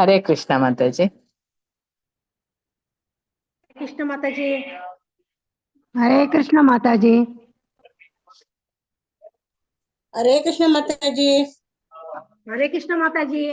ಹರೇ ಕೃಷ್ಣ ಮಾತಾಜಿ. ಕೃಷ್ಣ ಮಾತಾಜಿ. ಹರೇ ಕೃಷ್ಣ ಮಾತಾಜಿ. ಹರೇ ಕೃಷ್ಣ ಮಾತಾಜಿ. ಹರೇ ಕೃಷ್ಣ ಮಾತಾಜಿ.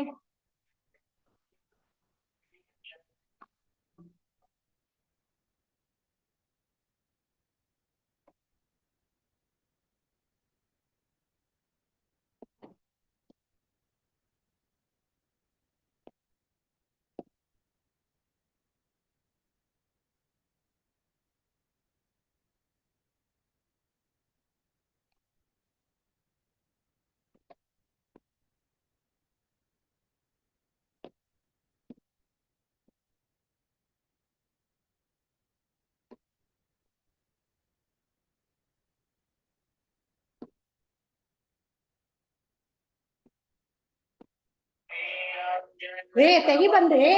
ತೆಗಿ ಬಂದ್ರಿ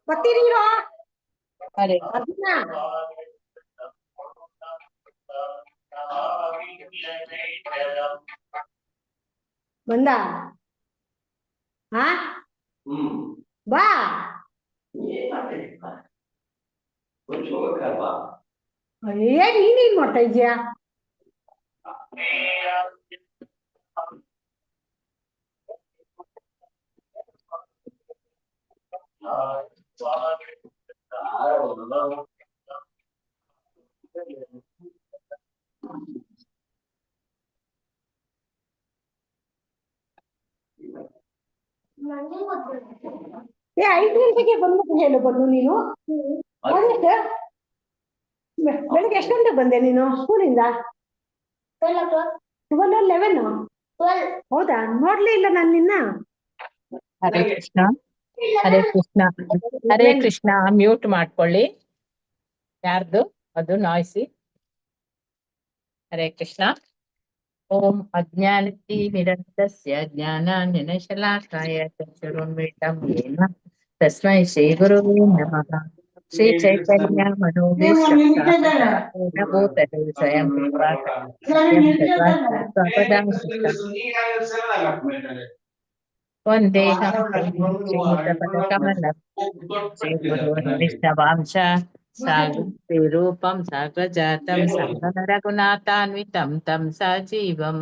ಬರ್ತೀರಿರೋ ಹರೇ ಅರ್ಜುನ. ಬಂದ ಹಾ ಬಾ. ನೀನೇನ್ ಮಾಡ್ತಾ ಇದ್ಯಾ? ಏ 5 ಗಂಟೆಗೆ ಬಂದ್ಬಿಟ್ಟು ಹೇಳು ಬಂದು ನೀನು. ಬೆಳಿಗ್ಗೆ ಎಷ್ಟು ಗಂಟೆಗೆ ಬಂದೆ ನೀನು ಸ್ಕೂಲಿಂದ? 12 11. ಹೌದಾ, ನೋಡ್ಲೇ ಇಲ್ಲ ನಾನು ನಿನ್ನ. ಹರೇ ಕೃಷ್ಣ. ಹರೇ ಕೃಷ್ಣ. ಹರೇ ಕೃಷ್ಣ. ಮ್ಯೂಟ್ ಮಾಡ್ಕೊಳ್ಳಿ, ಯಾರ್ದು ಅದು ನಾಯ್ಸಿ. ಹರೇ ಕೃಷ್ಣ. ಓಂ ಅಜ್ಞಾನತಿ ನಿರಂತಸ್ಯ ಜ್ಞಾನಾಂಜನಶಲಾಕಾಯ ಚಕ್ಷುರುನ್ಮಿಲಿತಂ ಯೇನ ತಸ್ಮೈ ಶ್ರೀ ಗುರುವೇ ನಮಃ. ಶ್ರೀ ಚೈತನ್ಯ ಮನೋಭೀಷ್ಟಂ ಭೂತಲೆ ಸ್ವಯಂ ರೂಪಾ ಸತ್ಯಂ ತದ್ವಾಸಿ ಸ್ವಪದಾಂಶಿಷ್ಟಂ ವಂದೇಹಂ ಶ್ರೀಯುತಪದಕಮಲಂ ಶ್ರೀಗುರುನ್ ವೈಷ್ಣವಾಂಶ ಸಾಗರ ರೂಪಂ ಸಾಗ್ರಜಾತಂ ಸಹಗಣ ರಘುನಾಥಾನ್ವಿತಂ ತಂ ಸಜೀವಂ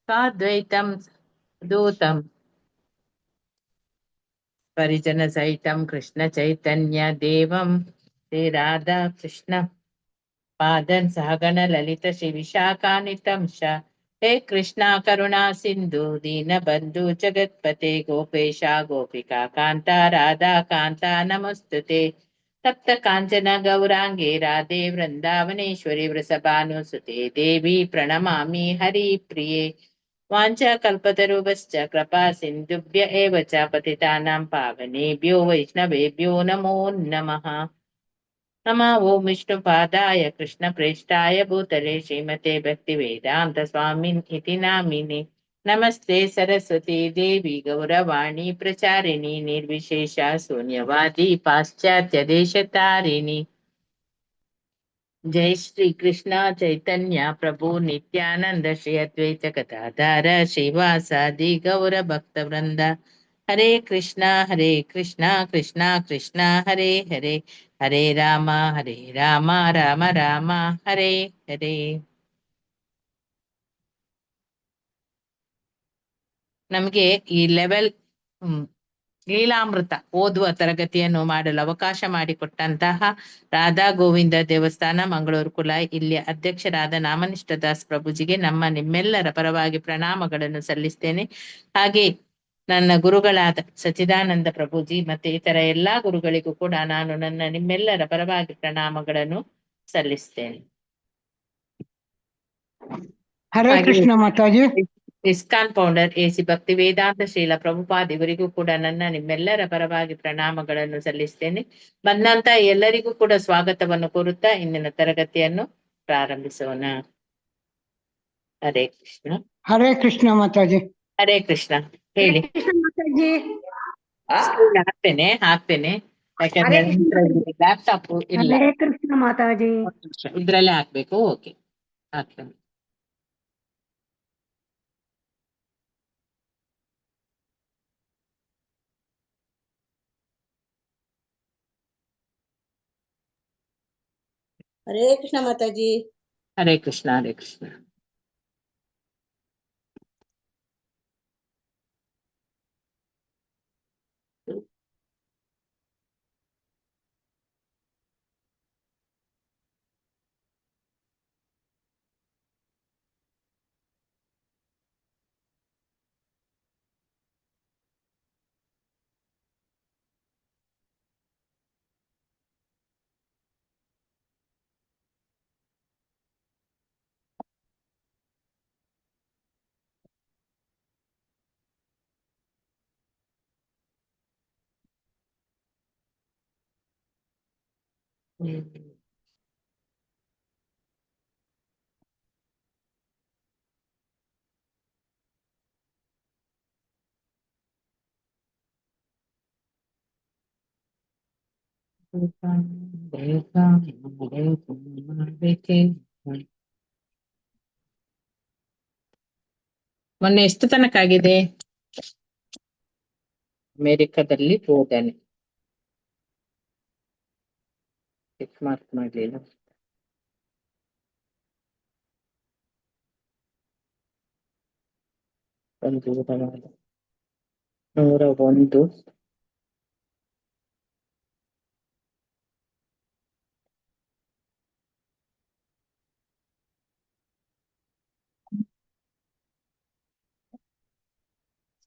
ಸಾದ್ವೈತಂ ದೂತಂ ಪರಿಜನ ಸಹಿತಂ ಕೃಷ್ಣ ಚೈತನ್ಯ ದೇವಂ ಶ್ರೀ ರಾಧಾ ಕೃಷ್ಣ ಪಾದನ್ ಸಹಗಣ ಲಲಿತ ಶ್ರೀ ವಿಶಾಖಾನ್ವಿತಂ ಶ. ಹೇ ಕೃಷ್ಣ ಕರುಣಾ ಸಿಂಧು ದೀನ ಬಂಧು ಜಗತ್ಪತೆ ಗೋಪೇಶ ಗೋಪಿಕಾ ಕಾಂತ ರಾಧಾ ಕಾಂತ ನಮಸ್ತುತೆ. ತಪ್ತ ಕಾಂಚನ ಗೌರಾಂಗೆ ರಾಧೆ ವೃಂದಾವನೇಶ್ವರಿ ವೃಷಭಾನುಸುತೆ ದೇವಿ ಪ್ರಣಮಾಮಿ ಹರಿ ಪ್ರಿಯೆ. ವಾಂಚಾ ಕಲ್ಪತರುಭಶ್ಚ ಕೃಪಾ ಸಿಂಧುಭ್ಯ ಏವ ಚ ಪತಿತಾನಾಂ ಪಾವನೇಭ್ಯೋ ವೈಷ್ಣವೇಭ್ಯೋ ನಮೋ ನಮಃ. ನಮಃ ಓಂ ವಿಷ್ಣುಪಾದಾಯ ಕೃಷ್ಣ ಪ್ರೇಷ್ಠಾಯ ಭೂತಲೆ ಶ್ರೀಮತೆ ಭಕ್ತಿ ವೇದಾಂತ ಸ್ವಾಮಿನ್ ಇತಿ ನಾಮಿನೆ. ನಮಸ್ತೆ ಸರಸ್ವತಿ ದೇವಿ ಗೌರವಾಣಿ ಪ್ರಚಾರಿಣಿ ನಿರ್ವಿಶೇಷ ಶೂನ್ಯವಾದಿ ಪಾಶ್ಚಾತ್ಯ ದೇಶತಾರಿಣಿ. ಜೈ ಶ್ರೀ ಕೃಷ್ಣ ಚೈತನ್ಯ ಪ್ರಭು ನಿತ್ಯಾನಂದ ಶ್ರೀ ಅದ್ವೈತ ಗದಾಧರ ಶ್ರೀವಾಸಾದಿ ಗೌರ ಭಕ್ತ ವೃಂದ. ಹರೇ ಕೃಷ್ಣ ಕೃಷ್ಣ ಕೃಷ್ಣ ಹರೇ ಹರೇ, ಹರೇ ರಾಮ ರಾಮ ರಾಮ ಹರೇ ಹರೇ. ನಮಗೆ ಈ ಲೆವೆಲ್ ಲೀಲಾಮೃತ ಓದುವ ತರಗತಿಯನ್ನು ಮಾಡಲು ಅವಕಾಶ ಮಾಡಿಕೊಟ್ಟಂತಹ ರಾಧಾ ಗೋವಿಂದ ದೇವಸ್ಥಾನ ಮಂಗಳೂರು ಕುಲಾಯ್ ಇಲ್ಲಿಯ ಅಧ್ಯಕ್ಷರಾದ ನಾಮನಿಷ್ಠ ದಾಸ್ ಪ್ರಭುಜಿಗೆ ನಿಮ್ಮೆಲ್ಲರ ಪರವಾಗಿ ಪ್ರಣಾಮಗಳನ್ನು ಸಲ್ಲಿಸ್ತೇನೆ. ಹಾಗೆ ನನ್ನ ಗುರುಗಳಾದ ಸಚಿದಾನಂದ ಪ್ರಭುಜಿ ಮತ್ತೆ ಇತರ ಎಲ್ಲಾ ಗುರುಗಳಿಗೂ ಕೂಡ ನಾನು ನಿಮ್ಮೆಲ್ಲರ ಪರವಾಗಿ ಪ್ರಣಾಮಗಳನ್ನು ಸಲ್ಲಿಸ್ತೇನೆ. ಹರೇ ಕೃಷ್ಣ ಮಾತಾಜಿ. ISKCON founder A C Bhaktivedanta Srila Prabhupad ಇವರಿಗೂ ಕೂಡ ನಿಮ್ಮೆಲ್ಲರ ಪರವಾಗಿ ಪ್ರಣಾಮಗಳನ್ನು ಸಲ್ಲಿಸ್ತೇನೆ. ಬಂದಂತ ಎಲ್ಲರಿಗೂ ಕೂಡ ಸ್ವಾಗತವನ್ನು ಕೋರುತ್ತಾ ಇಂದಿನ ತರಗತಿಯನ್ನು ಪ್ರಾರಂಭಿಸೋಣ. ಹರೇ ಕೃಷ್ಣ. ಹರೇ ಕೃಷ್ಣ ಮಾತಾಜಿ. ಹರೇ ಕೃಷ್ಣ. ಹೇಳಿ. ಮಾತಾಜಿ ಹಾಕ್ತೇನೆ ಯಾಕಂದ್ರೆ ಲ್ಯಾಪ್ಟಾಪ್ ಇಲ್ಲ. ಹರೇ ಕೃಷ್ಣ ಮಾತಾಜಿ. ಇದ್ರಲ್ಲೇ ಹಾಕ್ಬೇಕು. ಓಕೆ, ಹಾಕ್ತೇನೆ. ಹರೇ ಕೃಷ್ಣ ಮಾತಾಜಿ. ಹರೇ ಕೃಷ್ಣ, ಹರೇ ಕೃಷ್ಣ. ಮೊನ್ನೆ ಎಷ್ಟು ತನಕ ಆಗಿದೆ? ಅಮೆರಿಕದಲ್ಲಿ ಬೋಧನೆ ಚೆಕ್ ಮಾರ್ಕ್ ಮಾಡಲಿಲ್ಲ. ಒಂದು 101.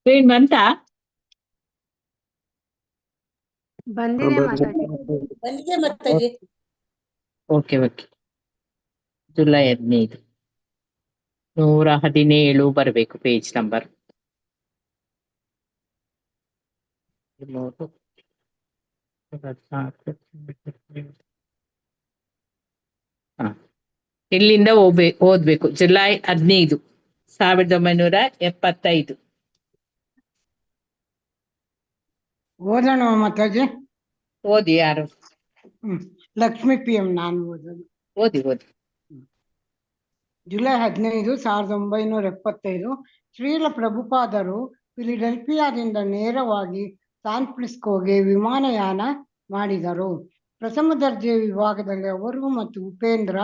ಸ್ಕ್ರೀನ್ ಬಂತಾ? ಬಂದಿದೆ ಮಾತಾಜಿ. ಬಂದಿದೆ ಮಾತಾಜಿ. Okay okay. ಜುಲೈ 15, 117 ಬರಬೇಕು ಪೇಜ್ ನಂಬರ್. ಇಲ್ಲಿಂದ ಓದ್ಬೇಕು. ಜುಲೈ 15, 1975. ಓದೋಣ ಮಾತಾಜಿ. ಓದಿ ಯಾರು? ಲಕ್ಷ್ಮೀ PM ನಾನು ಓದೋದು. ಓದಿ. ಜುಲೈ 15, 1975 ಶ್ರೀಲ ಪ್ರಭುಪಾದರು ಫಿಲಿಡೆಲ್ಫಿಯಾದಿಂದ ನೇರವಾಗಿ ಸ್ಯಾನ್ ಫ್ರಾನ್ಸಿಸ್ಕೋಗೆ ವಿಮಾನಯಾನ ಮಾಡಿದರು. ಪ್ರಥಮ ದರ್ಜೆ ವಿಭಾಗದಲ್ಲಿ ಅವರು ಮತ್ತು ಉಪೇಂದ್ರ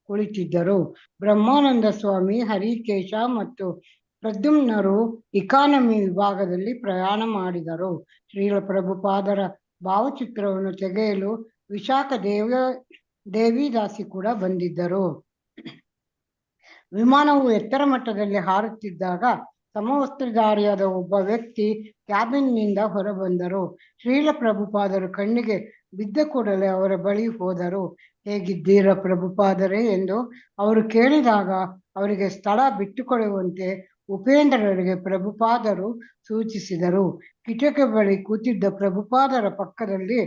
ಕುಳಿತಿದ್ದರು. ಬ್ರಹ್ಮಾನಂದ ಸ್ವಾಮಿ, ಹರಿಕೇಶ ಮತ್ತು ಪ್ರದ್ಯುಮ್ನರು ಇಕಾನಮಿ ವಿಭಾಗದಲ್ಲಿ ಪ್ರಯಾಣ ಮಾಡಿದರು. ಶ್ರೀಲ ಪ್ರಭುಪಾದರ ಭಾವಚಿತ್ರವನ್ನು ತೆಗೆಯಲು ವಿಶಾಖ ದೇವಿದಾಸಿ ಕೂಡ ಬಂದಿದ್ದರು. ವಿಮಾನವು ಎತ್ತರ ಮಟ್ಟದಲ್ಲಿ ಹಾರುತ್ತಿದ್ದಾಗ ಸಮವಸ್ತ್ರಧಾರಿಯಾದ ಒಬ್ಬ ವ್ಯಕ್ತಿ ಕ್ಯಾಬಿನ್ನಿಂದ ಹೊರಬಂದರು. ಶ್ರೀಲ ಪ್ರಭುಪಾದರು ಕಣ್ಣಿಗೆ ಬಿದ್ದ ಕೂಡಲೇ ಅವರ ಬಳಿ ಹೋದರು. ಹೇಗಿದ್ದೀರಾ ಪ್ರಭುಪಾದರೇ ಎಂದು ಅವರು ಕೇಳಿದಾಗ ಅವರಿಗೆ ಸ್ಥಳ ಬಿಟ್ಟುಕೊಡುವಂತೆ ಉಪೇಂದ್ರರಿಗೆ ಪ್ರಭುಪಾದರು ಸೂಚಿಸಿದರು. ಕಿಟಕಿ ಬಳಿ ಕೂತಿದ್ದ ಪ್ರಭುಪಾದರ ಪಕ್ಕದಲ್ಲಿ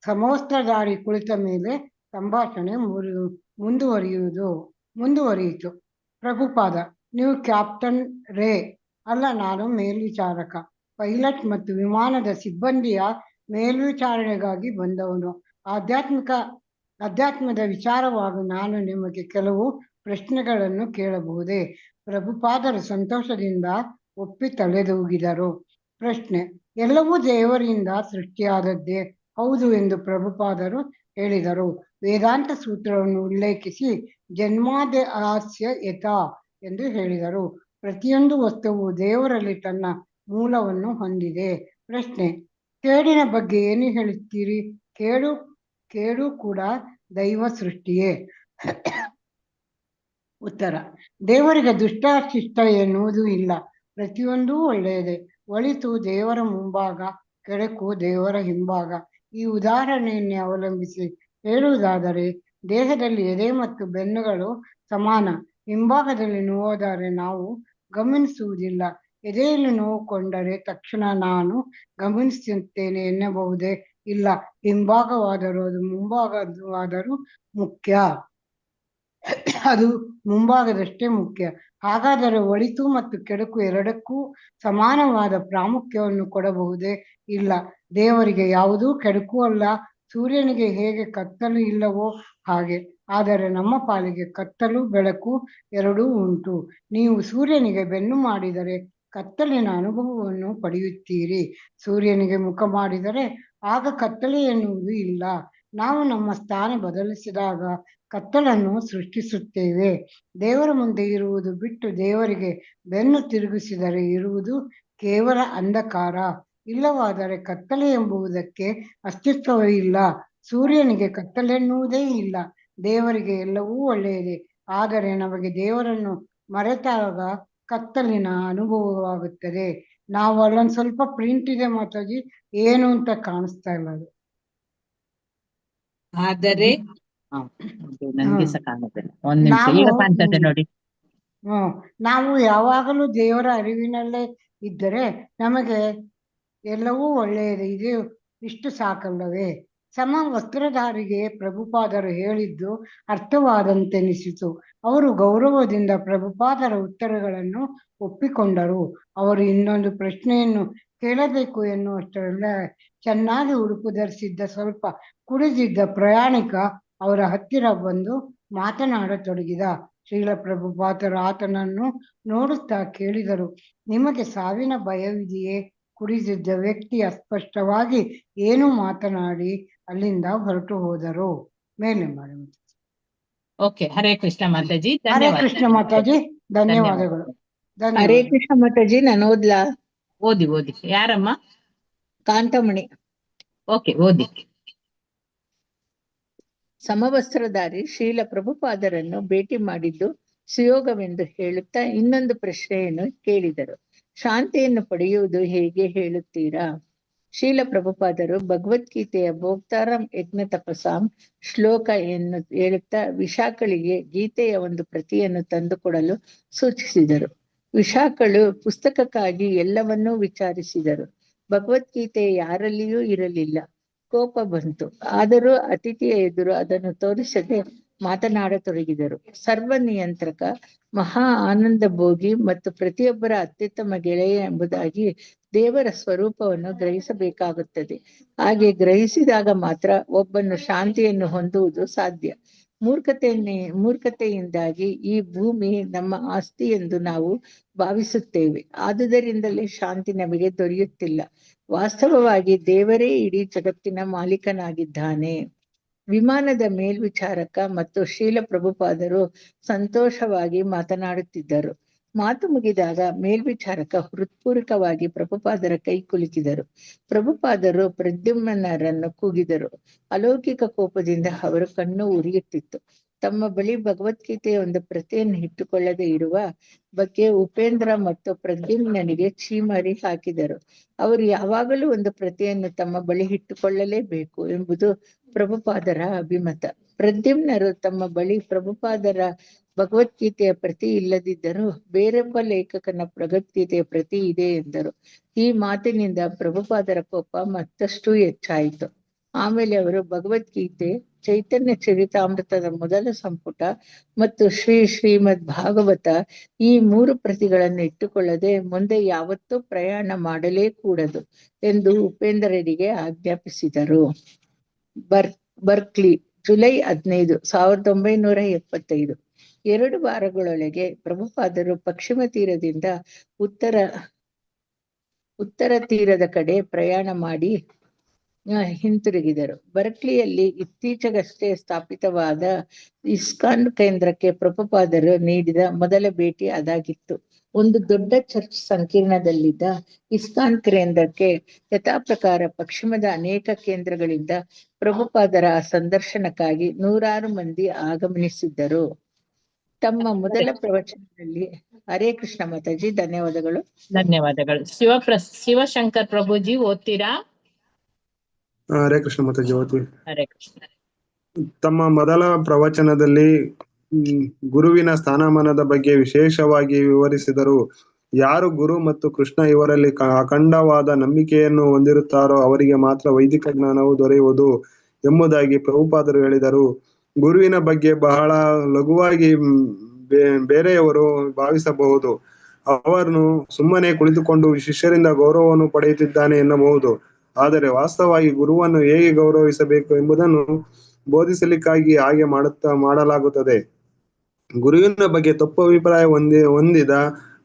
ಸಮವಸ್ತ್ರಧಾರಿ ಕುಳಿತ ಮೇಲೆ ಸಂಭಾಷಣೆ ಮುಂದುವರಿಯಿತು. ಪ್ರಭುಪಾದ: ನೀವು ಕ್ಯಾಪ್ಟನ್ ರೇ ಅಲ್ಲ, ನಾನು ಮೇಲ್ವಿಚಾರಕ, ಪೈಲಟ್ ಮತ್ತು ವಿಮಾನದ ಸಿಬ್ಬಂದಿಯ ಮೇಲ್ವಿಚಾರಣೆಗಾಗಿ ಬಂದವನು. ಅಧ್ಯಾತ್ಮದ ವಿಚಾರವಾಗಿ ನಾನು ನಿಮಗೆ ಕೆಲವು ಪ್ರಶ್ನೆಗಳನ್ನು ಕೇಳಬಹುದೇ? ಪ್ರಭುಪಾದರು ಸಂತೋಷದಿಂದ ಒಪ್ಪಿ ತಲೆದೂಗಿದರು. ಪ್ರಶ್ನೆ: ಎಲ್ಲವೂ ದೇವರಿಂದ ಸೃಷ್ಟಿಯಾದದ್ದೇ? ಹೌದು ಎಂದು ಪ್ರಭುಪಾದರು ಹೇಳಿದರು. ವೇದಾಂತ ಸೂತ್ರವನ್ನು ಉಲ್ಲೇಖಿಸಿ ಜನ್ಮಾದ್ಯಸ್ಯ ಯಥಾ ಎಂದು ಹೇಳಿದರು. ಪ್ರತಿಯೊಂದು ವಸ್ತುವು ದೇವರಲ್ಲಿ ತನ್ನ ಮೂಲವನ್ನು ಹೊಂದಿದೆ. ಪ್ರಶ್ನೆ: ಕೇಡಿನ ಬಗ್ಗೆ ಏನು ಹೇಳುತ್ತೀರಿ? ಕೇಡು ಕೂಡ ದೈವ ಸೃಷ್ಟಿಯೇ? ಉತ್ತರ: ದೇವರಿಗೆ ದುಷ್ಟ ಶಿಷ್ಟ ಎನ್ನುವುದು ಇಲ್ಲ. ಪ್ರತಿಯೊಂದೂ ಒಳ್ಳೆಯದೇ. ಒಳಿತು ದೇವರ ಮುಂಭಾಗ, ಕೆಡುಕು ದೇವರ ಹಿಂಭಾಗ. ಈ ಉದಾಹರಣೆಯನ್ನೇ ಅವಲಂಬಿಸಿ ಹೇಳುವುದಾದರೆ, ದೇಹದಲ್ಲಿ ಎದೆ ಮತ್ತು ಬೆನ್ನುಗಳು ಸಮಾನ. ಹಿಂಭಾಗದಲ್ಲಿ ನೋವಾದರೆ ನಾವು ಗಮನಿಸುವುದಿಲ್ಲ. ಎದೆಯಲ್ಲಿ ನೋವುಕೊಂಡರೆ ತಕ್ಷಣ ನಾನು ಗಮನಿಸುತ್ತೇನೆ ಎನ್ನಬಹುದೇ? ಇಲ್ಲ. ಹಿಂಭಾಗವಾದರೂ ಅದು ಮುಂಭಾಗವಾದರೂ ಮುಖ್ಯ. ಅದು ಮುಂಭಾಗದಷ್ಟೇ ಮುಖ್ಯ. ಹಾಗಾದರೆ ಒಳಿತು ಮತ್ತು ಕೆಡುಕು ಎರಡಕ್ಕೂ ಸಮಾನವಾದ ಪ್ರಾಮುಖ್ಯವನ್ನು ಕೊಡಬಹುದೇ? ಇಲ್ಲ. ದೇವರಿಗೆ ಯಾವುದೂ ಕೆಡುಕು ಅಲ್ಲ. ಸೂರ್ಯನಿಗೆ ಹೇಗೆ ಕತ್ತಲು ಇಲ್ಲವೋ ಹಾಗೆ. ಆದರೆ ನಮ್ಮ ಪಾಲಿಗೆ ಕತ್ತಲು ಬೆಳಕು ಎರಡೂ ಉಂಟು. ನೀವು ಸೂರ್ಯನಿಗೆ ಬೆನ್ನು ಮಾಡಿದರೆ ಕತ್ತಲಿನ ಅನುಭವವನ್ನು ಪಡೆಯುತ್ತೀರಿ. ಸೂರ್ಯನಿಗೆ ಮುಖ ಮಾಡಿದರೆ ಆಗ ಕತ್ತಲೆ ಎನ್ನುವುದು ಇಲ್ಲ. ನಾವು ನಮ್ಮ ಸ್ಥಾನ ಬದಲಿಸಿದಾಗ ಕತ್ತಲನ್ನು ಸೃಷ್ಟಿಸುತ್ತೇವೆ. ದೇವರ ಮುಂದೆ ಇರುವುದು ಬಿಟ್ಟು ದೇವರಿಗೆ ಬೆನ್ನು ತಿರುಗಿಸಿದರೆ ಇರುವುದು ಕೇವಲ ಅಂಧಕಾರ. ಇಲ್ಲವಾದರೆ ಕತ್ತಲೆ ಎಂಬುದಕ್ಕೆ ಅಸ್ತಿತ್ವವೇ ಇಲ್ಲ. ಸೂರ್ಯನಿಗೆ ಕತ್ತಲೆನ್ನುವುದೇ ಇಲ್ಲ. ದೇವರಿಗೆ ಎಲ್ಲವೂ ಒಳ್ಳೆಯದೇ. ಆದರೆ ನಮಗೆ ದೇವರನ್ನು ಮರೆತಾಗ ಕತ್ತಲಿನ ಅನುಭವವಾಗುತ್ತದೆ. ನಾವು ಅಲ್ಲೊಂದು ಸ್ವಲ್ಪ ಪ್ರಿಂಟ್ ಇದೆ ಮಾತಾಜಿ, ಏನು ಅಂತ ಕಾಣಿಸ್ತಾ ಇಲ್ಲ ಅದು. ಆದರೆ ನನ್ಗೆ ಸಹ ಕಾಣುತ್ತಿಲ್ಲ. ಒಂದ್ ನಿಮಿಷ, ನಾವು ಈಗ ಕಾಣ್ತದೆ ನೋಡಿ. ನಾವು ಯಾವಾಗಲೂ ದೇವರ ಅರಿವಿನಲ್ಲೇ ಇದ್ದರೆ ನಮಗೆ ಎಲ್ಲವೂ ಒಳ್ಳೆಯದು. ಇದು ಇಷ್ಟು ಸಾಕಲ್ಲವೇ? ಸಮವಸ್ತ್ರಧಾರಿಗೆ ಪ್ರಭುಪಾದರು ಹೇಳಿದ್ದು ಅರ್ಥವಾದಂತೆನಿಸಿತು. ಅವರು ಗೌರವದಿಂದ ಪ್ರಭುಪಾದರ ಉತ್ತರಗಳನ್ನು ಒಪ್ಪಿಕೊಂಡರು. ಅವರು ಇನ್ನೊಂದು ಪ್ರಶ್ನೆಯನ್ನು ಕೇಳಬೇಕು ಎನ್ನುವಷ್ಟರಲ್ಲೇ ಚೆನ್ನಾಗಿ ಉಡುಪು ಧರಿಸಿದ್ದ ಸ್ವಲ್ಪ ಕುಡಿದಿದ್ದ ಪ್ರಯಾಣಿಕ ಅವರ ಹತ್ತಿರ ಬಂದು ಮಾತನಾಡತೊಡಗಿದ. ಶ್ರೀಲ ಪ್ರಭುಪಾದರು ಆತನನ್ನು ನೋಡುತ್ತಾ ಕೇಳಿದರು, ನಿಮಗೆ ಸಾವಿನ ಭಯವಿದೆಯೇ? ಕುಡಿದಿದ್ದ ವ್ಯಕ್ತಿ ಅಸ್ಪಷ್ಟವಾಗಿ ಏನೂ ಮಾತನಾಡಿ ಅಲ್ಲಿಂದ ಹೊರಟು ಹೋದರು. ಮೇಲೆ ಮಾಡಿ. ಓಕೆ, ಹರೇ ಕೃಷ್ಣ ಮಾತಾಜಿ, ಹರೇ ಧನ್ಯವಾದ. ಕೃಷ್ಣ ಮಾತಾಜಿ, ಧನ್ಯವಾದಗಳು. ಹರೇ ಧನ್ಯವಾದ. ಕೃಷ್ಣ ಮಾತಾಜಿ, ನಾನು ಓದ್ಲಾ? ಓದಿ. ಯಾರಮ್ಮ? ಕಾಂತಮಣಿ. ಓಕೆ, ಓದಿ. ಸಮವಸ್ತ್ರಧಾರಿ ಶ್ರೀಲ ಪ್ರಭುಪಾದರನ್ನು ಭೇಟಿ ಮಾಡಿದ್ದು ಸುಯೋಗವೆಂದು ಹೇಳುತ್ತಾ ಇನ್ನೊಂದು ಪ್ರಶ್ನೆಯನ್ನು ಕೇಳಿದರು. ಶಾಂತಿಯನ್ನು ಪಡೆಯುವುದು ಹೇಗೆ ಹೇಳುತ್ತೀರಾ? ಶ್ರೀಲ ಪ್ರಭುಪಾದರು ಭಗವದ್ಗೀತೆಯ ಭೋಕ್ತಾರಂ ಯಜ್ಞ ತಪಸಾಂ ಶ್ಲೋಕ ಎನ್ನು ಹೇಳುತ್ತಾ ವಿಶಾಖಳಿಗೆ ಗೀತೆಯ ಒಂದು ಪ್ರತಿಯನ್ನು ತಂದುಕೊಡಲು ಸೂಚಿಸಿದರು. ವಿಶಾಖಳು ಪುಸ್ತಕಕ್ಕಾಗಿ ಎಲ್ಲವನ್ನೂ ವಿಚಾರಿಸಿದರು. ಭಗವದ್ಗೀತೆ ಯಾರಲ್ಲಿಯೂ ಇರಲಿಲ್ಲ. ಕೋಪ ಬಂತು. ಆದರೂ ಅತಿಥಿಯ ಎದುರು ಅದನ್ನು ತೋರಿಸದೆ ಮಾತನಾಡತೊಡಗಿದರು. ಸರ್ವ ನಿಯಂತ್ರಕ, ಮಹಾ ಆನಂದ ಭೋಗಿ ಮತ್ತು ಪ್ರತಿಯೊಬ್ಬರ ಅತ್ಯುತ್ತಮ ಗೆಳೆಯ ಎಂಬುದಾಗಿ ದೇವರ ಸ್ವರೂಪವನ್ನು ಗ್ರಹಿಸಬೇಕಾಗುತ್ತದೆ. ಹಾಗೆ ಗ್ರಹಿಸಿದಾಗ ಮಾತ್ರ ಒಬ್ಬನು ಶಾಂತಿಯನ್ನು ಹೊಂದುವುದು ಸಾಧ್ಯ. ಮೂರ್ಖತೆಯಿಂದಾಗಿ ಈ ಭೂಮಿ ನಮ್ಮ ಆಸ್ತಿ ಎಂದು ನಾವು ಭಾವಿಸುತ್ತೇವೆ. ಆದುದರಿಂದಲೇ ಶಾಂತಿ ನಮಗೆ ದೊರೆಯುತ್ತಿಲ್ಲ. ವಾಸ್ತವವಾಗಿ ದೇವರೇ ಇಡೀ ಜಗತ್ತಿನ ಮಾಲೀಕನಾಗಿದ್ದಾನೆ. ವಿಮಾನದ ಮೇಲ್ವಿಚಾರಕ ಮತ್ತು ಶ್ರೀಲ ಪ್ರಭುಪಾದರು ಸಂತೋಷವಾಗಿ ಮಾತನಾಡುತ್ತಿದ್ದರು. ಮಾತು ಮುಗಿದಾಗ ಮೇಲ್ವಿಚಾರಕ ಹೃತ್ಪೂರ್ವಕವಾಗಿ ಪ್ರಭುಪಾದರ ಕೈ ಕುಲುಕಿದರು. ಪ್ರಭುಪಾದರು ಪ್ರದ್ಯುಮ್ನರನ್ನು ಕೂಗಿದರು. ಅಲೌಕಿಕ ಕೋಪದಿಂದ ಅವರ ಕಣ್ಣು ಉರಿಯುತ್ತಿತ್ತು. ತಮ್ಮ ಬಳಿ ಭಗವದ್ಗೀತೆಯ ಒಂದು ಪ್ರತಿಯನ್ನು ಇಟ್ಟುಕೊಳ್ಳದೆ ಇರುವ ಬಗ್ಗೆ ಉಪೇಂದ್ರ ಮತ್ತು ಪ್ರದ್ಯುಮ್ನನಿಗೆ ಛೀಮಾರಿ ಹಾಕಿದರು. ಅವರು ಯಾವಾಗಲೂ ಒಂದು ಪ್ರತಿಯನ್ನು ತಮ್ಮ ಬಳಿ ಇಟ್ಟುಕೊಳ್ಳಲೇಬೇಕು ಎಂಬುದು ಪ್ರಭುಪಾದರ ಅಭಿಮತ. ಪ್ರದ್ಯುಮ್ನರು ತಮ್ಮ ಬಳಿ ಪ್ರಭುಪಾದರ ಭಗವದ್ಗೀತೆಯ ಪ್ರತಿ ಇಲ್ಲದಿದ್ದರೂ ಬೇರೊಬ್ಬ ಲೇಖಕನ ಭಗವದ್ಗೀತೆಯ ಪ್ರತಿ ಇದೆ ಎಂದರು. ಈ ಮಾತಿನಿಂದ ಪ್ರಭುಪಾದರ ಕೋಪ ಮತ್ತಷ್ಟು ಹೆಚ್ಚಾಯಿತು. ಆಮೇಲೆ ಅವರು ಭಗವದ್ಗೀತೆ, ಚೈತನ್ಯ ಚರಿತಾಮೃತದ ಮೊದಲ ಸಂಪುಟ ಮತ್ತು ಶ್ರೀಮದ್ ಭಾಗವತ ಈ 3 ಪ್ರತಿಗಳನ್ನು ಇಟ್ಟುಕೊಳ್ಳದೆ ಮುಂದೆ ಯಾವತ್ತೂ ಪ್ರಯಾಣ ಮಾಡಲೇ ಕೂಡದು ಎಂದು ಉಪೇಂದ್ರರಿಗೆ ಆಜ್ಞಾಪಿಸಿದರು. Berkeley, July 15, 1975. 2 ವಾರಗಳೊಳಗೆ ಪ್ರಭುಪಾದರು ಪಶ್ಚಿಮ ತೀರದಿಂದ ಉತ್ತರ ತೀರದ ಕಡೆ ಪ್ರಯಾಣ ಮಾಡಿ ಹಿಂತಿರುಗಿದರು. ಬರ್ಕ್ಲಿಯಲ್ಲಿ ಇತ್ತೀಚೆಗಷ್ಟೇ ಸ್ಥಾಪಿತವಾದ ಇಸ್ಕಾನ್ ಕೇಂದ್ರಕ್ಕೆ ಪ್ರಭುಪಾದರು ನೀಡಿದ ಮೊದಲ ಭೇಟಿ ಅದಾಗಿತ್ತು. ಒಂದು ದೊಡ್ಡ ಚರ್ಚ್ ಸಂಕೀರ್ಣದಲ್ಲಿದ್ದ ಇಸ್ಕಾನ್ ಕೇಂದ್ರಕ್ಕೆ ಯಥಾಪ್ರಕಾರ ಪಶ್ಚಿಮದ ಅನೇಕ ಕೇಂದ್ರಗಳಿಂದ ಪ್ರಭುಪಾದರ ಸಂದರ್ಶನಕ್ಕಾಗಿ 100 ಮಂದಿ ಆಗಮನಿಸಿದ್ದರು. ತಮ್ಮ ಮೊದಲ ಪ್ರವಚನದಲ್ಲಿ ಹರೇ ಕೃಷ್ಣ ಮಾತಾಜಿ, ಧನ್ಯವಾದಗಳು. ಧನ್ಯವಾದಗಳು. ಶಿವಶಂಕರ್ ಪ್ರಭುಜಿ ಓದ್ತೀರಾ? ಹರೇ ಕೃಷ್ಣ ಮಾತಾಜಿ, ಓದ್ತೀವಿ. ಹರೇ ಕೃಷ್ಣ. ತಮ್ಮ ಮೊದಲ ಪ್ರವಚನದಲ್ಲಿ ಗುರುವಿನ ಸ್ಥಾನಮಾನದ ಬಗ್ಗೆ ವಿಶೇಷವಾಗಿ ವಿವರಿಸಿದರು. ಯಾರು ಗುರು ಮತ್ತು ಕೃಷ್ಣ ಇವರಲ್ಲಿ ಅಖಂಡವಾದ ನಂಬಿಕೆಯನ್ನು ಹೊಂದಿರುತ್ತಾರೋ ಅವರಿಗೆ ಮಾತ್ರ ವೈದಿಕ ಜ್ಞಾನವು ದೊರೆಯುವುದು ಎಂಬುದಾಗಿ ಪ್ರಭುಪಾದರು ಹೇಳಿದರು. ಗುರುವಿನ ಬಗ್ಗೆ ಬಹಳ ಲಘುವಾಗಿ ಬೇರೆಯವರು ಭಾವಿಸಬಹುದು. ಅವನು ಸುಮ್ಮನೆ ಕುಳಿತುಕೊಂಡು ಶಿಷ್ಯರಿಂದ ಗೌರವವನ್ನು ಪಡೆಯುತ್ತಿದ್ದಾನೆ ಎನ್ನಬಹುದು. ಆದರೆ ವಾಸ್ತವವಾಗಿ ಗುರುವನ್ನು ಹೇಗೆ ಗೌರವಿಸಬೇಕು ಎಂಬುದನ್ನು ಬೋಧಿಸಲಿಕ್ಕಾಗಿ ಹಾಗೆ ಮಾಡಲಾಗುತ್ತದೆ. ಗುರುವಿನ ಬಗ್ಗೆ ತಪ್ಪು ಅಭಿಪ್ರಾಯ ಹೊಂದಿದ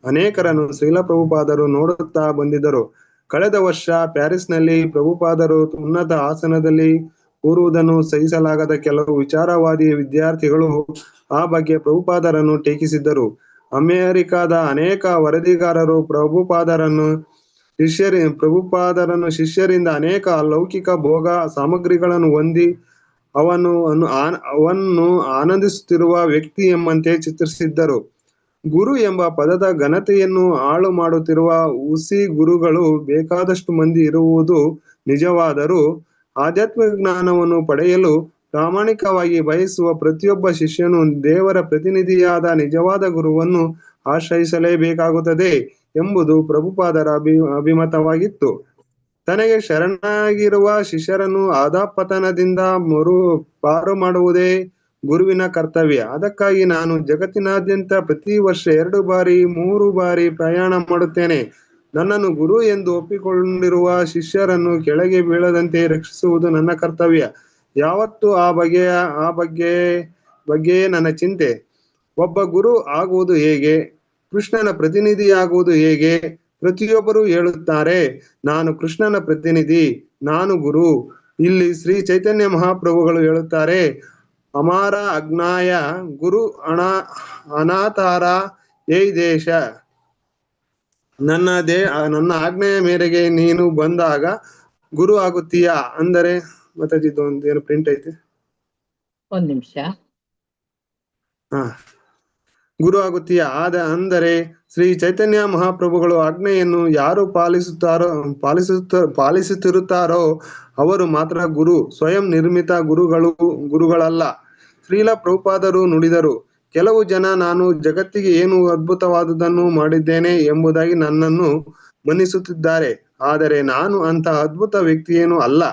ಅನೇಕರನ್ನು ಶ್ರೀಲ ಪ್ರಭುಪಾದರು ನೋಡುತ್ತಾ ಬಂದಿದ್ದರು. ಕಳೆದ ವರ್ಷ ಪ್ಯಾರಿಸ್ನಲ್ಲಿ ಪ್ರಭುಪಾದರು ಉನ್ನತ ಆಸನದಲ್ಲಿ ಕೂರುವುದನ್ನು ಸಹಿಸಲಾಗದ ಕೆಲವು ವಿಚಾರವಾದಿ ವಿದ್ಯಾರ್ಥಿಗಳು ಆ ಬಗ್ಗೆ ಪ್ರಭುಪಾದರನ್ನು ಟೀಕಿಸಿದ್ದರು. ಅಮೆರಿಕದ ಅನೇಕ ವರದಿಗಾರರು ಪ್ರಭುಪಾದರನ್ನು ಶಿಷ್ಯರಿಂದ ಅನೇಕ ಲೌಕಿಕ ಭೋಗ ಸಾಮಗ್ರಿಗಳನ್ನು ಹೊಂದಿ ಅವನ್ನು ಆನಂದಿಸುತ್ತಿರುವ ವ್ಯಕ್ತಿ ಎಂಬಂತೆ ಚಿತ್ರಿಸಿದ್ದರು. ಗುರು ಎಂಬ ಪದದ ಘನತೆಯನ್ನು ಹಾಳು ಮಾಡುತ್ತಿರುವ ಹುಸಿ ಗುರುಗಳು ಬೇಕಾದಷ್ಟು ಮಂದಿ ಇರುವುದು ನಿಜವಾದರೂ ಆಧ್ಯಾತ್ಮಿಕ ಜ್ಞಾನವನ್ನು ಪಡೆಯಲು ಪ್ರಾಮಾಣಿಕವಾಗಿ ಬಯಸುವ ಪ್ರತಿಯೊಬ್ಬ ಶಿಷ್ಯನು ದೇವರ ಪ್ರತಿನಿಧಿಯಾದ ನಿಜವಾದ ಗುರುವನ್ನು ಆಶ್ರಯಿಸಲೇಬೇಕಾಗುತ್ತದೆ ಎಂಬುದು ಪ್ರಭುಪಾದರ ಅಭಿಮತವಾಗಿತ್ತು. ತನಗೆ ಶರಣಾಗಿರುವ ಶಿಷ್ಯರನ್ನು ಅಧಃಪತನದಿಂದ ಪಾರು ಮಾಡುವುದೇ ಗುರುವಿನ ಕರ್ತವ್ಯ. ಅದಕ್ಕಾಗಿ ನಾನು ಜಗತ್ತಿನಾದ್ಯಂತ ಪ್ರತಿ ವರ್ಷ 2 ಬಾರಿ 3 ಬಾರಿ ಪ್ರಯಾಣ ಮಾಡುತ್ತೇನೆ. ನನ್ನನ್ನು ಗುರು ಎಂದು ಒಪ್ಪಿಕೊಂಡಿರುವ ಶಿಷ್ಯರನ್ನು ಕೆಳಗೆ ಬೀಳದಂತೆ ರಕ್ಷಿಸುವುದು ನನ್ನ ಕರ್ತವ್ಯ. ಯಾವತ್ತೂ ಆ ಬಗ್ಗೆಯೇ ನನ್ನ ಚಿಂತೆ. ಒಬ್ಬ ಗುರು ಆಗುವುದು ಹೇಗೆ? ಕೃಷ್ಣನ ಪ್ರತಿನಿಧಿಯಾಗುವುದು ಹೇಗೆ? ಪ್ರತಿಯೊಬ್ಬರೂ ಹೇಳುತ್ತಾರೆ, ನಾನು ಕೃಷ್ಣನ ಪ್ರತಿನಿಧಿ, ನಾನು ಗುರು. ಇಲ್ಲಿ ಶ್ರೀ ಚೈತನ್ಯ ಮಹಾಪ್ರಭುಗಳು ಹೇಳುತ್ತಾರೆ, ಅಮಾರ ಅಜ್ಞಾಯ ಗುರು ಅನಾಥಾರ ಏ ದೇಶ. ನನ್ನ ಆಜ್ಞೆಯ ಮೇರೆಗೆ ನೀನು ಬಂದಾಗ ಗುರು ಆಗುತ್ತೀಯಾ ಅಂದರೆ ಮತಾಜಿದ್ದು ಒಂದು ಪ್ರಿಂಟ್ ಐತೆ, ಒಂದ್ ನಿಮಿಷ. ಗುರು ಆಗುತ್ತೀಯಾ ಅಂದರೆ ಶ್ರೀ ಚೈತನ್ಯ ಮಹಾಪ್ರಭುಗಳು ಆಜ್ಞೆಯನ್ನು ಯಾರು ಪಾಲಿಸುತ್ತಿರುತ್ತಾರೋ ಅವರು ಮಾತ್ರ ಗುರು. ಸ್ವಯಂ ನಿರ್ಮಿತ ಗುರುಗಳಲ್ಲ. ಶ್ರೀಲ ಪ್ರಭುಪಾದರು ನುಡಿದರು, ಕೆಲವು ಜನ ನಾನು ಜಗತ್ತಿಗೆ ಏನು ಅದ್ಭುತವಾದುದನ್ನು ಮಾಡಿದ್ದೇನೆ ಎಂಬುದಾಗಿ ನನ್ನನ್ನು ಮನ್ನಿಸುತ್ತಿದ್ದಾರೆ. ಆದರೆ ನಾನು ಅಂತಹ ಅದ್ಭುತ ವ್ಯಕ್ತಿಯೇನೂ ಅಲ್ಲ.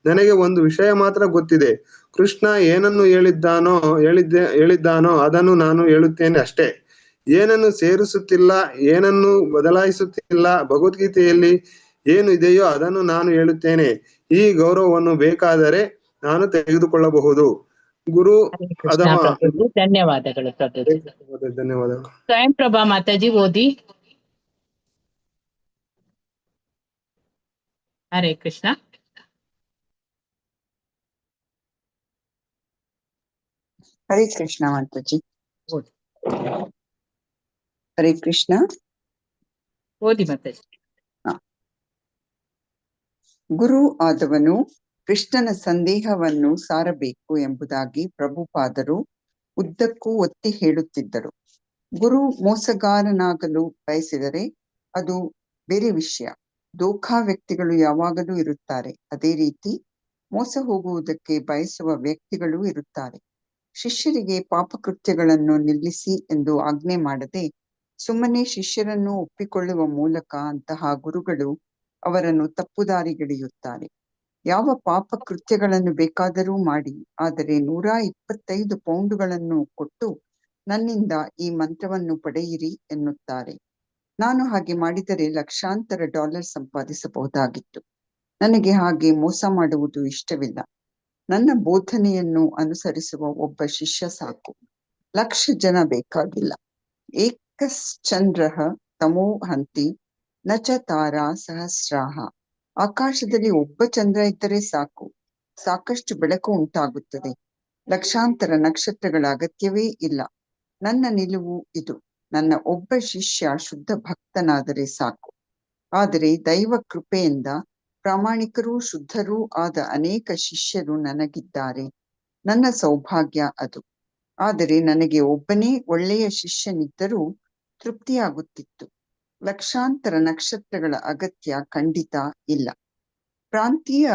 ನನಗೆ ಒಂದು ವಿಷಯ ಮಾತ್ರ ಗೊತ್ತಿದೆ. ಕೃಷ್ಣ ಏನನ್ನು ಹೇಳಿದ್ದಾನೋ ಅದನ್ನು ನಾನು ಹೇಳುತ್ತೇನೆ ಅಷ್ಟೇ. ಏನನ್ನು ಸೇರಿಸುತ್ತಿಲ್ಲ, ಏನನ್ನು ಬದಲಾಯಿಸುತ್ತಿಲ್ಲ. ಭಗವದ್ಗೀತೆಯಲ್ಲಿ ಏನು ಇದೆಯೋ ಅದನ್ನು ನಾನು ಹೇಳುತ್ತೇನೆ. ಈ ಗೌರವವನ್ನು ಬೇಕಾದರೆ ನಾನು ತೆಗೆದುಕೊಳ್ಳಬಹುದು. ಗುರು ಧನ್ಯವಾದಗಳು ಪ್ರಭುಜಿ. ಧನ್ಯವಾದಗಳು. ಸ್ವಯಂ ಪ್ರಭಾ ಮಾತಾಜಿ ಓದಿ. ಹರೇ ಕೃಷ್ಣ. ಹರೇ ಕೃಷ್ಣ ಮಾತಾಜಿ. ಓದಿ. ಹರೇ ಕೃಷ್ಣ. ಓದಿ ಮಾತಾಜಿ. ಗುರು ಆದವನು ಕೃಷ್ಣನ ಸಂದೇಹವನ್ನು ಸಾರಬೇಕು ಎಂಬುದಾಗಿ ಪ್ರಭುಪಾದರು ಉದ್ದಕ್ಕೂ ಒತ್ತಿ ಹೇಳುತ್ತಿದ್ದರು. ಗುರು ಮೋಸಗಾರನಾಗಲು ಬಯಸಿದರೆ ಅದು ಬೇರೆ ವಿಷಯ. ದೋಖಾ ವ್ಯಕ್ತಿಗಳು ಯಾವಾಗಲೂ ಇರುತ್ತಾರೆ. ಅದೇ ರೀತಿ ಮೋಸ ಹೋಗುವುದಕ್ಕೆ ಬಯಸುವ ವ್ಯಕ್ತಿಗಳು ಇರುತ್ತಾರೆ. ಶಿಷ್ಯರಿಗೆ ಪಾಪಕೃತ್ಯಗಳನ್ನು ನಿಲ್ಲಿಸಿ ಎಂದು ಆಜ್ಞೆ ಮಾಡದೆ ಸುಮ್ಮನೆ ಶಿಷ್ಯರನ್ನು ಒಪ್ಪಿಕೊಳ್ಳುವ ಮೂಲಕ ಅಂತಹ ಗುರುಗಳು ಅವರನ್ನು ತಪ್ಪುದಾರಿಗೆಳೆಯುತ್ತಾರೆ. ಯಾವ ಪಾಪ ಕೃತ್ಯಗಳನ್ನು ಬೇಕಾದರೂ ಮಾಡಿ, ಆದರೆ 125 ಪೌಂಡುಗಳನ್ನು ಕೊಟ್ಟು ನನ್ನಿಂದ ಈ ಮಂತ್ರವನ್ನು ಪಡೆಯಿರಿ ಎನ್ನುತ್ತಾರೆ. ನಾನು ಹಾಗೆ ಮಾಡಿದರೆ ಲಕ್ಷಾಂತರ $1 ಸಂಪಾದಿಸಬಹುದಾಗಿತ್ತು. ನನಗೆ ಹಾಗೆ ಮೋಸ ಮಾಡುವುದು ಇಷ್ಟವಿಲ್ಲ. ನನ್ನ ಬೋಧನೆಯನ್ನು ಅನುಸರಿಸುವ ಒಬ್ಬ ಶಿಷ್ಯ ಸಾಕು. 1,00,000 ಜನ ಬೇಕಾಗಿಲ್ಲ. ಏಕಶ್ಚಂದ್ರಃ ತಮೋ ಹಂತಿ ನಚ ತಾರಾ ಸಹಸ್ರಾಹ. ಆಕಾಶದಲ್ಲಿ ಒಬ್ಬ ಚಂದ್ರ ಇದ್ದರೆ ಸಾಕು, ಸಾಕಷ್ಟು ಬೆಳಕು ಉಂಟಾಗುತ್ತದೆ. ಲಕ್ಷಾಂತರ ನಕ್ಷತ್ರಗಳ ಅಗತ್ಯವೇ ಇಲ್ಲ. ನನ್ನ ನಿಲುವು ಇದು. ನನ್ನ ಒಬ್ಬ ಶಿಷ್ಯ ಶುದ್ಧ ಭಕ್ತನಾದರೆ ಸಾಕು. ಆದರೆ ದೈವ ಕೃಪೆಯಿಂದ ಪ್ರಾಮಾಣಿಕರೂ ಶುದ್ಧರೂ ಆದ ಅನೇಕ ಶಿಷ್ಯರು ನನಗಿದ್ದಾರೆ. ನನ್ನ ಸೌಭಾಗ್ಯ ಅದು. ಆದರೆ ನನಗೆ ಒಬ್ಬನೇ ಒಳ್ಳೆಯ ಶಿಷ್ಯನಿದ್ದರೂ ತೃಪ್ತಿಯಾಗುತ್ತಿತ್ತು. ಲಕ್ಷಾಂತರ ನಕ್ಷತ್ರಗಳ ಅಗತ್ಯ ಖಂಡಿತ ಇಲ್ಲ. ಪ್ರಾಂತೀಯ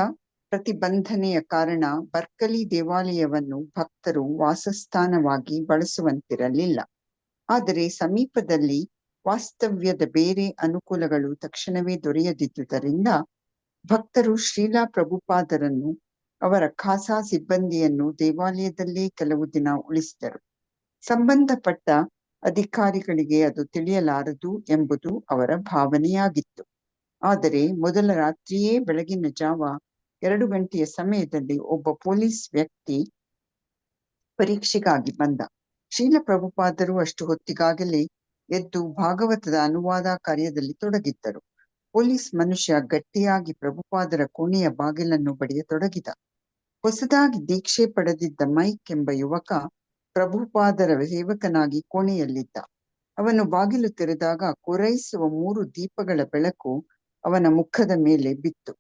ಪ್ರತಿಬಂಧನೆಯ ಕಾರಣ ಬರ್ಕಲಿ ದೇವಾಲಯವನ್ನು ಭಕ್ತರು ವಾಸಸ್ಥಾನವಾಗಿ ಬಳಸುವಂತಿರಲಿಲ್ಲ. ಆದರೆ ಸಮೀಪದಲ್ಲಿ ವಾಸ್ತವ್ಯದ ಬೇರೆ ಅನುಕೂಲಗಳು ತಕ್ಷಣವೇ ದೊರೆಯದಿದ್ದುದರಿಂದ ಭಕ್ತರು ಶ್ರೀಲಾ ಪ್ರಭುಪಾದರನ್ನು ಅವರ ಖಾಸಾ ಸಿಬ್ಬಂದಿಯನ್ನು ದೇವಾಲಯದಲ್ಲೇ ಕೆಲವು ದಿನ ಉಳಿಸಿದರು. ಸಂಬಂಧಪಟ್ಟ ಅಧಿಕಾರಿಗಳಿಗೆ ಅದು ತಿಳಿಯಲಾರದು ಎಂಬುದು ಅವರ ಭಾವನೆಯಾಗಿತ್ತು. ಆದರೆ ಮೊದಲ ರಾತ್ರಿಯೇ ಬೆಳಗಿನ ಜಾವ 2 ಗಂಟೆಯ ಸಮಯದಲ್ಲಿ ಒಬ್ಬ ಪೊಲೀಸ್ ವ್ಯಕ್ತಿ ಪರೀಕ್ಷೆಗಾಗಿ ಬಂದ. ಶ್ರೀಲ ಪ್ರಭುಪಾದರು ಅಷ್ಟು ಹೊತ್ತಿಗಾಗಲೇ ಎದ್ದು ಭಾಗವತದ ಅನುವಾದ ಕಾರ್ಯದಲ್ಲಿ ತೊಡಗಿದ್ದರು. ಪೊಲೀಸ್ ಮನುಷ್ಯ ಗಟ್ಟಿಯಾಗಿ ಪ್ರಭುಪಾದರ ಕೋಣೆಯ ಬಾಗಿಲನ್ನು ಬಡಿಯತೊಡಗಿದ. ಹೊಸದಾಗಿ ದೀಕ್ಷೆ ಪಡೆದಿದ್ದ ಮೈಕ್ ಎಂಬ ಯುವಕ ಪ್ರಭುಪಾದರ ಸೇವಕನಾಗಿ ಕೋಣೆಯಲ್ಲಿದ್ದ. ಅವನು ಬಾಗಿಲು ತೆರೆದಾಗ ಕೊರೈಸುವ 3 ದೀಪಗಳ ಬೆಳಕು ಅವನ ಮುಖದ ಮೇಲೆ ಬಿತ್ತು.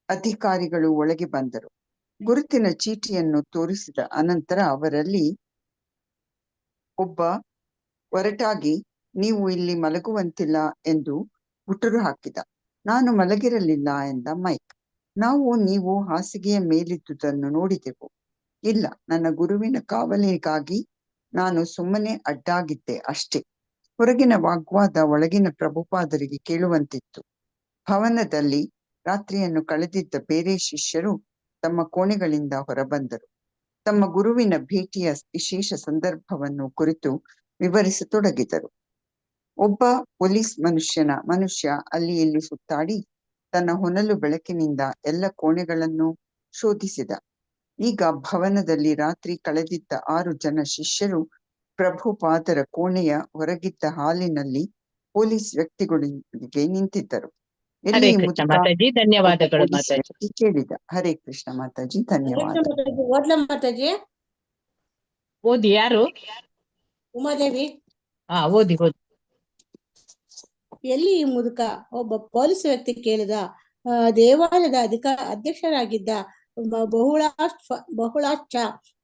ಅಧಿಕಾರಿಗಳು ಒಳಗೆ ಬಂದರು. ಗುರುತಿನ ಚೀಟಿಯನ್ನು ತೋರಿಸಿದ ಅನಂತರ ಅವರಲ್ಲಿ ಒಬ್ಬ ಒರಟಾಗಿ, ನೀವು ಇಲ್ಲಿ ಮಲಗುವಂತಿಲ್ಲ ಎಂದು ಗುಟುರು ಹಾಕಿದ. ನಾನು ಮಲಗಿರಲಿಲ್ಲ ಎಂದ ಮೈಕ್. ನೀವು ಹಾಸಿಗೆಯ ಮೇಲಿದ್ದುದನ್ನು ನೋಡಿದೆವು. ಇಲ್ಲ, ನನ್ನ ಗುರುವಿನ ಕಾವಲಿಗಾಗಿ ನಾನು ಸುಮ್ಮನೆ ಅಡ್ಡಾಗಿದ್ದೆ ಅಷ್ಟೇ. ಹೊರಗಿನ ವಾಗ್ವಾದ ಒಳಗಿನ ಪ್ರಭುಪಾದರಿಗೆ ಕೇಳುವಂತಿತ್ತು. ಭವನದಲ್ಲಿ ರಾತ್ರಿಯನ್ನು ಕಳೆದಿದ್ದ ಬೇರೆ ಶಿಷ್ಯರು ತಮ್ಮ ಕೋಣೆಗಳಿಂದ ಹೊರಬಂದರು. ತಮ್ಮ ಗುರುವಿನ ಭೇಟಿಯ ವಿಶೇಷ ಸಂದರ್ಭವನ್ನು ಕುರಿತು ವಿವರಿಸತೊಡಗಿದರು. ಒಬ್ಬ ಪೊಲೀಸ್ ಮನುಷ್ಯ ಅಲ್ಲಿ ಇಲ್ಲಿ ಸುತ್ತಾಡಿ ತನ್ನ ಹೊನಲು ಬೆಳಕಿನಿಂದ ಎಲ್ಲ ಕೋಣೆಗಳನ್ನು ಶೋಧಿಸಿದ. ಈಗ ಭವನದಲ್ಲಿ ರಾತ್ರಿ ಕಳೆದಿದ್ದ 6 ಜನ ಶಿಷ್ಯರು ಪ್ರಭುಪಾದರ ಕೋಣೆಯ ಹೊರಗಿದ್ದ ಹಾಲಿನಲ್ಲಿ ಪೊಲೀಸ್ ವ್ಯಕ್ತಿಗಳೊಂದಿಗೆ ನಿಂತಿದ್ದರು. ಹರೇ ಕೃಷ್ಣ ಮಾತಾಜಿ, ಧನ್ಯವಾದಗಳು ಪೊಲೀಸ್ ಮಾತಾಜಿ. ವ್ಯಕ್ತಿ ಕೇಳಿದ. ಹರೇ ಕೃಷ್ಣ ಮಾತಾಜಿ, ಧನ್ಯವಾದ. ಓದ್ಲಾ ಮಾತಾಜಿ? ಓದಿ. ಯಾರು? ಉಮಾದೇವಿ. ಓದಿ. ಎಲ್ಲಿ ಈ ಮುದುಕ? ಒಬ್ಬ ಪೊಲೀಸ್ ವ್ಯಕ್ತಿ ಕೇಳಿದ. ದೇವಾಲಯದ ಅಧ್ಯಕ್ಷರಾಗಿದ್ದ ಬಹುಳಾಶ್ಚ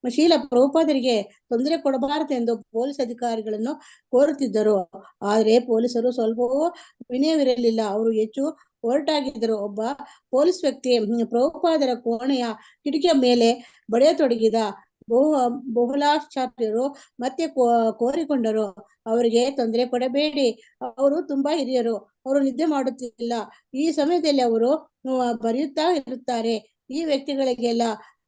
ಶೀಲ ಪ್ರಭುಪಾದರಿಗೆ ತೊಂದರೆ ಕೊಡಬಾರದೆಂದು ಪೊಲೀಸ್ ಅಧಿಕಾರಿಗಳನ್ನು ಕೋರುತ್ತಿದ್ದರು. ಆದರೆ ಪೊಲೀಸರು ಸ್ವಲ್ಪವೂ ವಿನಯವಿರಲಿಲ್ಲ. ಅವರು ಹೆಚ್ಚು ಹೊರಟಾಗಿದ್ದರು. ಒಬ್ಬ ಪೊಲೀಸ್ ವ್ಯಕ್ತಿ ಪ್ರಭುಪಾದರ ಕೋಣೆಯ ಕಿಟಕಿಯ ಮೇಲೆ ಬಡಿಯತೊಡಗಿದ. ಬಹುಳಾಚಾರ್ಯರು ಮತ್ತೆ ಕೋರಿಕೊಂಡರು, ಅವರಿಗೆ ತೊಂದರೆ ಕೊಡಬೇಡಿ, ಅವರು ತುಂಬಾ ಹಿರಿಯರು, ಅವರು ನಿದ್ದೆ ಮಾಡುತ್ತಿಲ್ಲ, ಈ ಸಮಯದಲ್ಲಿ ಅವರು ಬರೆಯುತ್ತಾ ಇರುತ್ತಾರೆ. ಈ ವ್ಯಕ್ತಿಗಳಿಗೆಲ್ಲ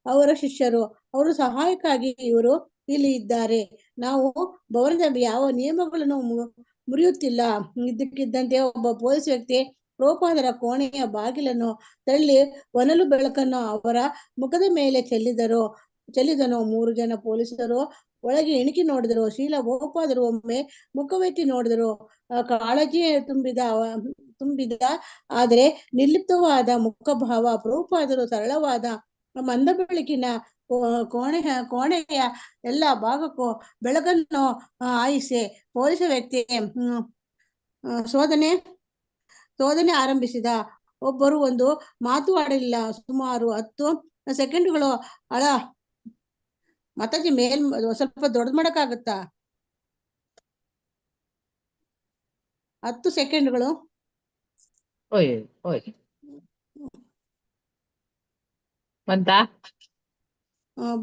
ಅವರ ಶಿಷ್ಯರು, ಅವರು ಸಹಾಯಕ್ಕಾಗಿ ಇವರು ಇಲ್ಲಿ ಇದ್ದಾರೆ. ನಾವು ಭವನದ ಯಾವ ನಿಯಮಗಳನ್ನು ಮುರಿಯುತ್ತಿಲ್ಲ. ಇದ್ದಕ್ಕಿದ್ದಂತೆ ಒಬ್ಬ ಪೊಲೀಸ್ ವ್ಯಕ್ತಿ ಪ್ರಭುಪಾದರ ಕೋಣೆಯ ಬಾಗಿಲನ್ನು ತಳ್ಳಿ ಹೊನಲು ಬೆಳಕನ್ನು ಅವರ ಮುಖದ ಮೇಲೆ ಚೆಲ್ಲಿದನು. 3 ಜನ ಪೊಲೀಸರು ಒಳಗೆ ಇಣುಕಿ ನೋಡಿದರು. ಶೀಲ ಪ್ರಭುಪಾದರು ಒಮ್ಮೆ ಮುಖವೆತ್ತಿ ನೋಡಿದರು. ಕಾಳಜಿ ತುಂಬಿದ ಆದರೆ ನಿರ್ಲಿಪ್ತವಾದ ಮುಖಭಾವ. ಪ್ರಭುಪಾದರು ಸರಳವಾದ ಮಂದ ಬೆಳಕಿನ ಕೋಣೆಯ ಎಲ್ಲ ಭಾಗಕ್ಕೂ ಬೆಳಕನ್ನು ಹಾಯಿಸಿ ಪೊಲೀಸ ವ್ಯಕ್ತಿ ಶೋಧನೆ ಆರಂಭಿಸಿದ. ಒಬ್ಬರು ಒಂದು ಮಾತು ಆಡಲಿಲ್ಲ. ಸುಮಾರು 10 ಸೆಕೆಂಡ್ಗಳು. ಮಾತಾಜಿ ಸ್ವಲ್ಪ ದೊಡ್ಡ ಮಾಡಕ್ಕಾಗತ್ತಾ? 10 ಸೆಕೆಂಡ್ಗಳು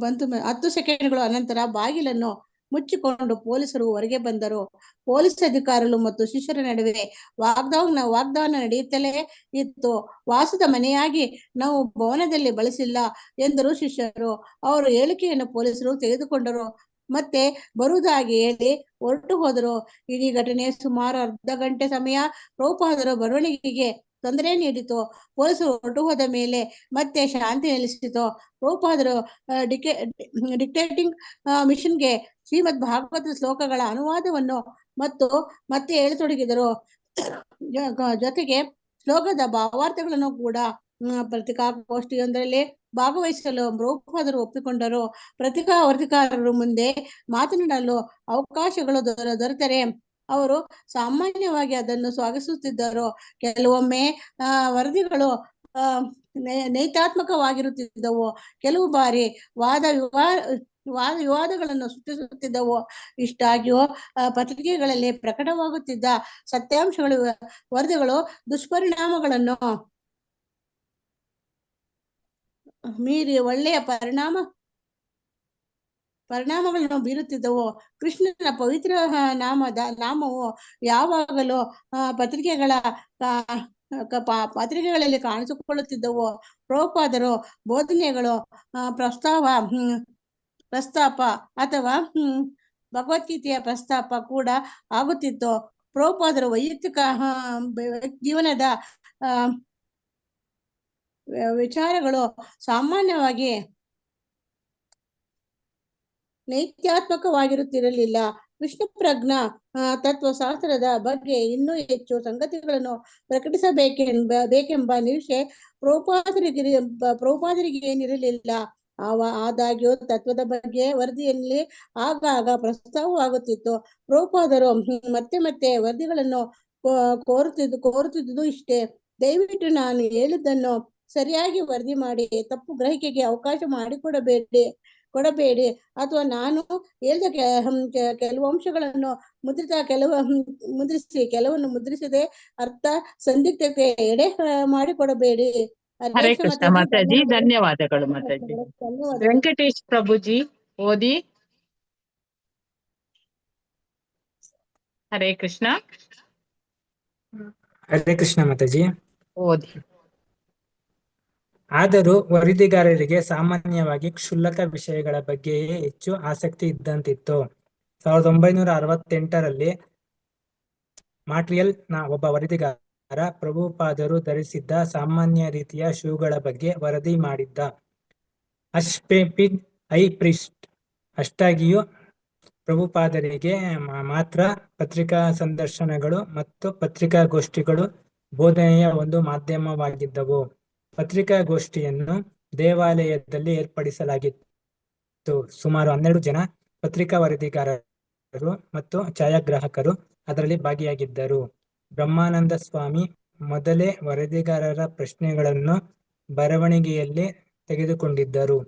ಬಂತು. 10 ಸೆಕೆಂಡ್ಗಳು ಅನಂತರ ಬಾಗಿಲನ್ನು ಮುಚ್ಚಿಕೊಂಡು ಪೊಲೀಸರು ಹೊರಗೆ ಬಂದರು. ಪೊಲೀಸ್ ಅಧಿಕಾರಿಗಳು ಮತ್ತು ಶಿಷ್ಯರ ನಡುವೆ ವಾಗ್ದಾನ ನಡೆಯುತ್ತಲೇ ಇತ್ತು. ವಾಸದ ಮನೆಯಾಗಿ ನಾವು ಭವನದಲ್ಲಿ ಬಳಸಿಲ್ಲ ಎಂದರು ಶಿಷ್ಯರು. ಅವರ ಹೇಳಿಕೆಯನ್ನು ಪೊಲೀಸರು ತೆಗೆದುಕೊಂಡರು, ಮತ್ತೆ ಬರುವುದಾಗಿ ಹೇಳಿ ಹೊರಟು ಹೋದರು. ಇಡೀ ಘಟನೆ ಸುಮಾರು ಅರ್ಧ ಗಂಟೆ ಸಮಯ ಪ್ರಭುಪಾದರ ಬರವಣಿಗೆಗೆ ತೊಂದರೆ ನೀಡಿತು. ಪೊಲೀಸರು ಹೊರಟು ಹೋದ ಮೇಲೆ ಮತ್ತೆ ಶಾಂತಿ ನೆಲೆಸಿತು. ಪ್ರಭುಪಾದರು ಡಿಕ್ಟೇಟಿಂಗ್ ಮಿಷನ್ಗೆ ಶ್ರೀಮದ್ ಭಾಗವತ ಶ್ಲೋಕಗಳ ಅನುವಾದವನ್ನು ಮತ್ತೆ ಹೇಳತೊಡಗಿದರು. ಜೊತೆಗೆ ಶ್ಲೋಕದ ಭಾವಾರ್ಥಗಳನ್ನು ಕೂಡ ಪತ್ರಿಕಾಗೋಷ್ಠಿಯೊಂದರಲ್ಲಿ ಭಾಗವಹಿಸಲು ಪ್ರಭುಪಾದರು ಒಪ್ಪಿಕೊಂಡರು. ಪತ್ರಿಕಾವರ್ತಿಕಾರರು ಮುಂದೆ ಮಾತನಾಡಲು ಅವಕಾಶಗಳು ದೊರೆತರೆ ಅವರು ಸಾಮಾನ್ಯವಾಗಿ ಅದನ್ನು ಸ್ವಾಗತಿಸುತ್ತಿದ್ದರು. ಕೆಲವೊಮ್ಮೆ ವರದಿಗಳು ನೈತಾತ್ಮಕವಾಗಿರುತ್ತಿದ್ದವು. ಕೆಲವು ಬಾರಿ ವಾದ ವಿವಾದಗಳನ್ನು ಸೃಷ್ಟಿಸುತ್ತಿದ್ದವು. ಇಷ್ಟಾಗಿಯೂ ಪತ್ರಿಕೆಗಳಲ್ಲಿ ಪ್ರಕಟವಾಗುತ್ತಿದ್ದ ಸತ್ಯಾಂಶಗಳು ವರದಿಗಳು ದುಷ್ಪರಿಣಾಮಗಳನ್ನು ಮೀರಿ ಒಳ್ಳೆಯ ಪರಿಣಾಮಗಳನ್ನು ಬೀರುತ್ತಿದ್ದವು. ಕೃಷ್ಣನ ಪವಿತ್ರ ನಾಮವು ಯಾವಾಗಲೂ ಪತ್ರಿಕೆಗಳಲ್ಲಿ ಕಾಣಿಸಿಕೊಳ್ಳುತ್ತಿದ್ದವು. ಪ್ರಭುಪಾದರು ಬೋಧನೆಗಳು ಪ್ರಸ್ತಾಪ ಅಥವಾ ಭಗವದ್ಗೀತೆಯ ಪ್ರಸ್ತಾಪ ಕೂಡ ಆಗುತ್ತಿತ್ತು. ಪ್ರಭುಪಾದರು ವೈಯಕ್ತಿಕ ಜೀವನದ ವಿಚಾರಗಳು ಸಾಮಾನ್ಯವಾಗಿ ನೈತ್ಯಾತ್ಮಕವಾಗಿರುತ್ತಿರಲಿಲ್ಲ. ಕೃಷ್ಣ ಪ್ರಜ್ಞಾ ತತ್ವಶಾಸ್ತ್ರದ ಬಗ್ಗೆ ಇನ್ನೂ ಹೆಚ್ಚು ಸಂಗತಿಗಳನ್ನು ಪ್ರಕಟಿಸಬೇಕೆಂಬ ನಿರೀಕ್ಷೆ ಪ್ರಭುಪಾದರಿಗೆ ಏನಿರಲಿಲ್ಲ. ಆದಾಗ್ಯೂ ತತ್ವದ ಬಗ್ಗೆ ವರದಿಯಲ್ಲಿ ಆಗಾಗ ಪ್ರಸ್ತಾವವಾಗುತ್ತಿತ್ತು. ಪ್ರಭುಪಾದರು ಮತ್ತೆ ಮತ್ತೆ ವರದಿಗಳನ್ನು ಕೋರುತ್ತಿದ್ದುದು ಇಷ್ಟೇ. ದಯವಿಟ್ಟು ನಾನು ಹೇಳಿದ್ದನ್ನು ಸರಿಯಾಗಿ ವರದಿ ಮಾಡಿ, ತಪ್ಪು ಗ್ರಹಿಕೆಗೆ ಅವಕಾಶ ಕೊಡಬೇಡಿ. ಅಥವಾ ನಾನು ಹೇಳಿದ ಕೆಲವು ಅಂಶಗಳನ್ನು ಮುದ್ರಿಸಿ ಕೆಲವನ್ನು ಮುದ್ರಿಸದೆ ಅರ್ಥ ಸಂದಿಗ್ಧತೆ ಎಡೆ ಮಾಡಿಕೊಡಬೇಡಿ. ಹರೇ ಅಧ್ಯಕ್ಷ ಕೃಷ್ಣ ಮಾತಾಜಿ, ಧನ್ಯವಾದಗಳು ಮಾತಾಜಿ. ಧನ್ಯವಾದಗಳು. ವೆಂಕಟೇಶ್ ಪ್ರಭುಜಿ ಓದಿ. ಹರೇ ಕೃಷ್ಣ. ಹರೇ ಕೃಷ್ಣ ಮಾತಾಜಿ. ಓದಿ. ಆದರೂ ವರದಿಗಾರರಿಗೆ ಸಾಮಾನ್ಯವಾಗಿ ಕ್ಷುಲ್ಲಕ ವಿಷಯಗಳ ಬಗ್ಗೆಯೇ ಹೆಚ್ಚು ಆಸಕ್ತಿ ಇದ್ದಂತಿತ್ತು. 1968ರಲ್ಲಿ ಮಾಂಟ್ರಿಯಲ್ ನ ಒಬ್ಬ ವರದಿಗಾರ ಪ್ರಭುಪಾದರು ಧರಿಸಿದ್ದ ಸಾಮಾನ್ಯ ರೀತಿಯ ಶೂಗಳ ಬಗ್ಗೆ ವರದಿ ಮಾಡಿದ್ದ. ಅಶ್ಪೇಪಿಡ್ ಐ ಪ್ರಿಸ್ಟ್ ಅಷ್ಟಾಗಿಯೂ ಪ್ರಭುಪಾದರಿಗೆ ಮಾತ್ರ ಪತ್ರಿಕಾ ಸಂದರ್ಶನಗಳು ಮತ್ತು ಪತ್ರಿಕಾಗೋಷ್ಠಿಗಳು ಬೋಧನೆಯ ಒಂದು ಮಾಧ್ಯಮವಾಗಿದ್ದವು. ಪತ್ರಿಕಾಗೋಷ್ಠಿಯನ್ನು ದೇವಾಲಯದಲ್ಲಿ ಏರ್ಪಡಿಸಲಾಗಿತ್ತು. ಸುಮಾರು 12 ಜನ ಪತ್ರಿಕಾ ವರದಿಗಾರರು ಮತ್ತು ಛಾಯಾಗ್ರಾಹಕರು ಅದರಲ್ಲಿ ಭಾಗಿಯಾಗಿದ್ದರು. ಬ್ರಹ್ಮಾನಂದ ಸ್ವಾಮಿ ಮೊದಲೇ ವರದಿಗಾರರ ಪ್ರಶ್ನೆಗಳನ್ನು ಬರವಣಿಗೆಯಲ್ಲಿ ತೆಗೆದುಕೊಂಡಿದ್ದರು.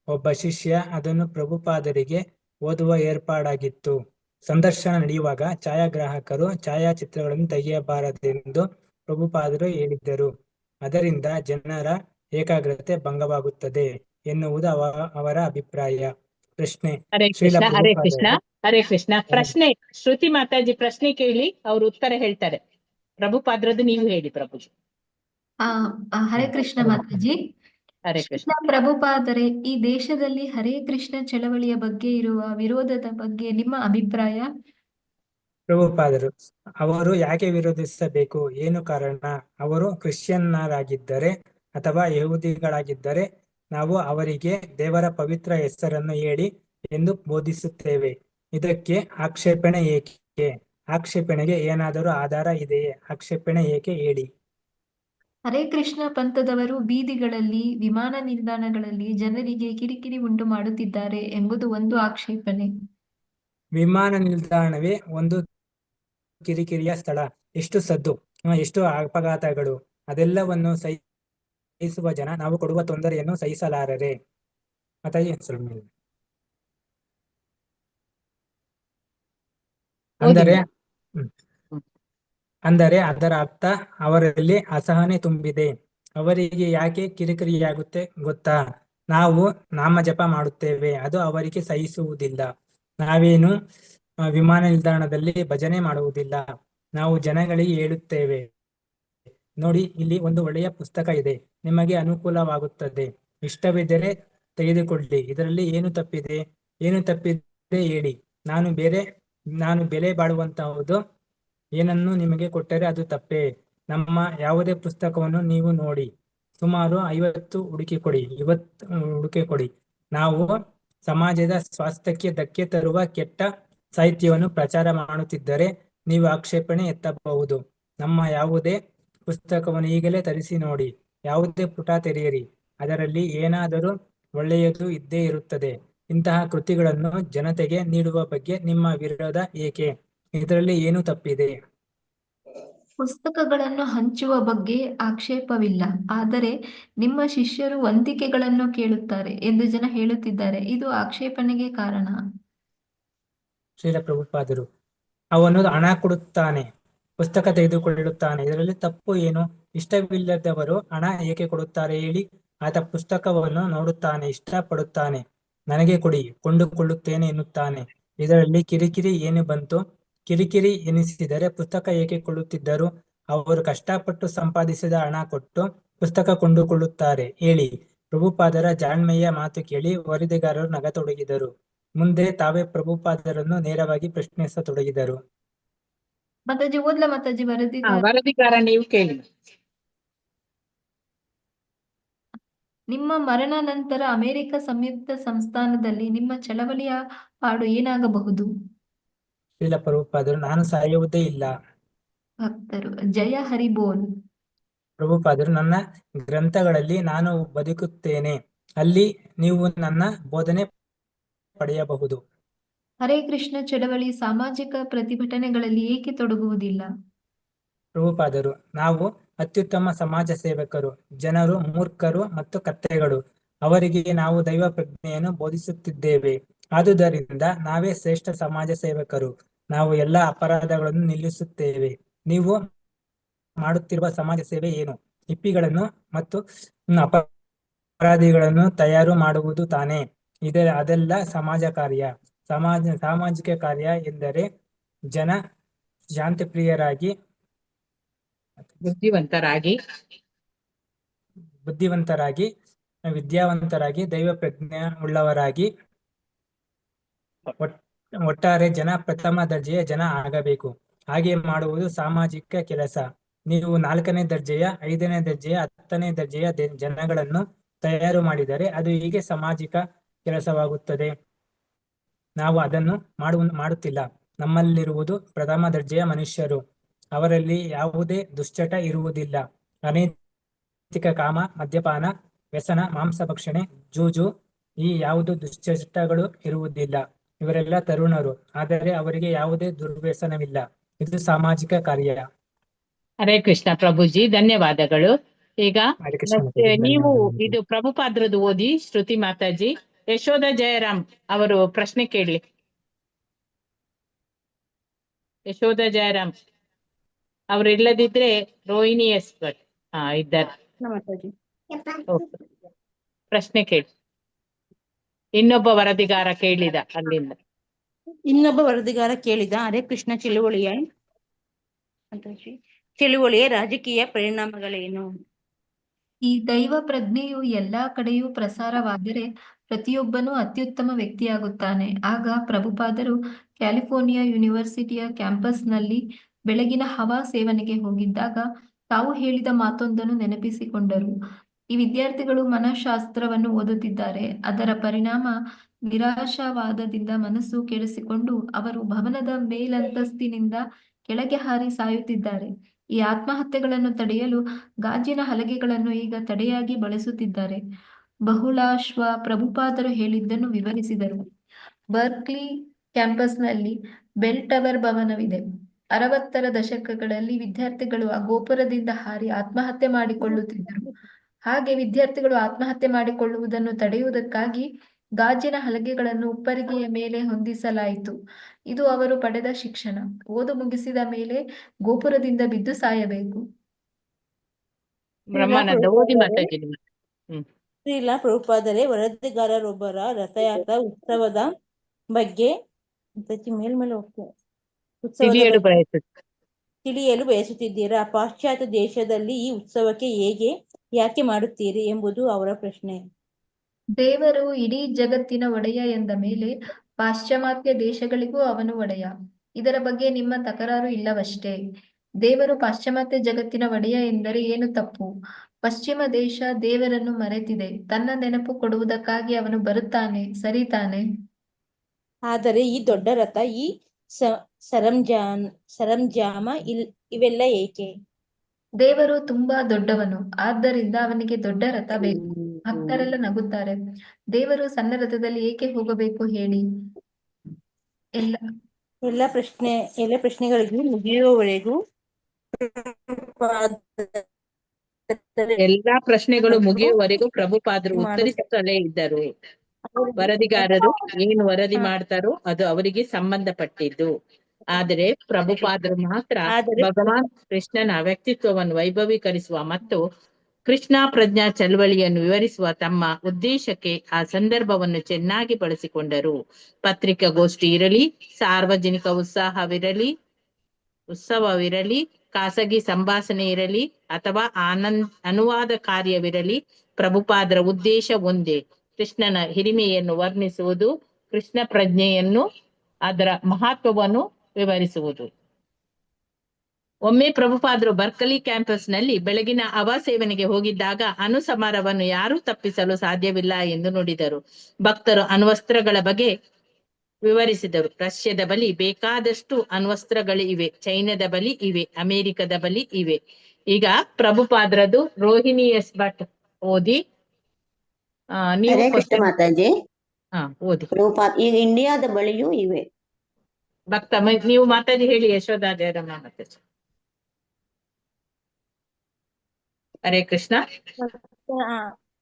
ಒಬ್ಬ ಶಿಷ್ಯ ಅದನ್ನು ಪ್ರಭುಪಾದರಿಗೆ ಓದುವ ಏರ್ಪಾಡಾಗಿತ್ತು. ಸಂದರ್ಶನ ನಡೆಯುವಾಗ ಛಾಯಾಗ್ರಾಹಕರು ಛಾಯಾಚಿತ್ರಗಳನ್ನು ತೆಗೆಯಬಾರದೆಂದು ಪ್ರಭುಪಾದರು ಹೇಳಿದ್ದರು. ಅದರಿಂದ ಜನರ ಏಕಾಗ್ರತೆ ಭಂಗವಾಗುತ್ತದೆ ಎನ್ನುವುದು ಅವರ ಅಭಿಪ್ರಾಯ. ಪ್ರಶ್ನೆ: ಹರೇ ಕೃಷ್ಣ. ಹರೇ ಕೃಷ್ಣ. ಹರೇ ಕೃಷ್ಣ. ಪ್ರಶ್ನೆ ಶ್ರುತಿ ಮಾತಾಜಿ ಪ್ರಶ್ನೆ ಕೇಳಿ, ಅವರು ಉತ್ತರ ಹೇಳ್ತಾರೆ. ಪ್ರಭುಪಾದ್ರದ್ದು ನೀವು ಹೇಳಿ ಪ್ರಭುಜಿ. ಹರೇ ಕೃಷ್ಣ ಮಾತಾಜಿ. ಹರೇ ಕೃಷ್ಣ. ಪ್ರಭುಪಾದರೆ, ಈ ದೇಶದಲ್ಲಿ ಹರೇ ಕೃಷ್ಣ ಚಳವಳಿಯ ಬಗ್ಗೆ ಇರುವ ವಿರೋಧದ ಬಗ್ಗೆ ನಿಮ್ಮ ಅಭಿಪ್ರಾಯ? ಪ್ರಭುಪಾದರು: ಅವರು ಯಾಕೆ ವಿರೋಧಿಸಬೇಕು? ಏನು ಕಾರಣ? ಅವರು ಕ್ರಿಶ್ಚಿಯನ್ನರಾಗಿದ್ದರೆ ಅಥವಾ ಯಹೂದಿಗಳಾಗಿದ್ದರೆ ನಾವು ಅವರಿಗೆ ದೇವರ ಪವಿತ್ರ ಹೆಸರನ್ನು ಹೇಳಿ ಎಂದು ಬೋಧಿಸುತ್ತೇವೆ. ಇದಕ್ಕೆ ಆಕ್ಷೇಪಣೆ ಏಕೆ? ಆಕ್ಷೇಪಣೆಗೆ ಏನಾದರೂ ಆಧಾರ ಇದೆಯೇ? ಆಕ್ಷೇಪಣೆ ಏಕೆ ಹೇಳಿ. ಹರೇ ಕೃಷ್ಣ ಪಂಥದವರು ಬೀದಿಗಳಲ್ಲಿ, ವಿಮಾನ ನಿಲ್ದಾಣಗಳಲ್ಲಿ ಜನರಿಗೆ ಕಿರಿಕಿರಿ ಉಂಟು ಮಾಡುತ್ತಿದ್ದಾರೆ ಎಂಬುದು ಒಂದು ಆಕ್ಷೇಪಣೆ. ವಿಮಾನ ನಿಲ್ದಾಣವೇ ಒಂದು ಕಿರಿಕಿರಿಯ ಸ್ಥಳ. ಎಷ್ಟು ಸದ್ದು, ಎಷ್ಟು ಅಪಘಾತಗಳು! ಅದೆಲ್ಲವನ್ನು ಸಹಿಸುವ ಜನ ನಾವು ಕೊಡುವ ತೊಂದರೆಯನ್ನು ಸಹಿಸಲಾರರೆ. ಅಂದರೆ ಅದರ ಅರ್ಥ ಅವರಲ್ಲಿ ಅಸಹನೆ ತುಂಬಿದೆ. ಅವರಿಗೆ ಯಾಕೆ ಕಿರಿಕಿರಿಯಾಗುತ್ತೆ ಗೊತ್ತಾ? ನಾವು ನಾಮಜಪ ಮಾಡುತ್ತೇವೆ, ಅದು ಅವರಿಗೆ ಸಹಿಸುವುದಿಲ್ಲ. ನಾವೇನು ವಿಮಾನ ನಿಲ್ದಾಣದಲ್ಲಿ ಭಜನೆ ಮಾಡುವುದಿಲ್ಲ. ನಾವು ಜನಗಳಿಗೆ ಹೇಳುತ್ತೇವೆ, ನೋಡಿ, ಇಲ್ಲಿ ಒಂದು ಒಳ್ಳೆಯ ಪುಸ್ತಕ ಇದೆ, ನಿಮಗೆ ಅನುಕೂಲವಾಗುತ್ತದೆ, ಇಷ್ಟವಿದ್ದರೆ ತೆಗೆದುಕೊಳ್ಳಿ, ಇದರಲ್ಲಿ ಏನು ತಪ್ಪಿದೆ? ಏನು ತಪ್ಪಿದೆ ಹೇಳಿ. ನಾನು ಬೆಲೆ ಬಾಳುವಂತಹುದು ಏನನ್ನು ನಿಮಗೆ ಕೊಟ್ಟರೆ ಅದು ತಪ್ಪೇ? ನಮ್ಮ ಯಾವುದೇ ಪುಸ್ತಕವನ್ನು ನೀವು ನೋಡಿ, ಸುಮಾರು 50 ಹುಡುಕಿ ಕೊಡಿ. ನಾವು ಸಮಾಜದ ಸ್ವಾಸ್ಥ್ಯಕ್ಕೆ ಧಕ್ಕೆ ತರುವ ಕೆಟ್ಟ ಸಾಹಿತ್ಯವನ್ನು ಪ್ರಚಾರ ಮಾಡುತ್ತಿದ್ದರೆ ನೀವು ಆಕ್ಷೇಪಣೆ ಎತ್ತಬಹುದು. ನಮ್ಮ ಯಾವುದೇ ಪುಸ್ತಕವನ್ನು ಈಗಲೇ ತರಿಸಿ ನೋಡಿ, ಯಾವುದೇ ಪುಟ ತೆರೆಯಿರಿ, ಅದರಲ್ಲಿ ಏನಾದರೂ ಒಳ್ಳೆಯದು ಇದ್ದೇ ಇರುತ್ತದೆ. ಇಂತಹ ಕೃತಿಗಳನ್ನು ಜನತೆಗೆ ನೀಡುವ ಬಗ್ಗೆ ನಿಮ್ಮ ವಿರೋಧ ಏಕೆ? ಇದರಲ್ಲಿ ಏನು ತಪ್ಪಿದೆ? ಪುಸ್ತಕಗಳನ್ನು ಹಂಚುವ ಬಗ್ಗೆ ಆಕ್ಷೇಪವಿಲ್ಲ, ಆದರೆ ನಿಮ್ಮ ಶಿಷ್ಯರು ವಂತಿಕೆಗಳನ್ನು ಕೇಳುತ್ತಾರೆ ಎಂದು ಜನ ಹೇಳುತ್ತಿದ್ದಾರೆ. ಇದು ಆಕ್ಷೇಪಣೆಗೆ ಕಾರಣ. ಶ್ರೀಲ ಪ್ರಭುಪಾದರು: ಅವನು ಹಣ ಕೊಡುತ್ತಾನೆ, ಪುಸ್ತಕ ತೆಗೆದುಕೊಳ್ಳುತ್ತಾನೆ, ಇದರಲ್ಲಿ ತಪ್ಪು ಏನು? ಇಷ್ಟವಿಲ್ಲದವರು ಹಣ ಏಕೆ ಕೊಡುತ್ತಾರೆ ಹೇಳಿ? ಆತ ಪುಸ್ತಕವನ್ನು ನೋಡುತ್ತಾನೆ, ಇಷ್ಟಪಡುತ್ತಾನೆ, ನನಗೆ ಕೊಡಿ, ಕೊಂಡುಕೊಳ್ಳುತ್ತೇನೆ ಎನ್ನುತ್ತಾನೆ. ಇದರಲ್ಲಿ ಕಿರಿಕಿರಿ ಏನು ಬಂತು? ಕಿರಿಕಿರಿ ಎನಿಸಿದರೆ ಪುಸ್ತಕ ಏಕೆ ಕೊಳ್ಳುತ್ತಿದ್ದರು? ಅವರು ಕಷ್ಟಪಟ್ಟು ಸಂಪಾದಿಸಿದ ಹಣ ಕೊಟ್ಟು ಪುಸ್ತಕ ಕೊಂಡುಕೊಳ್ಳುತ್ತಾರೆ ಹೇಳಿ. ಪ್ರಭುಪಾದರ ಜಾಣ್ಮೆಯ ಮಾತು ಕೇಳಿ ವರದಿಗಾರರು ನಗತೊಡಗಿದರು. ಮುಂದೆ ತಾವೇ ಪ್ರಭುಪಾದರನ್ನು ನೇರವಾಗಿ ಪ್ರಶ್ನಿಸತೊಡಗಿದರು. ಮಾತಾಜಿ ಓದ್ಲಾ? ಮಾತಾಜಿ ವರದಿಗಾರ ನೀವು ಕೇಳಿ. ನಿಮ್ಮ ಮರಣ ನಂತರ ಅಮೆರಿಕ ಸಂಯುಕ್ತ ಸಂಸ್ಥಾನದಲ್ಲಿ ನಿಮ್ಮ ಚಳವಳಿಯ ಪಾಡು ಏನಾಗಬಹುದು? ಶ್ರೀಲ ಪ್ರಭುಪಾದರು: ನಾನು ಸಾಯುವುದೇ ಇಲ್ಲ. ಭಕ್ತರು: ಜಯ ಹರಿ ಬೋಲ್. ಪ್ರಭುಪಾದರು: ನನ್ನ ಗ್ರಂಥಗಳಲ್ಲಿ ನಾನು ಬದುಕುತ್ತೇನೆ, ಅಲ್ಲಿ ನೀವು ನನ್ನ ಬೋಧನೆ ಪಡೆಯಬಹುದು. ಹರೇ ಕೃಷ್ಣ ಚಳವಳಿ ಸಾಮಾಜಿಕ ಪ್ರತಿಭಟನೆಗಳಲ್ಲಿ ಏಕೆ ತೊಡಗುವುದಿಲ್ಲ? ಪ್ರಭುಪಾದರು, ನಾವು ಅತ್ಯುತ್ತಮ ಸಮಾಜ ಸೇವಕರು. ಜನರು ಮೂರ್ಖರು ಮತ್ತು ಕತ್ತೆಗಳು. ಅವರಿಗೆ ನಾವು ದೈವ ಪ್ರಜ್ಞೆಯನ್ನು ಬೋಧಿಸುತ್ತಿದ್ದೇವೆ. ಆದುದರಿಂದ ನಾವೇ ಶ್ರೇಷ್ಠ ಸಮಾಜ ಸೇವಕರು. ನಾವು ಎಲ್ಲ ಅಪರಾಧಗಳನ್ನು ನಿಲ್ಲಿಸುತ್ತೇವೆ. ನೀವು ಮಾಡುತ್ತಿರುವ ಸಮಾಜ ಸೇವೆ ಏನು? ಹಿಪ್ಪಿಗಳನ್ನು ಮತ್ತು ಅಪರಾಧಿಗಳನ್ನು ತಯಾರು ಮಾಡುವುದು ತಾನೇ? ಅದೆಲ್ಲ ಸಮಾಜ ಕಾರ್ಯ. ಸಾಮಾಜಿಕ ಕಾರ್ಯ ಎಂದರೆ ಜನ ಶಾಂತಿಪ್ರಿಯರಾಗಿ, ಬುದ್ಧಿವಂತರಾಗಿ, ವಿದ್ಯಾವಂತರಾಗಿ, ದೈವ ಪ್ರಜ್ಞೆ ಉಳ್ಳವರಾಗಿ, ಒಟ್ಟಾರೆ ಜನ ಪ್ರಥಮ ದರ್ಜೆಯ ಜನ ಆಗಬೇಕು. ಹಾಗೆ ಮಾಡುವುದು ಸಾಮಾಜಿಕ ಕೆಲಸ. ನೀವು 4ನೇ ದರ್ಜೆಯ, 5ನೇ ದರ್ಜೆಯ, 10ನೇ ದರ್ಜೆಯ ಜನಗಳನ್ನು ತಯಾರು ಮಾಡಿದರೆ ಅದು ಹೀಗೆ ಸಾಮಾಜಿಕ ಕೆಲಸವಾಗುತ್ತದೆ. ನಾವು ಅದನ್ನು ಮಾಡುತ್ತಿಲ್ಲ. ನಮ್ಮಲ್ಲಿರುವುದು ಪ್ರಥಮ ದರ್ಜೆಯ ಮನುಷ್ಯರು. ಅವರಲ್ಲಿ ಯಾವುದೇ ದುಶ್ಚಟ ಇರುವುದಿಲ್ಲ. ಅನೈತಿಕ ಕಾಮ, ಮದ್ಯಪಾನ, ವ್ಯಸನ, ಮಾಂಸಭಕ್ಷಣೆ, ಜೂಜು, ಈ ಯಾವುದು ದುಶ್ಚಟಗಳು ಇರುವುದಿಲ್ಲ. ಇವರೆಲ್ಲ ತರುಣರು, ಆದರೆ ಅವರಿಗೆ ಯಾವುದೇ ದುರ್ವ್ಯಸನವಿಲ್ಲ. ಇದು ಸಾಮಾಜಿಕ ಕಾರ್ಯ. ಹರೇ ಕೃಷ್ಣ ಪ್ರಭುಜಿ, ಧನ್ಯವಾದಗಳು. ಈಗ ಹರೇ ಕೃಷ್ಣ ಮತ್ತೆ ಮಾತಾಜಿ, ನೀವು ಧನ್ಯವಾದಗಳು. ಇದು ಪ್ರಭುಪಾದ್ರದ್ದು ಓದಿ ಶ್ರುತಿ ಮಾತಾಜಿ. ಯಶೋಧ ಜಯರಾಮ್ ಅವರು ಪ್ರಶ್ನೆ ಕೇಳಿ. ಯಶೋಧ ಜಯರಾಮ್ ಅವರು ಇಲ್ಲದಿದ್ರೆ ರೋಹಿಣಿ ಎಸ್ ಭಟ್ ಇದ್ದಾರೆ. Okay. ಪ್ರಶ್ನೆ ಕೇಳಿ. ಇನ್ನೊಬ್ಬ ವರದಿಗಾರ ಕೇಳಿದ ಅಲ್ಲಿಂದ. ಇನ್ನೊಬ್ಬ ವರದಿಗಾರ ಕೇಳಿದ, ಹರೇ ಕೃಷ್ಣ ಚಳುವಳಿಯ ರಾಜಕೀಯ ಪರಿಣಾಮಗಳೇನು? ಈ ದೈವ ಪ್ರಜ್ಞೆಯು ಎಲ್ಲಾ ಕಡೆಯೂ ಪ್ರಸಾರವಾದರೆ ಪ್ರತಿಯೊಬ್ಬನೂ ಅತ್ಯುತ್ತಮ ವ್ಯಕ್ತಿಯಾಗುತ್ತಾನೆ. ಆಗ ಪ್ರಭುಪಾದರು ಕ್ಯಾಲಿಫೋರ್ನಿಯಾ ಯೂನಿವರ್ಸಿಟಿಯ ಕ್ಯಾಂಪಸ್ನಲ್ಲಿ ಬೆಳಗಿನ ಹವಾ ಸೇವನೆಗೆ ಹೋಗಿದ್ದಾಗ ತಾವು ಹೇಳಿದ ಮಾತೊಂದನ್ನು ನೆನಪಿಸಿಕೊಂಡರು. ಈ ವಿದ್ಯಾರ್ಥಿಗಳು ಮನಃಶಾಸ್ತ್ರವನ್ನು ಓದುತ್ತಿದ್ದಾರೆ. ಅದರ ಪರಿಣಾಮ ನಿರಾಶಾವಾದದಿಂದ ಮನಸ್ಸು ಕೆಡಿಸಿಕೊಂಡು ಅವರು ಭವನದ ಮೇಲಂತಸ್ತಿನಿಂದ ಕೆಳಗೆ ಹಾರಿ ಸಾಯುತ್ತಿದ್ದಾರೆ. ಈ ಆತ್ಮಹತ್ಯೆಗಳನ್ನು ತಡೆಯಲು ಗಾಜಿನ ಹಲಗೆಗಳನ್ನು ಈಗ ತಡೆಯಾಗಿ ಬಳಸುತ್ತಿದ್ದಾರೆ. ಬಹುಳಾಶ್ವ ಪ್ರಭುಪಾದರು ಹೇಳಿದ್ದನ್ನು ವಿವರಿಸಿದರು. ಬರ್ಕ್ಲಿ ಕ್ಯಾಂಪಸ್ನಲ್ಲಿ ಬೆಲ್ ಟವರ್ ಭವನವಿದೆ. 60ರ ದಶಕಗಳಲ್ಲಿ ವಿದ್ಯಾರ್ಥಿಗಳು ಆ ಗೋಪುರದಿಂದ ಹಾರಿ ಆತ್ಮಹತ್ಯೆ ಮಾಡಿಕೊಳ್ಳುತ್ತಿದ್ದರು. ಹಾಗೆ ವಿದ್ಯಾರ್ಥಿಗಳು ಆತ್ಮಹತ್ಯೆ ಮಾಡಿಕೊಳ್ಳುವುದನ್ನು ತಡೆಯುವುದಕ್ಕಾಗಿ ಗಾಜಿನ ಹಲಗೆಗಳನ್ನು ಉಪ್ಪರಿಗೆಯ ಮೇಲೆ ಹೊಂದಿಸಲಾಯಿತು. ಇದು ಅವರು ಪಡೆದ ಶಿಕ್ಷಣ. ಓದು ಮುಗಿಸಿದ ಮೇಲೆ ಗೋಪುರದಿಂದ ಬಿದ್ದು ಸಾಯಬೇಕು. ಬ್ರಹ್ಮಾನಂದ ಓದಿ ಮಾತಾಜಿ. ಶ್ರೀಲ ಪ್ರಭುಪಾದರೆ ವರದಿಗಾರರೊಬ್ಬರ ರಥಯಾತ್ರಾ ಉತ್ಸವದ ಬಗ್ಗೆ ತಿಳಿಯಲು ಬಯಸುತ್ತಿದ್ದೀರಾ? ಪಾಶ್ಚಾತ್ಯ ದೇಶದಲ್ಲಿ ಈ ಉತ್ಸವಕ್ಕೆ ಯಾಕೆ ಮಾಡುತ್ತೀರಿ ಎಂಬುದು ಅವರ ಪ್ರಶ್ನೆ. ದೇವರು ಇಡೀ ಜಗತ್ತಿನ ಒಡೆಯ ಎಂದ ಮೇಲೆ ಪಾಶ್ಚಿಮಾತ್ಯ ದೇಶಗಳಿಗೂ ಅವನು ಒಡೆಯ. ಇದರ ಬಗ್ಗೆ ನಿಮ್ಮ ತಕರಾರು ಇಲ್ಲವಷ್ಟೇ. ದೇವರು ಪಾಶ್ಚಿಮಾತ್ಯ ಜಗತ್ತಿನ ಒಡೆಯ ಎಂದರೆ ಏನು ತಪ್ಪು? ಪಶ್ಚಿಮ ದೇಶ ದೇವರನ್ನು ಮರೆತಿದೆ. ತನ್ನ ನೆನಪು ಕೊಡುವುದಕ್ಕಾಗಿ ಅವನು ಬರುತ್ತಾನೆ, ಸರಿ ತಾನೆ? ಆದರೆ ಈ ದೊಡ್ಡ ರಥ, ಈ ಸರಂಜಾಮ ಇವೆಲ್ಲ ಏಕೆ? ದೇವರು ತುಂಬಾ ದೊಡ್ಡವನು, ಆದ್ದರಿಂದ ಅವನಿಗೆ ದೊಡ್ಡ ರಥ ಬೇಕು. ಭಕ್ತರೆಲ್ಲ ನಗುತ್ತಾರೆ. ದೇವರು ಸಣ್ಣ ರಥದಲ್ಲಿ ಏಕೆ ಹೋಗಬೇಕು ಹೇಳಿ? ಎಲ್ಲ ಪ್ರಶ್ನೆಗಳಿಗೂ ಮುಗಿಯುವವರೆಗೂ ಎಲ್ಲಾ ಪ್ರಶ್ನೆಗಳು ಮುಗಿಯುವವರೆಗೂ ಪ್ರಭುಪಾದರು ಉತ್ತರಿಸುತ್ತಲೇ ಇದ್ದರು. ವರದಿಗಾರರು ಏನು ವರದಿ ಮಾಡ್ತಾರೋ ಅದು ಅವರಿಗೆ ಸಂಬಂಧಪಟ್ಟಿದ್ದು. ಆದರೆ ಪ್ರಭುಪಾದರು ಮಾತ್ರ ಭಗವಾನ್ ಕೃಷ್ಣನ ವ್ಯಕ್ತಿತ್ವವನ್ನು ವೈಭವೀಕರಿಸುವ ಮತ್ತು ಕೃಷ್ಣ ಪ್ರಜ್ಞಾ ಚಳವಳಿಯನ್ನು ವಿವರಿಸುವ ತಮ್ಮ ಉದ್ದೇಶಕ್ಕೆ ಆ ಸಂದರ್ಭವನ್ನು ಚೆನ್ನಾಗಿ ಬಳಸಿಕೊಂಡರು. ಪತ್ರಿಕಾಗೋಷ್ಠಿ ಇರಲಿ, ಸಾರ್ವಜನಿಕ ಉತ್ಸವವಿರಲಿ, ಖಾಸಗಿ ಸಂಭಾಷಣೆ ಇರಲಿ ಅಥವಾ ಅನುವಾದ ಕಾರ್ಯವಿರಲಿ, ಪ್ರಭುಪಾದರ ಉದ್ದೇಶ ಒಂದೇ: ಕೃಷ್ಣನ ಹಿರಿಮೆಯನ್ನು ವರ್ಣಿಸುವುದು, ಕೃಷ್ಣ ಪ್ರಜ್ಞೆಯನ್ನು, ಅದರ ಮಹತ್ವವನ್ನು ವಿವರಿಸುವುದು. ಒಮ್ಮೆ ಪ್ರಭುಪಾದರು ಬರ್ಕಲಿ ಕ್ಯಾಂಪಸ್ ನಲ್ಲಿ ಬೆಳಗಿನ ಹವಾ ಸೇವನೆಗೆ ಹೋಗಿದ್ದಾಗ ಅನುಸಮಾರವನ್ನು ಯಾರೂ ತಪ್ಪಿಸಲು ಸಾಧ್ಯವಿಲ್ಲ ಎಂದು ನುಡಿದರು. ಭಕ್ತರು ಅಣ್ವಸ್ತ್ರಗಳ ಬಗ್ಗೆ ವಿವರಿಸಿದರು. ರಷ್ಯಾದ ಬಳಿ ಬೇಕಾದಷ್ಟು ಅಣ್ವಸ್ತ್ರಗಳು ಇವೆ, ಚೈನಾದ ಬಳಿ ಇವೆ, ಅಮೆರಿಕದ ಬಳಿ ಇವೆ. ಈಗ ಪ್ರಭುಪಾದರದು ರೋಹಿಣಿ ಎಸ್ ಭಟ್ ಓದಿ ನೀವು ಹರೇ ಕೃಷ್ಣ ಕ್ವಶನ್ ಮಾತಾಜಿ. ಓದಿ. ಪ್ರಭುಪಾದ್ ಈಗ ಇಂಡಿಯಾದ ಬಳಿಯೂ ಇವೆ. ಭಕ್ತ ನೀವು ಮಾತಾಜಿ ಹೇಳಿ. ಯಶೋಧ ಜಯರಮ್ಮ ಮಾತಾಜಿ. ಹರೇ ಕೃಷ್ಣ.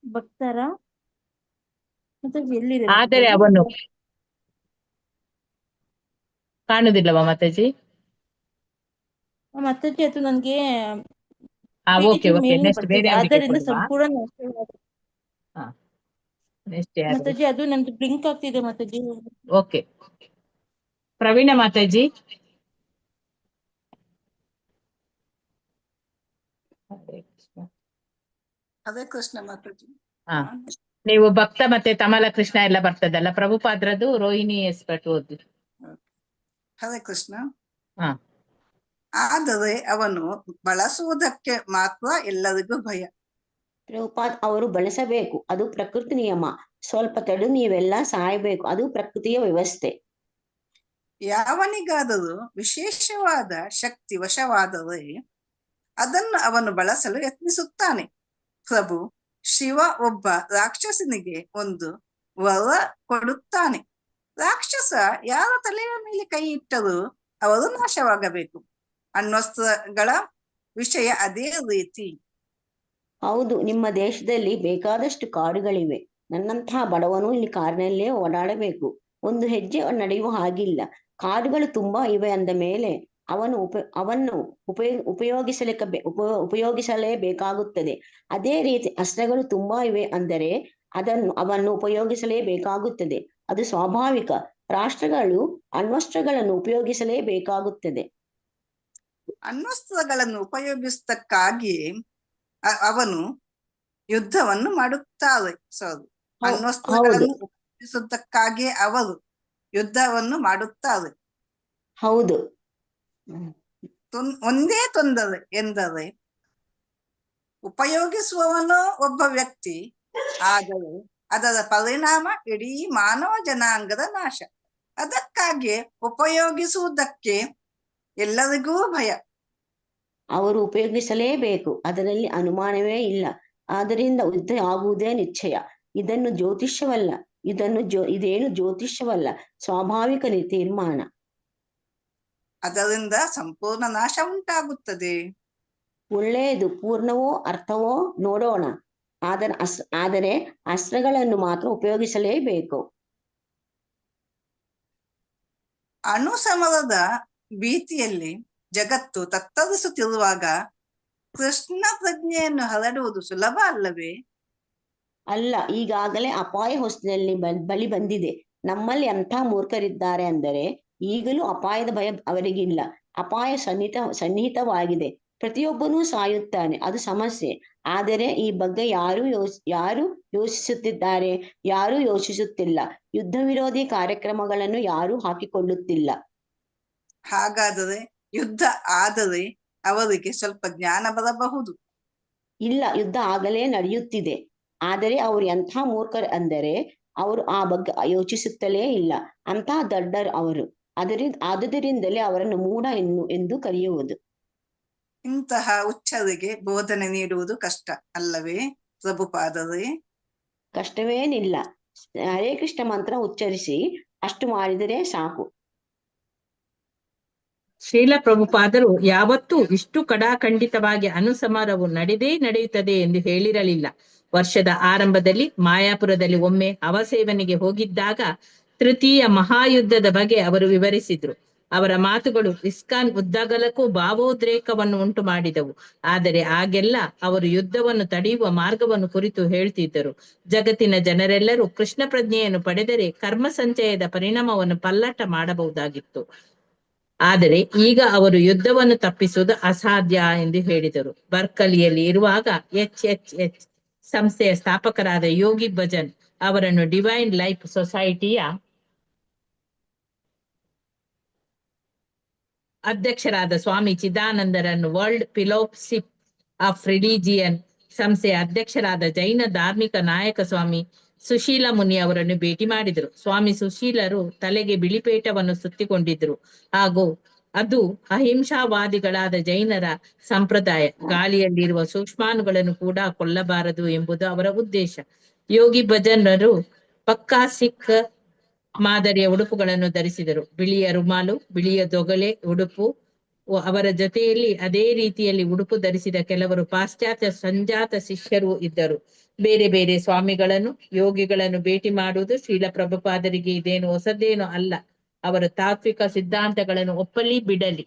ಭಕ್ತರ ಮಾತಾಜಿ ಎಲ್ಲಿದೆ ಆದರೆ ಅವನು ಕಾಣುದಿಲ್ಲವಾ ಮಾತಾಜಿ? ಮಾತಾಜಿ ಅದು ನನ್ಗೆ ಓಕೆ ಓಕೆ. ನೆಕ್ಸ್ಟ್ ಬೇರೆ ಅವರಿಗೆ ಆದ್ದರಿಂದ ಕೊಡುವ. ಸಂಪೂರ್ಣ ನಾಶವಾಗಿದೆ. ನೆಕ್ಸ್ಟ್ ಯಾರು? ಮಾತಾಜಿ ಅದು ನನ್ಗೆ ಬ್ಲಿಂಕ್ ಆಗ್ತಿದೆ ಮಾತಾಜಿ. ಓಕೆ. ಪ್ರವೀಣ ಮಾತಾಜಿ. ಹರೇ ಕೃಷ್ಣ ಮಾತಾಜಿ. ನೀವು ಭಕ್ತ ಮತ್ತೆ ತಮಲ ಕೃಷ್ಣ ಎಲ್ಲ ಬರ್ತದಲ್ಲ, ಪ್ರಭುಪಾದ್ರದ್ದು ರೋಹಿಣಿ ಎಸ್ಪಟ್ ಓದಿ. ಹರೇ ಕೃಷ್ಣ. ಹಾ. ಆದರೆ ಅವನು ಬಳಸುವುದಕ್ಕೆ ಮಾತ್ರ ಎಲ್ಲರಿಗೂ ಭಯ. ಪ್ರಭುಪಾದ್ ಅವರು ಬಳಸಬೇಕು, ಅದು ಪ್ರಕೃತಿ ನಿಯಮ. ಸ್ವಲ್ಪ ತಡು, ನೀವೆಲ್ಲ ಸಾಯಬೇಕು, ಅದು ಪ್ರಕೃತಿಯ ವ್ಯವಸ್ಥೆ. ಯಾವನಿಗಾದರೂ ವಿಶೇಷವಾದ ಶಕ್ತಿ ವಶವಾದರೆ ಅದನ್ನು ಅವನು ಬಳಸಲು ಯತ್ನಿಸುತ್ತಾನೆ. ಪ್ರಭು ಶಿವ ಒಬ್ಬ ರಾಕ್ಷಸನಿಗೆ ಒಂದು ವರ ಕೊಡುತ್ತಾನೆ. ರಾಕ್ಷಸ ಯಾರ ತಲೆಯ ಮೇಲೆ ಕೈ ಇಟ್ಟರೂ ಅವರು ನಾಶವಾಗಬೇಕು. ಅಣ್ವಸ್ತ್ರಗಳ ವಿಷಯ ಅದೇ ರೀತಿ. ಹೌದು, ನಿಮ್ಮ ದೇಶದಲ್ಲಿ ಬೇಕಾದಷ್ಟು ಕಾಡುಗಳಿವೆ. ನನ್ನಂತಹ ಬಡವನು ಇಲ್ಲಿ ಕಾರಿನಲ್ಲೇ ಓಡಾಡಬೇಕು, ಒಂದು ಹೆಜ್ಜೆ ನಡೆಯುವ ಹಾಗಿಲ್ಲ. ಕಾಡುಗಳು ತುಂಬಾ ಇವೆ ಅಂದ ಮೇಲೆ ಅವನ್ನು ಉಪಯೋಗಿಸಲೇಬೇಕಾಗುತ್ತದೆ. ಅದೇ ರೀತಿ ಅಸ್ತ್ರಗಳು ತುಂಬಾ ಇವೆ ಅಂದರೆ ಅವನ್ನು ಉಪಯೋಗಿಸಲೇಬೇಕಾಗುತ್ತದೆ. ಅದು ಸ್ವಾಭಾವಿಕ. ರಾಷ್ಟ್ರಗಳು ಅಣ್ವಸ್ತ್ರಗಳನ್ನು ಉಪಯೋಗಿಸಲೇಬೇಕಾಗುತ್ತದೆ. ಅಣ್ವಸ್ತ್ರಗಳನ್ನು ಉಪಯೋಗಿಸುವುದಕ್ಕಾಗಿಯೇ ಅವನು ಯುದ್ಧವನ್ನು ಮಾಡುತ್ತಾರೆ. ಅಣ್ವಸ್ತ್ರಗಳನ್ನು ಉಪಯೋಗಿಸುವುದಕ್ಕಾಗಿಯೇ ಅವರು ಯುದ್ಧವನ್ನು ಮಾಡುತ್ತಾರೆ. ಹೌದು. ಒಂದೇ ತೊಂದರೆ ಎಂದರೆ ಉಪಯೋಗಿಸುವವನು ಒಬ್ಬ ವ್ಯಕ್ತಿ, ಆದರೆ ಅದರ ಪರಿಣಾಮ ಇಡೀ ಮಾನವ ಜನಾಂಗದ ನಾಶ. ಅದಕ್ಕಾಗಿ ಉಪಯೋಗಿಸುವುದಕ್ಕೆ ಎಲ್ಲರಿಗೂ ಭಯ. ಅವರು ಉಪಯೋಗಿಸಲೇಬೇಕು, ಅದರಲ್ಲಿ ಅನುಮಾನವೇ ಇಲ್ಲ. ಆದ್ದರಿಂದ ಯುದ್ಧ ಆಗುವುದೇ ನಿಶ್ಚಯ. ಇದನ್ನು ಜ್ಯೋತಿಷ್ಯವಲ್ಲ, ಇದೇನು ಜ್ಯೋತಿಷ್ಯವಲ್ಲ, ಸ್ವಾಭಾವಿಕ ತೀರ್ಮಾನ. ಅದರಿಂದ ಸಂಪೂರ್ಣ ನಾಶ ಉಂಟಾಗುತ್ತದೆ. ಒಳ್ಳೆಯದು. ಪೂರ್ಣವೋ ಅರ್ಥವೋ ನೋಡೋಣ. ಆದರೆ ಅಸ್ತ್ರಗಳನ್ನು ಮಾತ್ರ ಉಪಯೋಗಿಸಲೇಬೇಕು. ಅಣುಸಮರದ ಭೀತಿಯಲ್ಲಿ ಜಗತ್ತು ತತ್ತರಿಸುತ್ತಿರುವಾಗ ಕೃಷ್ಣ ಪ್ರಜ್ಞೆಯನ್ನು ಹರಡುವುದು ಸುಲಭ ಅಲ್ಲವೇ? ಅಲ್ಲ, ಈಗಾಗಲೇ ಅಪಾಯ ಹೊಸದಲ್ಲಿ ಬಳಿ ಬಂದಿದೆ. ನಮ್ಮಲ್ಲಿ ಅಂಥ ಮೂರ್ಖರಿದ್ದಾರೆ ಅಂದರೆ ಈಗಲೂ ಅಪಾಯದ ಭಯ ಅವರಿಗಿಲ್ಲ. ಅಪಾಯ ಸನ್ನಿಹಿತವಾಗಿದೆ. ಪ್ರತಿಯೊಬ್ಬನೂ ಸಾಯುತ್ತಾನೆ, ಅದು ಸಮಸ್ಯೆ. ಆದರೆ ಈ ಬಗ್ಗೆ ಯಾರು ಯೋಚಿಸುತ್ತಿದ್ದಾರೆ? ಯಾರೂ ಯೋಚಿಸುತ್ತಿಲ್ಲ. ಯುದ್ಧ ವಿರೋಧಿ ಕಾರ್ಯಕ್ರಮಗಳನ್ನು ಯಾರೂ ಹಾಕಿಕೊಳ್ಳುತ್ತಿಲ್ಲ. ಹಾಗಾದರೆ ಯುದ್ಧ ಆದರೆ ಅವರಿಗೆ ಸ್ವಲ್ಪ ಜ್ಞಾನ ಬರಬಹುದು. ಇಲ್ಲ, ಯುದ್ಧ ಆಗಲೇ ನಡೆಯುತ್ತಿದೆ. ಆದರೆ ಅವರು ಎಂಥ ಮೂರ್ಖರು ಅಂದರೆ ಅವರು ಆ ಬಗ್ಗೆ ಯೋಚಿಸುತ್ತಲೇ ಇಲ್ಲ. ಅಂತಹ ದಡ್ಡರು ಅವರು. ಆದುದರಿಂದಲೇ ಅವರನ್ನು ಮೂಢ ಎಂದು ಕರೆಯುವುದು. ಇಂತಹ ಹುಚ್ಚರಿಗೆ ಬೋಧನೆ ನೀಡುವುದು ಕಷ್ಟ ಅಲ್ಲವೇ ಪ್ರಭುಪಾದರೇ? ಕಷ್ಟವೇನಿಲ್ಲ. ಹರೇ ಕೃಷ್ಣ ಮಂತ್ರ ಉಚ್ಚರಿಸಿ ಅಷ್ಟು ಮಾಡಿದರೆ ಸಾಕು. ಶ್ರೀಲ ಪ್ರಭುಪಾದರು ಯಾವತ್ತೂ ಇಷ್ಟು ಕಡಾಖಂಡಿತವಾಗಿ ಅನುಸಮಾರವು ನಡೆಯುತ್ತದೆ ಎಂದು ಹೇಳಿರಲಿಲ್ಲ. ವರ್ಷದ ಆರಂಭದಲ್ಲಿ ಮಾಯಾಪುರದಲ್ಲಿ ಒಮ್ಮೆ ಅವಸೇವನೆಗೆ ಹೋಗಿದ್ದಾಗ ತೃತೀಯ ಮಹಾಯುದ್ಧದ ಬಗ್ಗೆ ಅವರು ವಿವರಿಸಿದ್ರು. ಅವರ ಮಾತುಗಳು ಇಸ್ಕಾನ್ ಉದ್ದಗಲಕ್ಕೂ ಭಾವೋದ್ರೇಕವನ್ನು ಉಂಟು ಮಾಡಿದವು. ಆದರೆ ಆಗೆಲ್ಲ ಅವರು ಯುದ್ಧವನ್ನು ತಡೆಯುವ ಮಾರ್ಗವನ್ನು ಕುರಿತು ಹೇಳ್ತಿದ್ದರು. ಜಗತ್ತಿನ ಜನರೆಲ್ಲರೂ ಕೃಷ್ಣ ಪ್ರಜ್ಞೆಯನ್ನು ಪಡೆದರೆ ಕರ್ಮ ಸಂಚಯದ ಪರಿಣಾಮವನ್ನು ಪಲ್ಲಟ ಮಾಡಬಹುದಾಗಿತ್ತು. ಆದರೆ ಈಗ ಅವರು ಯುದ್ಧವನ್ನು ತಪ್ಪಿಸುವುದು ಅಸಾಧ್ಯ ಎಂದು ಹೇಳಿದರು. ಬರ್ಕಲಿಯಲ್ಲಿ ಇರುವಾಗ HHH ಸಂಸ್ಥೆಯ ಸ್ಥಾಪಕರಾದ ಯೋಗಿ ಭಜನ್ ಅವರನ್ನು ಡಿವೈನ್ ಲೈಫ್ ಸೊಸೈಟಿಯ ಅಧ್ಯಕ್ಷರಾದ ಸ್ವಾಮಿ ಚಿದಾನಂದರನ್ನು ವರ್ಲ್ಡ್ ಫೆಲೋಶಿಪ್ ಆಫ್ ರಿಲಿಜಿಯನ್ ಸಂಸ್ಥೆಯ ಅಧ್ಯಕ್ಷರಾದ ಜೈನ ಧಾರ್ಮಿಕ ನಾಯಕ ಸ್ವಾಮಿ ಸುಶೀಲ ಮುನಿ ಅವರನ್ನು ಭೇಟಿ ಮಾಡಿದರು. ಸ್ವಾಮಿ ಸುಶೀಲರು ತಲೆಗೆ ಬಿಳಿಪೇಟವನ್ನು ಸುತ್ತಿಕೊಂಡಿದ್ರು. ಹಾಗೂ ಅದು ಅಹಿಂಸಾವಾದಿಗಳಾದ ಜೈನರ ಸಂಪ್ರದಾಯ. ಗಾಳಿಯಲ್ಲಿರುವ ಸೂಕ್ಷ್ಮಾಣುಗಳನ್ನು ಕೂಡ ಕೊಲ್ಲಬಾರದು ಎಂಬುದು ಅವರ ಉದ್ದೇಶ. ಯೋಗಿ ಭಜನರು ಪಕ್ಕಾ ಸಿಖ್ ಮಾದರಿಯ ಉಡುಪುಗಳನ್ನು ಧರಿಸಿದರು. ಬಿಳಿಯ ರುಮಾಲು, ಬಿಳಿಯ ದೊಗಲೆ ಉಡುಪು. ಅವರ ಜೊತೆಯಲ್ಲಿ ಅದೇ ರೀತಿಯಲ್ಲಿ ಉಡುಪು ಧರಿಸಿದ ಕೆಲವರು ಪಾಶ್ಚಾತ್ಯ ಸಂಜಾತ ಶಿಷ್ಯರು ಇದ್ದರು. ಬೇರೆ ಬೇರೆ ಸ್ವಾಮಿಗಳನ್ನು, ಯೋಗಿಗಳನ್ನು ಭೇಟಿ ಮಾಡುವುದು ಶ್ರೀಲ ಪ್ರಭುಪಾದರಿಗೆ ಇದೇನು ಹೊಸದೇನು ಅಲ್ಲ. ಅವರ ತಾತ್ವಿಕ ಸಿದ್ಧಾಂತಗಳನ್ನು ಒಪ್ಪಲಿ ಬಿಡಲಿ,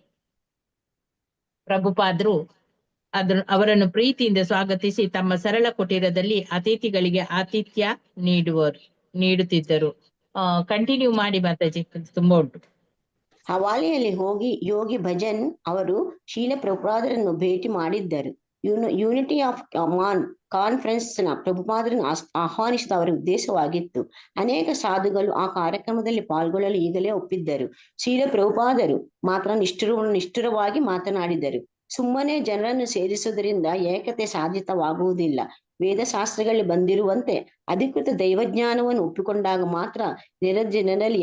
ಪ್ರಭುಪಾದರು ಅವರನ್ನು ಪ್ರೀತಿಯಿಂದ ಸ್ವಾಗತಿಸಿ ತಮ್ಮ ಸರಳ ಕುಟೀರದಲ್ಲಿ ಅತಿಥಿಗಳಿಗೆ ಆತಿಥ್ಯ ನೀಡುತ್ತಿದ್ದರು. ಕಂಟಿನ್ಯೂ ಮಾಡಿ ಮಾತಾಜಿ, ತುಂಬಾ ಉಂಟು. ಹವಾಲಿಯಲ್ಲಿ ಹೋಗಿ ಯೋಗಿ ಭಜನ್ ಅವರು ಶೀಲ ಪ್ರಭುಪಾದರನ್ನು ಭೇಟಿ ಮಾಡಿದ್ದರು. ಯೂನಿಟಿ ಆಫ್ ಮಾನ್ ಕಾನ್ಫರೆನ್ಸ್ ನ ಪ್ರಭುಪಾದರನ್ನು ಆಹ್ವಾನಿಸಿದ ಅವರ ಉದ್ದೇಶವಾಗಿತ್ತು. ಅನೇಕ ಸಾಧುಗಳು ಆ ಕಾರ್ಯಕ್ರಮದಲ್ಲಿ ಪಾಲ್ಗೊಳ್ಳಲು ಈಗಲೇ ಒಪ್ಪಿದ್ದರು. ಶೀಲ ಪ್ರಭುಪಾದರು ಮಾತ್ರ ನಿಷ್ಠುರವಾಗಿ ಮಾತನಾಡಿದರು. ಸುಮ್ಮನೆ ಜನರನ್ನು ಸೇರಿಸುವುದರಿಂದ ಏಕತೆ ಸಾಧಿತವಾಗುವುದಿಲ್ಲ. ವೇದಶಾಸ್ತ್ರಗಳಲ್ಲಿ ಬಂದಿರುವಂತೆ ಅಧಿಕೃತ ದೈವಜ್ಞಾನವನ್ನು ಒಪ್ಪಿಕೊಂಡಾಗ ಮಾತ್ರ ಜನರಲ್ಲಿ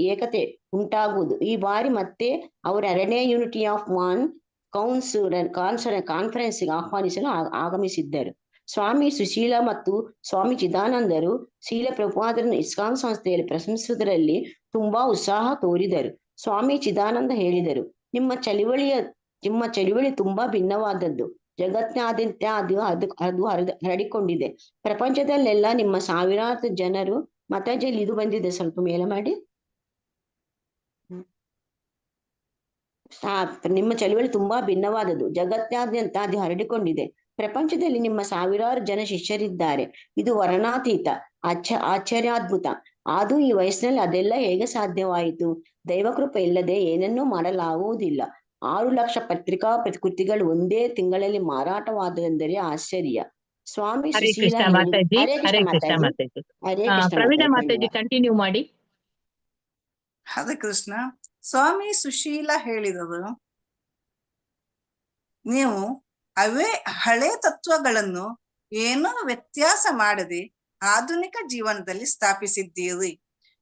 ಏಕತೆ ಉಂಟಾಗುವುದು. ಈ ಬಾರಿ ಮತ್ತೆ ಅವರ 2ನೇ ಯೂನಿಟಿ ಆಫ್ ಮಾನ್ ಕಾನ್ಫರೆನ್ಸ್ ಆಹ್ವಾನಿಸಲು ಆಗಮಿಸಿದ್ದರು. ಸ್ವಾಮಿ ಸುಶೀಲ ಮತ್ತು ಸ್ವಾಮಿ ಚಿದಾನಂದರು ಶೀಲ ಪ್ರಭುಪಾದರನ್ನು ಇಸ್ಕಾನ್ ಸಂಸ್ಥೆಯಲ್ಲಿ ಪ್ರಶಂಸಿಸುವುದರಲ್ಲಿ ತುಂಬಾ ಉತ್ಸಾಹ ತೋರಿದರು. ಸ್ವಾಮಿ ಚಿದಾನಂದ ಹೇಳಿದರು, ನಿಮ್ಮ ಚಳುವಳಿ ತುಂಬಾ ಭಿನ್ನವಾದದ್ದು. ಜಗತ್ತಿನಾದ್ಯಂತ ಅದು ಹರಡಿಕೊಂಡಿದೆ. ಪ್ರಪಂಚದಲ್ಲೆಲ್ಲ ನಿಮ್ಮ ಸಾವಿರಾರು ಜನರು ಮತಜಲ್ಲಿ ಇದು ಬಂದಿದೆ, ಸ್ವಲ್ಪ ಮೇಲೆ ಮಾಡಿ. ನಿಮ್ಮ ಚಳುವಳಿ ತುಂಬಾ ಭಿನ್ನವಾದದ್ದು. ಜಗತ್ತಿನಾದ್ಯಂತ ಅದು ಹರಡಿಕೊಂಡಿದೆ. ಪ್ರಪಂಚದಲ್ಲಿ ನಿಮ್ಮ ಸಾವಿರಾರು ಜನ ಶಿಷ್ಯರಿದ್ದಾರೆ. ಇದು ವರ್ಣಾತೀತ, ಆಶ್ಚರ್ಯಾದ್ಭುತ. ಆದ್ರೂ ಈ ವಯಸ್ಸಿನಲ್ಲಿ ಅದೆಲ್ಲ ಹೇಗೆ ಸಾಧ್ಯವಾಯಿತು? ದೈವಕೃಪೆ ಇಲ್ಲದೆ ಏನನ್ನೂ ಮಾಡಲಾಗುವುದಿಲ್ಲ. 6 ಲಕ್ಷ ಪತ್ರಿಕಾ ಕೃತಿಗಳು ಒಂದೇ ತಿಂಗಳಲ್ಲಿ ಮಾರಾಟವಾದವೆಂದರೆ ಆಶ್ಚರ್ಯ. ಸ್ವಾಮಿ ಹರೇ ಸುಶೀಲ ಕೃಷ್ಣ ಮಾತಾಜಿ, ಹರೇ ಕೃಷ್ಣ ಮಾತಾಜಿ. ಹರೇ ಕೃಷ್ಣ ಪ್ರವೀಣ ಮಾತಾಜಿ, ಮಾತಾಜಿ ಕಂಟಿನ್ಯೂ ಮಾಡಿ. ಹರೇ ಕೃಷ್ಣ. ಸ್ವಾಮಿ ಸುಶೀಲ ಹೇಳಿದರು, ನೀವು ಅವೇ ಹಳೆ ತತ್ವಗಳನ್ನು ಏನೋ ವ್ಯತ್ಯಾಸ ಮಾಡದೆ ಆಧುನಿಕ ಜೀವನದಲ್ಲಿ ಸ್ಥಾಪಿಸಿದ್ದೀರಿ.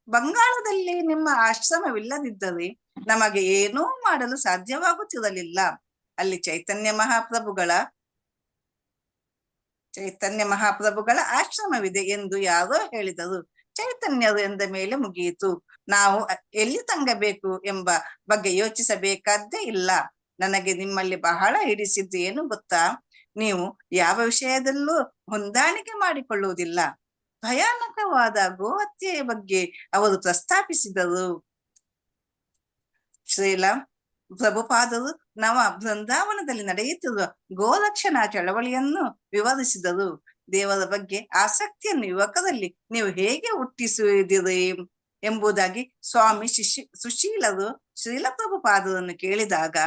ಬಂಗಾಳದಲ್ಲಿ ನಿಮ್ಮ ಆಶ್ರಮವಿಲ್ಲದಿದ್ದರೆ ನಮಗೆ ಏನೂ ಮಾಡಲು ಸಾಧ್ಯವಾಗುತ್ತಿರಲಿಲ್ಲ. ಅಲ್ಲಿ ಚೈತನ್ಯ ಮಹಾಪ್ರಭುಗಳ ಆಶ್ರಮವಿದೆ ಎಂದು ಯಾರೋ ಹೇಳಿದರು. ಚೈತನ್ಯರು ಎಂದ ಮೇಲೆ ಮುಗಿಯಿತು. ನಾವು ಎಲ್ಲಿ ತಂಗಬೇಕು ಎಂಬ ಬಗ್ಗೆ ಯೋಚಿಸಬೇಕಾದ್ದೇ ಇಲ್ಲ. ನನಗೆ ನಿಮ್ಮಲ್ಲಿ ಬಹಳ ಹಿಡಿಸಿದ್ದು ಏನು ಗೊತ್ತಾ? ನೀವು ಯಾವ ವಿಷಯದಲ್ಲೂ ಹೊಂದಾಣಿಕೆ ಮಾಡಿಕೊಳ್ಳುವುದಿಲ್ಲ. ಭಯಾನಕವಾದ ಗೋಹತ್ಯೆಯ ಬಗ್ಗೆ ಅವರು ಪ್ರಸ್ತಾಪಿಸಿದರು. ಶ್ರೀಲ ಪ್ರಭುಪಾದರು ಬೃಂದಾವನದಲ್ಲಿ ನಡೆಯುತ್ತಿರುವ ಗೋರಕ್ಷಣಾ ಚಳವಳಿಯನ್ನು ವಿವರಿಸಿದರು. ದೇವರ ಬಗ್ಗೆ ಆಸಕ್ತಿಯನ್ನು ಯುವಕರಲ್ಲಿ ನೀವು ಹೇಗೆ ಹುಟ್ಟಿಸುವುದಿರಿ ಎಂಬುದಾಗಿ ಸ್ವಾಮಿ ಸುಶೀಲರು ಶ್ರೀಲ ಪ್ರಭುಪಾದರನ್ನು ಕೇಳಿದಾಗ,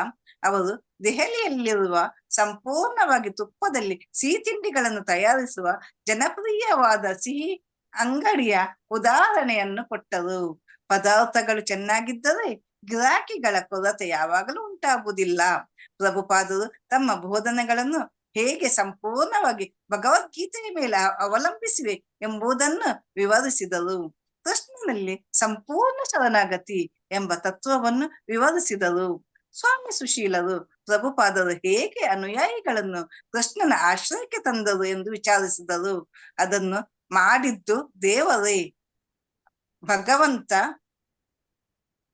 ಅವರು ದೆಹಲಿಯಲ್ಲಿರುವ ಸಂಪೂರ್ಣವಾಗಿ ತುಪ್ಪದಲ್ಲಿ ಸಿಹಿ ತಿಂಡಿಗಳನ್ನು ತಯಾರಿಸುವ ಜನಪ್ರಿಯವಾದ ಸಿಹಿ ಅಂಗಡಿಯ ಉದಾಹರಣೆಯನ್ನು ಕೊಟ್ಟರು. ಪದಾರ್ಥಗಳು ಚೆನ್ನಾಗಿದ್ದರೆ ಗಿರಾಕಿಗಳ ಕೊರತೆ ಯಾವಾಗಲೂ ಉಂಟಾಗುವುದಿಲ್ಲ. ಪ್ರಭುಪಾದರು ತಮ್ಮ ಬೋಧನೆಗಳನ್ನು ಹೇಗೆ ಸಂಪೂರ್ಣವಾಗಿ ಭಗವದ್ಗೀತೆಯ ಮೇಲೆ ಅವಲಂಬಿಸಿವೆ ಎಂಬುದನ್ನು ವಿವರಿಸಿದರು. ಕೃಷ್ಣನಲ್ಲಿ ಸಂಪೂರ್ಣ ಶರಣಾಗತಿ ಎಂಬ ತತ್ವವನ್ನು ವಿವರಿಸಿದರು. ಸ್ವಾಮಿ ಸುಶೀಲರು ಪ್ರಭುಪಾದರು ಹೇಗೆ ಅನುಯಾಯಿಗಳನ್ನು ಕೃಷ್ಣನ ಆಶ್ರಯಕ್ಕೆ ತಂದರು ಎಂದು ವಿಚಾರಿಸಿದರು. ಅದನ್ನು ಮಾಡಿದ್ದು ದೇವರೇ.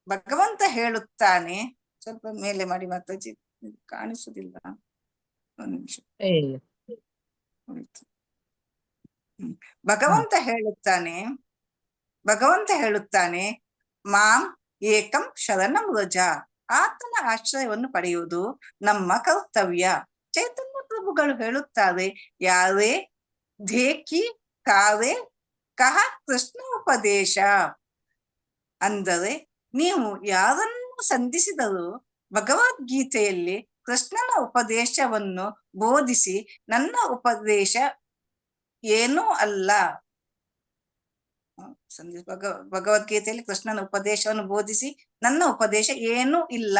ಭಗವಂತ ಹೇಳುತ್ತಾನೆ, ಸ್ವಲ್ಪ ಮೇಲೆ ಮಾಡಿ ಮಾತಾಜಿ, ಕಾಣಿಸುವುದಿಲ್ಲ, ಒಂದು ನಿಮಿಷ. ಭಗವಂತ ಹೇಳುತ್ತಾನೆ, ಮಾಂ ಏಕಂ ಶರಣಂ ವ್ರಜ. ಆತನ ಆಶ್ರಯವನ್ನು ಪಡೆಯುವುದು ನಮ್ಮ ಕರ್ತವ್ಯ. ಚೈತನ್ಯ ಪ್ರಭುಗಳು ಹೇಳುತ್ತಾರೆ, ಯಾರೇ ಧೇಕಿ ಕಾರೆ ಕಹ ಕೃಷ್ಣ ಉಪದೇಶ. ಅಂದರೆ ನೀವು ಯಾರನ್ನು ಸಂಧಿಸಿದರೂ ಭಗವದ್ಗೀತೆಯಲ್ಲಿ ಕೃಷ್ಣನ ಉಪದೇಶವನ್ನು ಬೋಧಿಸಿ, ನನ್ನ ಉಪದೇಶ ಏನೂ ಅಲ್ಲ. ಭಗವದ್ಗೀತೆಯಲ್ಲಿ ಕೃಷ್ಣನ ಉಪದೇಶವನ್ನು ಬೋಧಿಸಿ, ನನ್ನ ಉಪದೇಶ ಏನೂ ಇಲ್ಲ,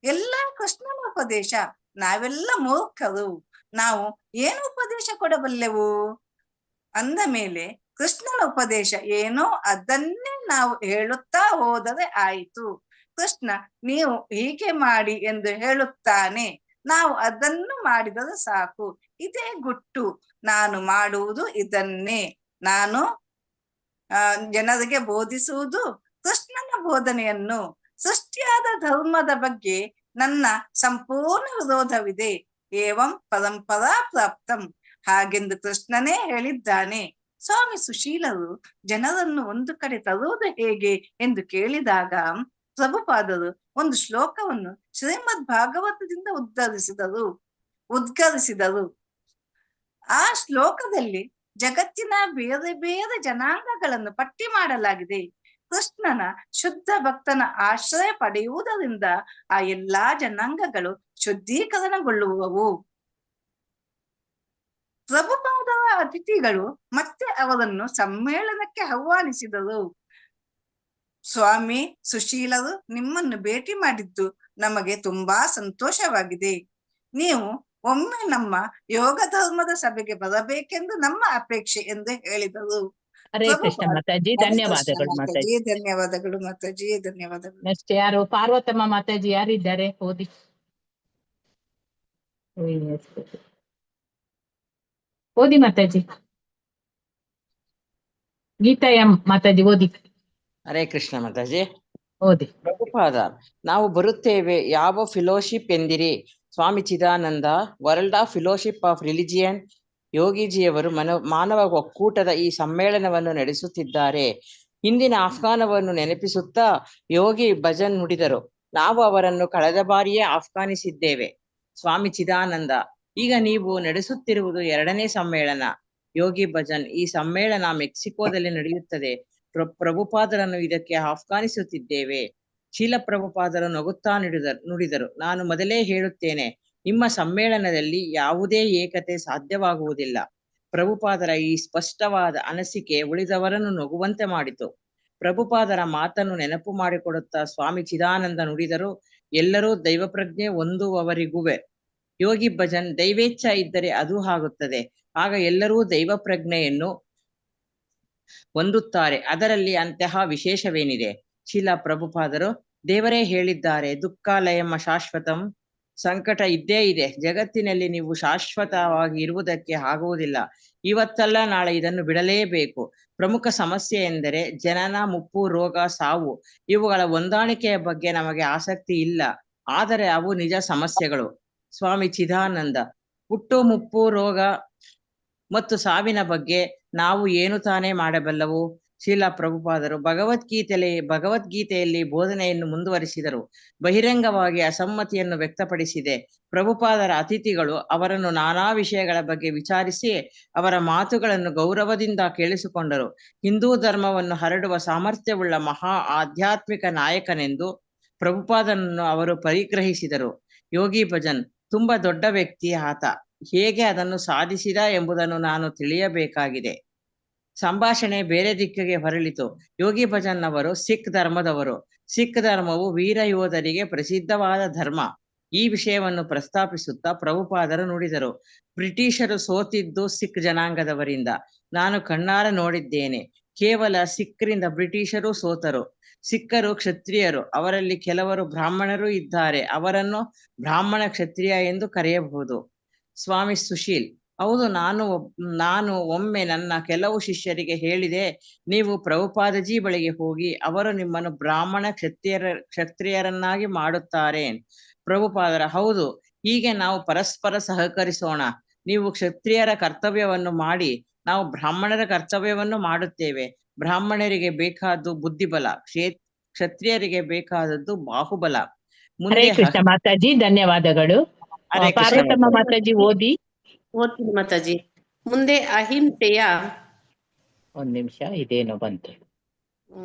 ಎಲ್ಲ ಕೃಷ್ಣನ ಉಪದೇಶ. ನಾವೆಲ್ಲ ಮೂರ್ಖರು, ನಾವು ಏನು ಉಪದೇಶ ಕೊಡಬಲ್ಲೆವು ಅಂದ ಮೇಲೆ ಕೃಷ್ಣನ ಉಪದೇಶ ಏನೋ ಅದನ್ನೇ ನಾವು ಹೇಳುತ್ತಾ ಹೋದರೆ ಆಯಿತು. ಕೃಷ್ಣ ನೀವು ಹೀಗೆ ಮಾಡಿ ಎಂದು ಹೇಳುತ್ತಾನೆ, ನಾವು ಅದನ್ನು ಮಾಡಿದರೆ ಸಾಕು. ಇದೇ ಗುಟ್ಟು. ನಾನು ಮಾಡುವುದು ಇದನ್ನೇ, ನಾನು ಜನರಿಗೆ ಬೋಧಿಸುವುದು ಕೃಷ್ಣನ ಬೋಧನೆಯನ್ನು. ಸೃಷ್ಟಿಯಾದ ಧರ್ಮದ ಬಗ್ಗೆ ನನ್ನ ಸಂಪೂರ್ಣ ವಿರೋಧವಿದೆ. ಏವಂ ಪರಂಪರಾ ಪ್ರಾಪ್ತಂ, ಹಾಗೆಂದು ಕೃಷ್ಣನೇ ಹೇಳಿದ್ದಾನೆ. ಸ್ವಾಮಿ ಸುಶೀಲರು ಜನರನ್ನು ಒಂದು ಕಡೆ ತರುವುದು ಹೇಗೆ ಎಂದು ಕೇಳಿದಾಗ ಪ್ರಭುಪಾದರು ಒಂದು ಶ್ಲೋಕವನ್ನು ಶ್ರೀಮದ್ ಭಾಗವತದಿಂದ ಉದ್ಗರಿಸಿದರು. ಆ ಶ್ಲೋಕದಲ್ಲಿ ಜಗತ್ತಿನ ಬೇರೆ ಬೇರೆ ಜನಾಂಗಗಳನ್ನು ಪಟ್ಟಿ ಮಾಡಲಾಗಿದೆ. ಕೃಷ್ಣನ ಶುದ್ಧ ಭಕ್ತನ ಆಶ್ರಯ ಪಡೆಯುವುದರಿಂದ ಆ ಎಲ್ಲಾ ಜನಾಂಗಗಳು ಶುದ್ಧೀಕರಣಗೊಳ್ಳುವವು. ಪ್ರಭುಪಾದರ ಅತಿಥಿಗಳು ಮತ್ತೆ ಅವರನ್ನು ಸಮ್ಮೇಳನಕ್ಕೆ ಆಹ್ವಾನಿಸಿದರು. ಸ್ವಾಮಿ ಸುಶೀಲರು ನಿಮ್ಮನ್ನು ಭೇಟಿ ಮಾಡಿದ್ದು ನಮಗೆ ತುಂಬಾ ಸಂತೋಷವಾಗಿದೆ. ನೀವು ಒಮ್ಮೆ ನಮ್ಮ ಯೋಗ ಧರ್ಮದ ಸಭೆಗೆ ಬರಬೇಕೆಂದು ನಮ್ಮ ಅಪೇಕ್ಷೆ ಎಂದು ಹೇಳಿದರು. ಹರೇ ಕೃಷ್ಣ ಮಾತಾಜಿ, ಧನ್ಯವಾದಗಳು ಮಾತಾಜಿ. ಧನ್ಯವಾದಗಳು ಮಾತಾಜಿ, ಧನ್ಯವಾದಗಳು. ನೆಕ್ಸ್ಟ್ ಯಾರು? ಪಾರ್ವತಮ್ಮ ಮಾತಾಜಿ ಯಾರಿದ್ದಾರೆ? ಓದಿ. ಓದಿ ಮಾತಾಜಿ. ಗೀತಾ ಎಂ ಮಾತಾಜಿ ಓದಿ. ಹರೇ ಕೃಷ್ಣ ಮಾತಾಜಿ. ಓದಿ. ಪ್ರಭುಪಾದ, ನಾವು ಬರುತ್ತೇವೆ, ಯಾವ ಫೆಲೋಶಿಪ್ ಎಂದಿರಿ? Swami Chidananda, world of fellowship of religion ಯೋಗಿಜಿಯವರು ಮಾನವ ಒಕ್ಕೂಟದ ಈ ಸಮ್ಮೇಳನವನ್ನು ನಡೆಸುತ್ತಿದ್ದಾರೆ. ಹಿಂದಿನ ಆಹ್ವಾನವನ್ನು ನೆನಪಿಸುತ್ತಾ ಯೋಗಿ ಭಜನ್ ನುಡಿದರು. ನಾವು ಅವರನ್ನು ಕಳೆದ ಬಾರಿಯೇ ಆಹ್ವಾನಿಸಿದ್ದೇವೆ. ಸ್ವಾಮಿ ಚಿದಾನಂದ, ಈಗ ನೀವು ನಡೆಸುತ್ತಿರುವುದು 2ನೇ ಸಮ್ಮೇಳನ ಯೋಗಿ ಭಜನ್. ಈ ಸಮ್ಮೇಳನ ಮೆಕ್ಸಿಕೋದಲ್ಲಿ ನಡೆಯುತ್ತದೆ. ಪ್ರಭುಪಾದರನ್ನು ಇದಕ್ಕೆ ಆಹ್ವಾನಿಸುತ್ತಿದ್ದೇವೆ. ಶೀಲ ಪ್ರಭುಪಾದರು ನಗುತ್ತಾ ನುಡಿದರು, ನಾನು ಮೊದಲೇ ಹೇಳುತ್ತೇನೆ, ನಿಮ್ಮ ಸಮ್ಮೇಳನದಲ್ಲಿ ಯಾವುದೇ ಏಕತೆ ಸಾಧ್ಯವಾಗುವುದಿಲ್ಲ. ಪ್ರಭುಪಾದರ ಈ ಸ್ಪಷ್ಟವಾದ ಅನಿಸಿಕೆ ಉಳಿದವರನ್ನು ನಗುವಂತೆ ಮಾಡಿತು. ಪ್ರಭುಪಾದರ ಮಾತನ್ನು ನೆನಪು ಮಾಡಿಕೊಡುತ್ತಾ ಸ್ವಾಮಿ ಚಿದಾನಂದ ನುಡಿದರು, ಎಲ್ಲರೂ ದೈವಪ್ರಜ್ಞೆ ಹೊಂದುವವರಿಗುವೆ. ಯೋಗಿ ಭಜನ್ ದೈವೇಚ್ಛ ಇದ್ದರೆ ಅದು ಆಗುತ್ತದೆ. ಆಗ ಎಲ್ಲರೂ ದೈವ ಪ್ರಜ್ಞೆಯನ್ನು ಹೊಂದುತ್ತಾರೆ. ಅದರಲ್ಲಿ ಅಂತಹ ವಿಶೇಷವೇನಿದೆ? ಶೀಲ ಪ್ರಭುಪಾದರು, ದೇವರೇ ಹೇಳಿದ್ದಾರೆ, ದುಃಖಾಲಯಂ ಶಾಶ್ವತಂ. ಸಂಕಟ ಇದ್ದೇ ಇದೆ. ಜಗತ್ತಿನಲ್ಲಿ ನೀವು ಶಾಶ್ವತವಾಗಿ ಇರುವುದಕ್ಕೆ ಆಗುವುದಿಲ್ಲ. ಇವತ್ತಲ್ಲ ನಾಳೆ ಇದನ್ನು ಬಿಡಲೇಬೇಕು. ಪ್ರಮುಖ ಸಮಸ್ಯೆ ಎಂದರೆ ಜನನ, ಮುಪ್ಪು, ರೋಗ, ಸಾವು. ಇವುಗಳ ಹೊಂದಾಣಿಕೆಯ ಬಗ್ಗೆ ನಮಗೆ ಆಸಕ್ತಿ ಇಲ್ಲ, ಆದರೆ ಅವು ನಿಜ ಸಮಸ್ಯೆಗಳು. ಸ್ವಾಮಿ ಚಿದಾನಂದ, ಹುಟ್ಟು, ಮುಪ್ಪು, ರೋಗ ಮತ್ತು ಸಾವಿನ ಬಗ್ಗೆ ನಾವು ಏನು ತಾನೇ ಮಾಡಬಲ್ಲವು? ಶೀಲ ಪ್ರಭುಪಾದರು ಭಗವದ್ಗೀತೆಯಲ್ಲಿ ಬೋಧನೆಯನ್ನು ಮುಂದುವರಿಸಿದರು. ಬಹಿರಂಗವಾಗಿ ಅಸಮ್ಮತಿಯನ್ನು ವ್ಯಕ್ತಪಡಿಸಿದೆ. ಪ್ರಭುಪಾದರ ಅತಿಥಿಗಳು ಅವರನ್ನು ನಾನಾ ವಿಷಯಗಳ ಬಗ್ಗೆ ವಿಚಾರಿಸಿ ಅವರ ಮಾತುಗಳನ್ನು ಗೌರವದಿಂದ ಕೇಳಿಸಿಕೊಂಡರು. ಹಿಂದೂ ಧರ್ಮವನ್ನು ಹರಡುವ ಸಾಮರ್ಥ್ಯವುಳ್ಳ ಮಹಾ ಆಧ್ಯಾತ್ಮಿಕ ನಾಯಕನೆಂದು ಪ್ರಭುಪಾದನನ್ನು ಅವರು ಪರಿಗ್ರಹಿಸಿದರು. ಯೋಗಿ ಭಜನ್ ತುಂಬಾ ದೊಡ್ಡ ವ್ಯಕ್ತಿ ಆತ. ಹೇಗೆ ಅದನ್ನು ಸಾಧಿಸಿದ ಎಂಬುದನ್ನು ನಾನು ತಿಳಿಯಬೇಕಾಗಿದೆ. ಸಂಭಾಷಣೆ ಬೇರೆ ದಿಕ್ಕಿಗೆ ಹೊರಳಿತು. ಯೋಗಿ ಭಜನ್ ಅವರು ಸಿಖ್ ಧರ್ಮದವರು. ಸಿಖ್ ಧರ್ಮವು ವೀರ ಯೋಧರಿಗೆ ಪ್ರಸಿದ್ಧವಾದ ಧರ್ಮ. ಈ ವಿಷಯವನ್ನು ಪ್ರಸ್ತಾಪಿಸುತ್ತಾ ಪ್ರಭುಪಾದರು ನುಡಿದರು, ಬ್ರಿಟಿಷರು ಸೋತಿದ್ದು ಸಿಖ್ ಜನಾಂಗದವರಿಂದ. ನಾನು ಕಣ್ಣಾರ ನೋಡಿದ್ದೇನೆ. ಕೇವಲ ಸಿಖ್ರಿಂದ ಬ್ರಿಟಿಷರು ಸೋತರು. ಸಿಖ್ಖರು ಕ್ಷತ್ರಿಯರು. ಅವರಲ್ಲಿ ಕೆಲವರು ಬ್ರಾಹ್ಮಣರು ಇದ್ದಾರೆ. ಅವರನ್ನು ಬ್ರಾಹ್ಮಣ ಕ್ಷತ್ರಿಯ ಎಂದು ಕರೆಯಬಹುದು. ಸ್ವಾಮಿ ಸುಶೀಲ್, ಹೌದು, ನಾನು ಒಮ್ಮೆ ನನ್ನ ಕೆಲವು ಶಿಷ್ಯರಿಗೆ ಹೇಳಿದೆ, ನೀವು ಪ್ರಭುಪಾದಜಿ ಬಳಿಗೆ ಹೋಗಿ ಅವರು ನಿಮ್ಮನ್ನು ಬ್ರಾಹ್ಮಣ ಕ್ಷತ್ರಿಯರನ್ನಾಗಿ ಮಾಡುತ್ತಾರೆ. ಪ್ರಭುಪಾದರ, ಹೌದು, ಹೀಗೆ ನಾವು ಪರಸ್ಪರ ಸಹಕರಿಸೋಣ. ನೀವು ಕ್ಷತ್ರಿಯರ ಕರ್ತವ್ಯವನ್ನು ಮಾಡಿ, ನಾವು ಬ್ರಾಹ್ಮಣರ ಕರ್ತವ್ಯವನ್ನು ಮಾಡುತ್ತೇವೆ. ಬ್ರಾಹ್ಮಣರಿಗೆ ಬೇಕಾದ್ದು ಬುದ್ಧಿಬಲ, ಕ್ಷತ್ರಿಯರಿಗೆ ಬೇಕಾದದ್ದು ಬಾಹುಬಲ. ಹರೇ ಕೃಷ್ಣ ಮಾತಾಜಿ, ಧನ್ಯವಾದಗಳು. ಪಾರ್ವತಮ್ಮ ಮಾತಾಜಿ ಓದಿ. ಓದ್ತೀನಿ ಮಾತಾಜಿ. ಮುಂದೆ ಅಹಿಂಸೆಯ ಒಂದ್ ನಿಮಿಷ, ಇದೇನೋ ಬಂತು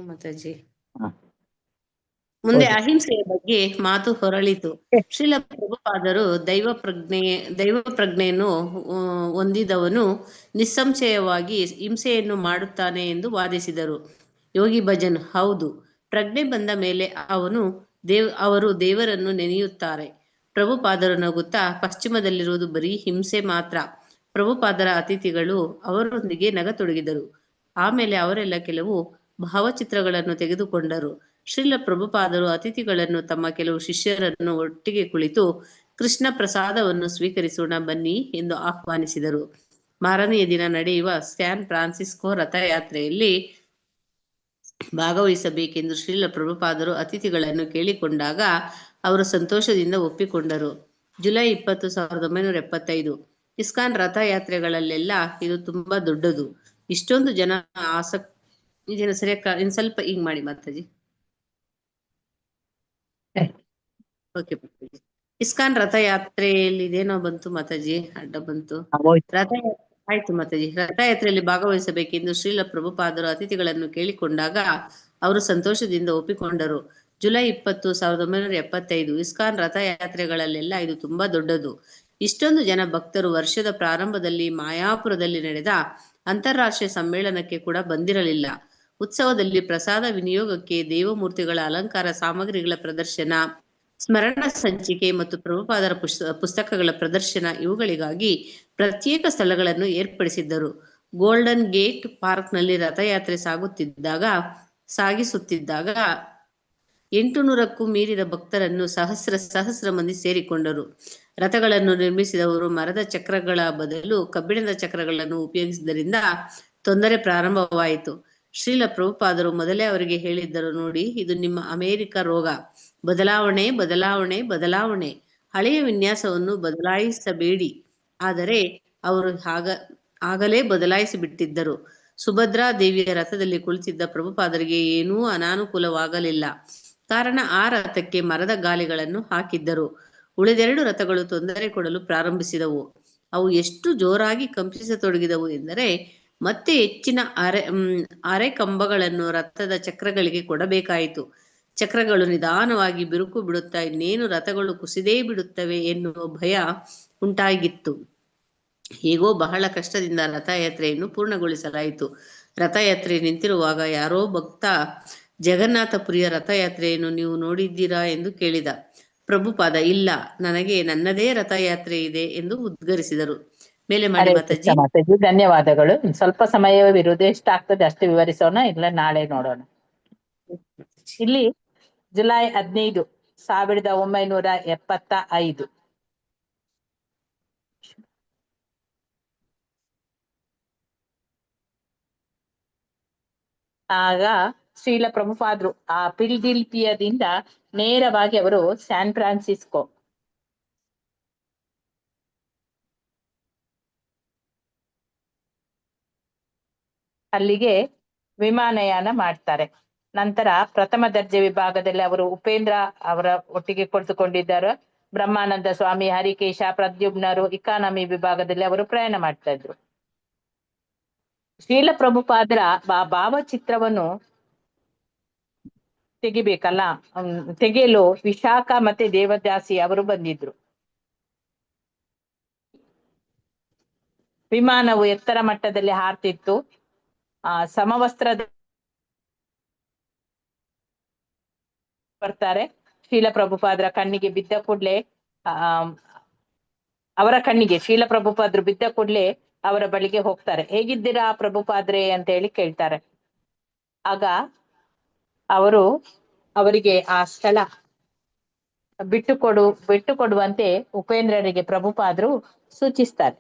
ಮಾತಾಜಿ. ಮುಂದೆ ಅಹಿಂಸೆಯ ಬಗ್ಗೆ ಮಾತು ಹೊರಳಿತು. ಶ್ರೀಲ ಪ್ರಭುಪಾದರು ದೈವ ಪ್ರಜ್ಞೆಯನ್ನು ಹೊಂದಿದವನು ನಿಸ್ಸಂಶಯವಾಗಿ ಹಿಂಸೆಯನ್ನು ಮಾಡುತ್ತಾನೆ ಎಂದು ವಾದಿಸಿದರು. ಯೋಗಿ ಭಜನ್, ಹೌದು, ಪ್ರಜ್ಞೆ ಬಂದ ಮೇಲೆ ಅವರು ದೇವರನ್ನು ನೆನೆಯುತ್ತಾರೆ. ಪ್ರಭುಪಾದರು ನಗುತ್ತಾ, ಪಶ್ಚಿಮದಲ್ಲಿರುವುದು ಬರೀ ಹಿಂಸೆ ಮಾತ್ರ. ಪ್ರಭುಪಾದರ ಅತಿಥಿಗಳು ಅವರೊಂದಿಗೆ ನಗತೊಡಗಿದರು. ಆಮೇಲೆ ಅವರೆಲ್ಲ ಕೆಲವು ಭಾವಚಿತ್ರಗಳನ್ನು ತೆಗೆದುಕೊಂಡರು. ಶ್ರೀಲ ಪ್ರಭುಪಾದರು ಅತಿಥಿಗಳನ್ನು ತಮ್ಮ ಕೆಲವು ಶಿಷ್ಯರನ್ನು ಒಟ್ಟಿಗೆ ಕುಳಿತು ಕೃಷ್ಣ ಪ್ರಸಾದವನ್ನು ಸ್ವೀಕರಿಸೋಣ ಬನ್ನಿ ಎಂದು ಆಹ್ವಾನಿಸಿದರು. ಮಾರನೆಯ ದಿನ ನಡೆಯುವ ಸ್ಯಾನ್ ಫ್ರಾನ್ಸಿಸ್ಕೋ ರಥಯಾತ್ರೆಯಲ್ಲಿ ಭಾಗವಹಿಸಬೇಕೆಂದು ಶ್ರೀಲ ಪ್ರಭುಪಾದರು ಅತಿಥಿಗಳನ್ನು ಕೇಳಿಕೊಂಡಾಗ ಅವರು ಸಂತೋಷದಿಂದ ಒಪ್ಪಿಕೊಂಡರು. ಜುಲೈ 20, 1975. ಇಸ್ಕಾನ್ ರಥಯಾತ್ರೆಗಳಲ್ಲೆಲ್ಲ ಇದು ತುಂಬಾ ದೊಡ್ಡದು. ಇಷ್ಟೊಂದು ಜನ ಇದನ್ನ ಸರಿಯಾಗಿ ಇನ್ ಸ್ವಲ್ಪ ಹಿಂಗ್ ಮಾಡಿ ಮಾತಾಜಿ. ಓಕೆ ಮಾತಾಜಿ. ಇಸ್ಕಾನ್ ರಥಯಾತ್ರೆಯಲ್ಲಿ ಇದೇನೋ ಬಂತು ಮಾತಾಜಿ, ಅಡ್ಡ ಬಂತು. ಆಯ್ತು ಮಾತಾಜಿ. ರಥಯಾತ್ರೆಯಲ್ಲಿ ಭಾಗವಹಿಸಬೇಕೆಂದು ಶ್ರೀಲ ಪ್ರಭುಪಾದರು ಅತಿಥಿಗಳನ್ನು ಕೇಳಿಕೊಂಡಾಗ ಅವರು ಸಂತೋಷದಿಂದ ಒಪ್ಪಿಕೊಂಡರು. ಜುಲೈ 20, 1975. ಇಸ್ಕಾನ್ ರಥಯಾತ್ರೆಗಳಲ್ಲೆಲ್ಲ ಇದು ತುಂಬಾ ದೊಡ್ಡದು. ಇಷ್ಟೊಂದು ಜನ ಭಕ್ತರು ವರ್ಷದ ಪ್ರಾರಂಭದಲ್ಲಿ ಮಾಯಾಪುರದಲ್ಲಿ ನಡೆದ ಅಂತಾರಾಷ್ಟ್ರೀಯ ಸಮ್ಮೇಳನಕ್ಕೆ ಕೂಡ ಬಂದಿರಲಿಲ್ಲ. ಉತ್ಸವದಲ್ಲಿ ಪ್ರಸಾದ ವಿನಿಯೋಗಕ್ಕೆ, ದೇವಮೂರ್ತಿಗಳ ಅಲಂಕಾರ ಸಾಮಗ್ರಿಗಳ ಪ್ರದರ್ಶನ, ಸ್ಮರಣ ಸಂಚಿಕೆ ಮತ್ತು ಪ್ರಭುಪಾದರ ಪುಸ್ತಕಗಳ ಪ್ರದರ್ಶನ ಇವುಗಳಿಗಾಗಿ ಪ್ರತ್ಯೇಕ ಸ್ಥಳಗಳನ್ನು ಏರ್ಪಡಿಸಿದ್ದರು. ಗೋಲ್ಡನ್ ಗೇಟ್ ಪಾರ್ಕ್ನಲ್ಲಿ ರಥಯಾತ್ರೆ ಸಾಗಿಸುತ್ತಿದ್ದಾಗ 800ಕ್ಕೂ ಮೀರಿದ ಭಕ್ತರನ್ನು ಸಹಸ್ರ ಮಂದಿ ಸೇರಿಕೊಂಡರು. ರಥಗಳನ್ನು ನಿರ್ಮಿಸಿದವರು ಮರದ ಚಕ್ರಗಳ ಬದಲು ಕಬ್ಬಿಣದ ಚಕ್ರಗಳನ್ನು ಉಪಯೋಗಿಸಿದ್ದರಿಂದ ತೊಂದರೆ ಪ್ರಾರಂಭವಾಯಿತು. ಶ್ರೀಲ ಪ್ರಭುಪಾದರು ಮೊದಲೇ ಅವರಿಗೆ ಹೇಳಿದ್ದರು, ನೋಡಿ, ಇದು ನಿಮ್ಮ ಅಮೆರಿಕ ರೋಗ. ಬದಲಾವಣೆ ಬದಲಾವಣೆ ಬದಲಾವಣೆ. ಹಳೆಯ ವಿನ್ಯಾಸವನ್ನು ಬದಲಾಯಿಸಬೇಡಿ. ಆದರೆ ಅವರು ಆಗಲೇ ಬದಲಾಯಿಸಿ ಬಿಟ್ಟಿದ್ದರು. ಸುಭದ್ರಾ ದೇವಿಯ ರಥದಲ್ಲಿ ಕುಳಿತಿದ್ದ ಪ್ರಭುಪಾದರಿಗೆ ಏನೂ ಅನಾನುಕೂಲವಾಗಲಿಲ್ಲ. ಕಾರಣ ಆ ರಥಕ್ಕೆ ಮರದ ಗಾಲಿಗಳನ್ನು ಹಾಕಿದ್ದರು. ಉಳಿದೆರಡು ರಥಗಳು ತೊಂದರೆ ಕೊಡಲು ಪ್ರಾರಂಭಿಸಿದವು. ಅವು ಎಷ್ಟು ಜೋರಾಗಿ ಕಂಪಿಸತೊಡಗಿದವು ಎಂದರೆ ಮತ್ತೆ ಹೆಚ್ಚಿನ ಅರೆ ಕಂಬಗಳನ್ನು ರಥದ ಚಕ್ರಗಳಿಗೆ ಕೊಡಬೇಕಾಯಿತು. ಚಕ್ರಗಳು ನಿಧಾನವಾಗಿ ಬಿರುಕು ಬಿಡುತ್ತಾ ಇನ್ನೇನು ರಥಗಳು ಕುಸಿದೇ ಬಿಡುತ್ತವೆ ಎನ್ನುವ ಭಯ ಉಂಟಾಗಿತ್ತು. ಹೇಗೋ ಬಹಳ ಕಷ್ಟದಿಂದ ರಥಯಾತ್ರೆಯನ್ನು ಪೂರ್ಣಗೊಳಿಸಲಾಯಿತು. ರಥಯಾತ್ರೆ ನಿಂತಿರುವಾಗ ಯಾರೋ ಭಕ್ತ, ಜಗನ್ನಾಥಪುರಿಯ ರಥಯಾತ್ರೆಯನ್ನು ನೀವು ನೋಡಿದ್ದೀರಾ ಎಂದು ಕೇಳಿದ. ಪ್ರಭುಪಾದ, ಇಲ್ಲ, ನನಗೆ ನನ್ನದೇ ರಥಯಾತ್ರೆ ಇದೆ ಎಂದು ಉದ್ಗರಿಸಿದರು. ಮೇಲೆ ಮಾಡಿ ಮಾತಾಜಿ. ಧನ್ಯವಾದಗಳು. ಸ್ವಲ್ಪ ಸಮಯವಿರುವುದು, ಎಷ್ಟಾಗ್ತದೆ ಅಷ್ಟು ವಿವರಿಸೋಣ, ಇಲ್ಲ ನಾಳೆ ನೋಡೋಣ. ಇಲ್ಲಿ ಜುಲೈ 15, 1975. ಆಗ ಶ್ರೀಲ ಪ್ರಭುಪಾದ್ರು ಆ ಫಿಲಡೆಲ್ಫಿಯಾದಿಂದ ನೇರವಾಗಿ ಅವರು ಸ್ಯಾನ್ ಫ್ರಾನ್ಸಿಸ್ಕೋ ಅಲ್ಲಿಗೆ ವಿಮಾನಯಾನ ಮಾಡ್ತಾರೆ. ನಂತರ ಪ್ರಥಮ ದರ್ಜೆ ವಿಭಾಗದಲ್ಲಿ ಅವರು ಉಪೇಂದ್ರ ಅವರ ಒಟ್ಟಿಗೆ ಕುಳಿತುಕೊಂಡಿದ್ದಾರೆ. ಬ್ರಹ್ಮಾನಂದ ಸ್ವಾಮಿ, ಹರಿಕೇಶ, ಪ್ರದ್ಯುಮ್ನರು ಇಕಾನಮಿ ವಿಭಾಗದಲ್ಲಿ ಅವರು ಪ್ರಯಾಣ ಮಾಡ್ತಾ ಇದ್ರು. ಶ್ರೀಲ ಪ್ರಭುಪಾದರ ಭಾವಚಿತ್ರವನ್ನು ತೆಗಿಬೇಕಲ್ಲ, ತೆಗೆಯಲು ವಿಶಾಖ ಮತ್ತೆ ದೇವದಾಸಿ ಅವರು ಬಂದಿದ್ರು. ವಿಮಾನವು ಎತ್ತರ ಮಟ್ಟದಲ್ಲಿ ಹಾರ್ತಿತ್ತು. ಸಮವಸ್ತ್ರದ ಬರ್ತಾರೆ. ಶ್ರೀಲ ಪ್ರಭುಪಾದರ ಕಣ್ಣಿಗೆ ಬಿದ್ದ ಕೂಡ್ಲೆ ಅವರ ಕಣ್ಣಿಗೆ ಶ್ರೀಲ ಪ್ರಭುಪಾದರು ಬಿದ್ದ ಕೂಡ್ಲೆ ಅವರ ಬಳಿಗೆ ಹೋಗ್ತಾರೆ. ಹೇಗಿದ್ದೀರಾ ಪ್ರಭುಪಾದ್ರೆ ಅಂತ ಹೇಳಿ ಕೇಳ್ತಾರೆ. ಆಗ ಅವರಿಗೆ ಆ ಸ್ಥಳ ಬಿಟ್ಟು ಕೊಡುವಂತೆ ಉಪೇಂದ್ರರಿಗೆ ಪ್ರಭುಪಾದರು ಸೂಚಿಸ್ತಾರೆ.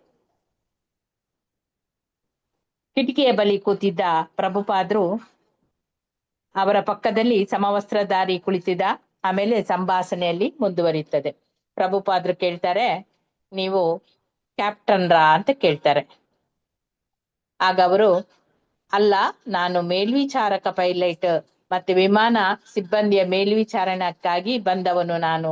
ಕಿಟಕಿಯ ಬಳಿ ಕೂತಿದ್ದ ಪ್ರಭುಪಾದರು ಅವರ ಪಕ್ಕದಲ್ಲಿ ಸಮವಸ್ತ್ರಧಾರಿ ಕುಳಿತಿದ್ದ. ಆಮೇಲೆ ಸಂಭಾಷಣೆಯಲ್ಲಿ ಮುಂದುವರಿಯುತ್ತದೆ. ಪ್ರಭುಪಾದರು ಕೇಳ್ತಾರೆ, ನೀವು ಕ್ಯಾಪ್ಟನ್ರಾ ಅಂತ ಕೇಳ್ತಾರೆ. ಆಗ ಅವರು, ಅಲ್ಲ, ನಾನು ಮೇಲ್ವಿಚಾರಕ ಪೈಲಟ್ ಮತ್ತೆ ವಿಮಾನ ಸಿಬ್ಬಂದಿಯ ಮೇಲ್ವಿಚಾರಣಕ್ಕಾಗಿ ಬಂದವನು. ನಾನು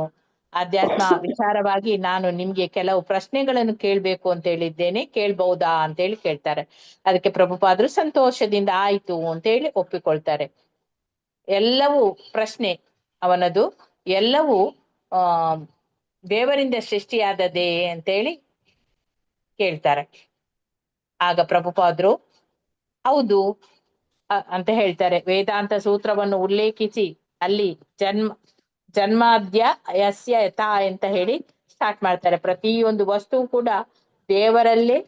ಆಧ್ಯಾತ್ಮ ವಿಚಾರವಾಗಿ ನಾನು ನಿಮ್ಗೆ ಕೆಲವು ಪ್ರಶ್ನೆಗಳನ್ನು ಕೇಳ್ಬೇಕು ಅಂತ ಹೇಳಿದ್ದೇನೆ, ಕೇಳ್ಬಹುದಾ ಅಂತ ಹೇಳಿ ಕೇಳ್ತಾರೆ. ಅದಕ್ಕೆ ಪ್ರಭುಪಾದರು ಸಂತೋಷದಿಂದ ಆಯ್ತು ಅಂತ ಹೇಳಿ ಒಪ್ಪಿಕೊಳ್ತಾರೆ. ಎಲ್ಲವೂ ಪ್ರಶ್ನೆ ಅವನದು, ಎಲ್ಲವೂ ದೇವರಿಂದ ಸೃಷ್ಟಿಯಾದದೇ ಅಂತೇಳಿ ಕೇಳ್ತಾರೆ. ಆಗ ಪ್ರಭುಪಾದರು ಹೌದು ಅಂತ ಹೇಳ್ತಾರೆ. ವೇದಾಂತ ಸೂತ್ರವನ್ನು ಉಲ್ಲೇಖಿಸಿ ಅಲ್ಲಿ ಜನ್ಮಾದ್ಯ ಯಸ್ಯ ಯಥಾ ಅಂತ ಹೇಳಿ ಸ್ಟಾರ್ಟ್ ಮಾಡ್ತಾರೆ. ಪ್ರತಿಯೊಂದು ವಸ್ತುವು ಕೂಡ ದೇವರಲ್ಲೇ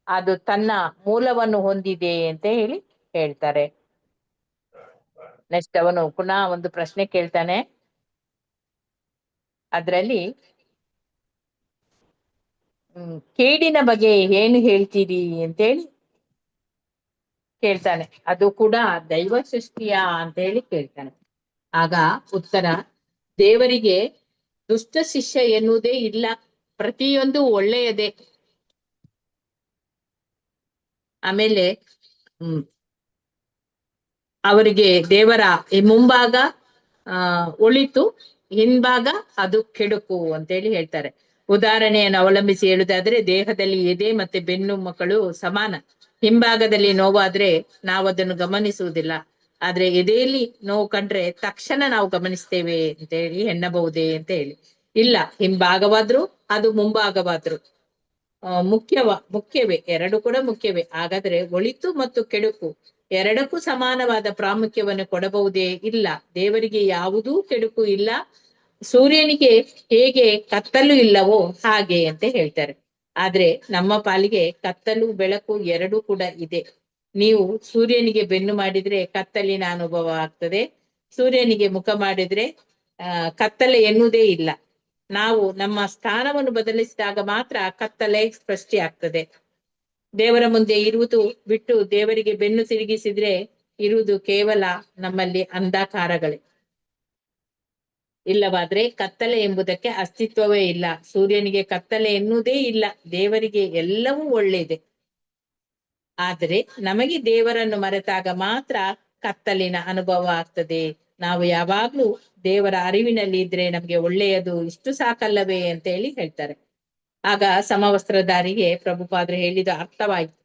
ಅದು ತನ್ನ ಮೂಲವನ್ನು ಹೊಂದಿದೆ ಅಂತ ಹೇಳಿ ಹೇಳ್ತಾರೆ. ನೆಕ್ಸ್ಟ್ ಅವನು ಪುನಃ ಒಂದು ಪ್ರಶ್ನೆ ಕೇಳ್ತಾನೆ. ಅದರಲ್ಲಿ ಕೇಡಿನ ಬಗ್ಗೆ ಏನು ಹೇಳ್ತೀರಿ ಅಂತೇಳಿ ಕೇಳ್ತಾನೆ. ಅದು ಕೂಡ ದೈವ ಸೃಷ್ಟಿಯ ಅಂತೇಳಿ ಕೇಳ್ತಾನೆ. ಆಗ ಉತ್ತರ, ದೇವರಿಗೆ ದುಷ್ಟ ಶಿಷ್ಯ ಎನ್ನುವುದೇ ಇಲ್ಲ, ಪ್ರತಿಯೊಂದು ಒಳ್ಳೆಯದೇ. ಆಮೇಲೆ ಅವರಿಗೆ ದೇವರ ಈ ಮುಂಭಾಗ ಒಳಿತು, ಹಿಂಭಾಗ ಅದು ಕೆಡುಕು ಅಂತೇಳಿ ಹೇಳ್ತಾರೆ. ಉದಾಹರಣೆಯನ್ನು ಅವಲಂಬಿಸಿ ಹೇಳುವುದಾದ್ರೆ, ದೇಹದಲ್ಲಿ ಎದೆ ಮತ್ತೆ ಬೆನ್ನು ಮಕ್ಕಳು ಸಮಾನ. ಹಿಂಭಾಗದಲ್ಲಿ ನೋವಾದ್ರೆ ನಾವು ಅದನ್ನು ಗಮನಿಸುವುದಿಲ್ಲ, ಆದ್ರೆ ಎದೆಯಲ್ಲಿ ನೋವು ಕಂಡ್ರೆ ತಕ್ಷಣ ನಾವು ಗಮನಿಸ್ತೇವೆ ಅಂತ ಹೇಳಿ ಎನ್ನಬಹುದೇ ಅಂತ ಹೇಳಿ. ಇಲ್ಲ, ಹಿಂಭಾಗವಾದ್ರು ಅದು ಮುಂಭಾಗವಾದ್ರು ಮುಖ್ಯವೇ, ಎರಡು ಕೂಡ ಮುಖ್ಯವೇ. ಹಾಗಾದ್ರೆ ಒಳಿತು ಮತ್ತು ಕೆಡುಕು ಎರಡಕ್ಕೂ ಸಮಾನವಾದ ಪ್ರಾಮುಖ್ಯವನ್ನು ಕೊಡಬಹುದೇ? ಇಲ್ಲ, ದೇವರಿಗೆ ಯಾವುದೂ ಕೆಡುಕು ಇಲ್ಲ. ಸೂರ್ಯನಿಗೆ ಹೇಗೆ ಕತ್ತಲು ಇಲ್ಲವೋ ಹಾಗೆ ಅಂತ ಹೇಳ್ತಾರೆ. ಆದ್ರೆ ನಮ್ಮ ಪಾಲಿಗೆ ಕತ್ತಲು ಬೆಳಕು ಎರಡೂ ಕೂಡ ಇದೆ. ನೀವು ಸೂರ್ಯನಿಗೆ ಬೆನ್ನು ಮಾಡಿದ್ರೆ ಕತ್ತಲಿನ ಅನುಭವ ಆಗ್ತದೆ, ಸೂರ್ಯನಿಗೆ ಮುಖ ಮಾಡಿದ್ರೆ ಕತ್ತಲೆ ಎನ್ನುವುದೇ ಇಲ್ಲ. ನಾವು ನಮ್ಮ ಸ್ಥಾನವನ್ನು ಬದಲಿಸಿದಾಗ ಮಾತ್ರ ಕತ್ತಲೆ ಸೃಷ್ಟಿ ಆಗ್ತದೆ. ದೇವರ ಮುಂದೆ ಇರುವುದು ಬಿಟ್ಟು ದೇವರಿಗೆ ಬೆನ್ನು ತಿರುಗಿಸಿದ್ರೆ ಇರುವುದು ಕೇವಲ ನಮ್ಮಲ್ಲಿ ಅಂಧಕಾರಗಳೇ. ಇಲ್ಲವಾದ್ರೆ ಕತ್ತಲೆ ಎಂಬುದಕ್ಕೆ ಅಸ್ತಿತ್ವವೇ ಇಲ್ಲ. ಸೂರ್ಯನಿಗೆ ಕತ್ತಲೆ ಎನ್ನುವುದೇ ಇಲ್ಲ, ದೇವರಿಗೆ ಎಲ್ಲವೂ ಒಳ್ಳೆಯದೆ. ಆದರೆ ನಮಗೆ ದೇವರನ್ನು ಮರೆತಾಗ ಮಾತ್ರ ಕತ್ತಲಿನ ಅನುಭವ ಆಗ್ತದೆ. ನಾವು ಯಾವಾಗ್ಲೂ ದೇವರ ಅರಿವಿನಲ್ಲಿ ಇದ್ರೆ ನಮ್ಗೆ ಒಳ್ಳೆಯದು, ಇಷ್ಟು ಸಾಕಲ್ಲವೇ ಅಂತ ಹೇಳಿ ಹೇಳ್ತಾರೆ. ಆಗ ಸಮವಸ್ತ್ರಧಾರಿಗೆ ಪ್ರಭುಪಾದರು ಹೇಳಿದ ಅರ್ಥವಾಯ್ತು.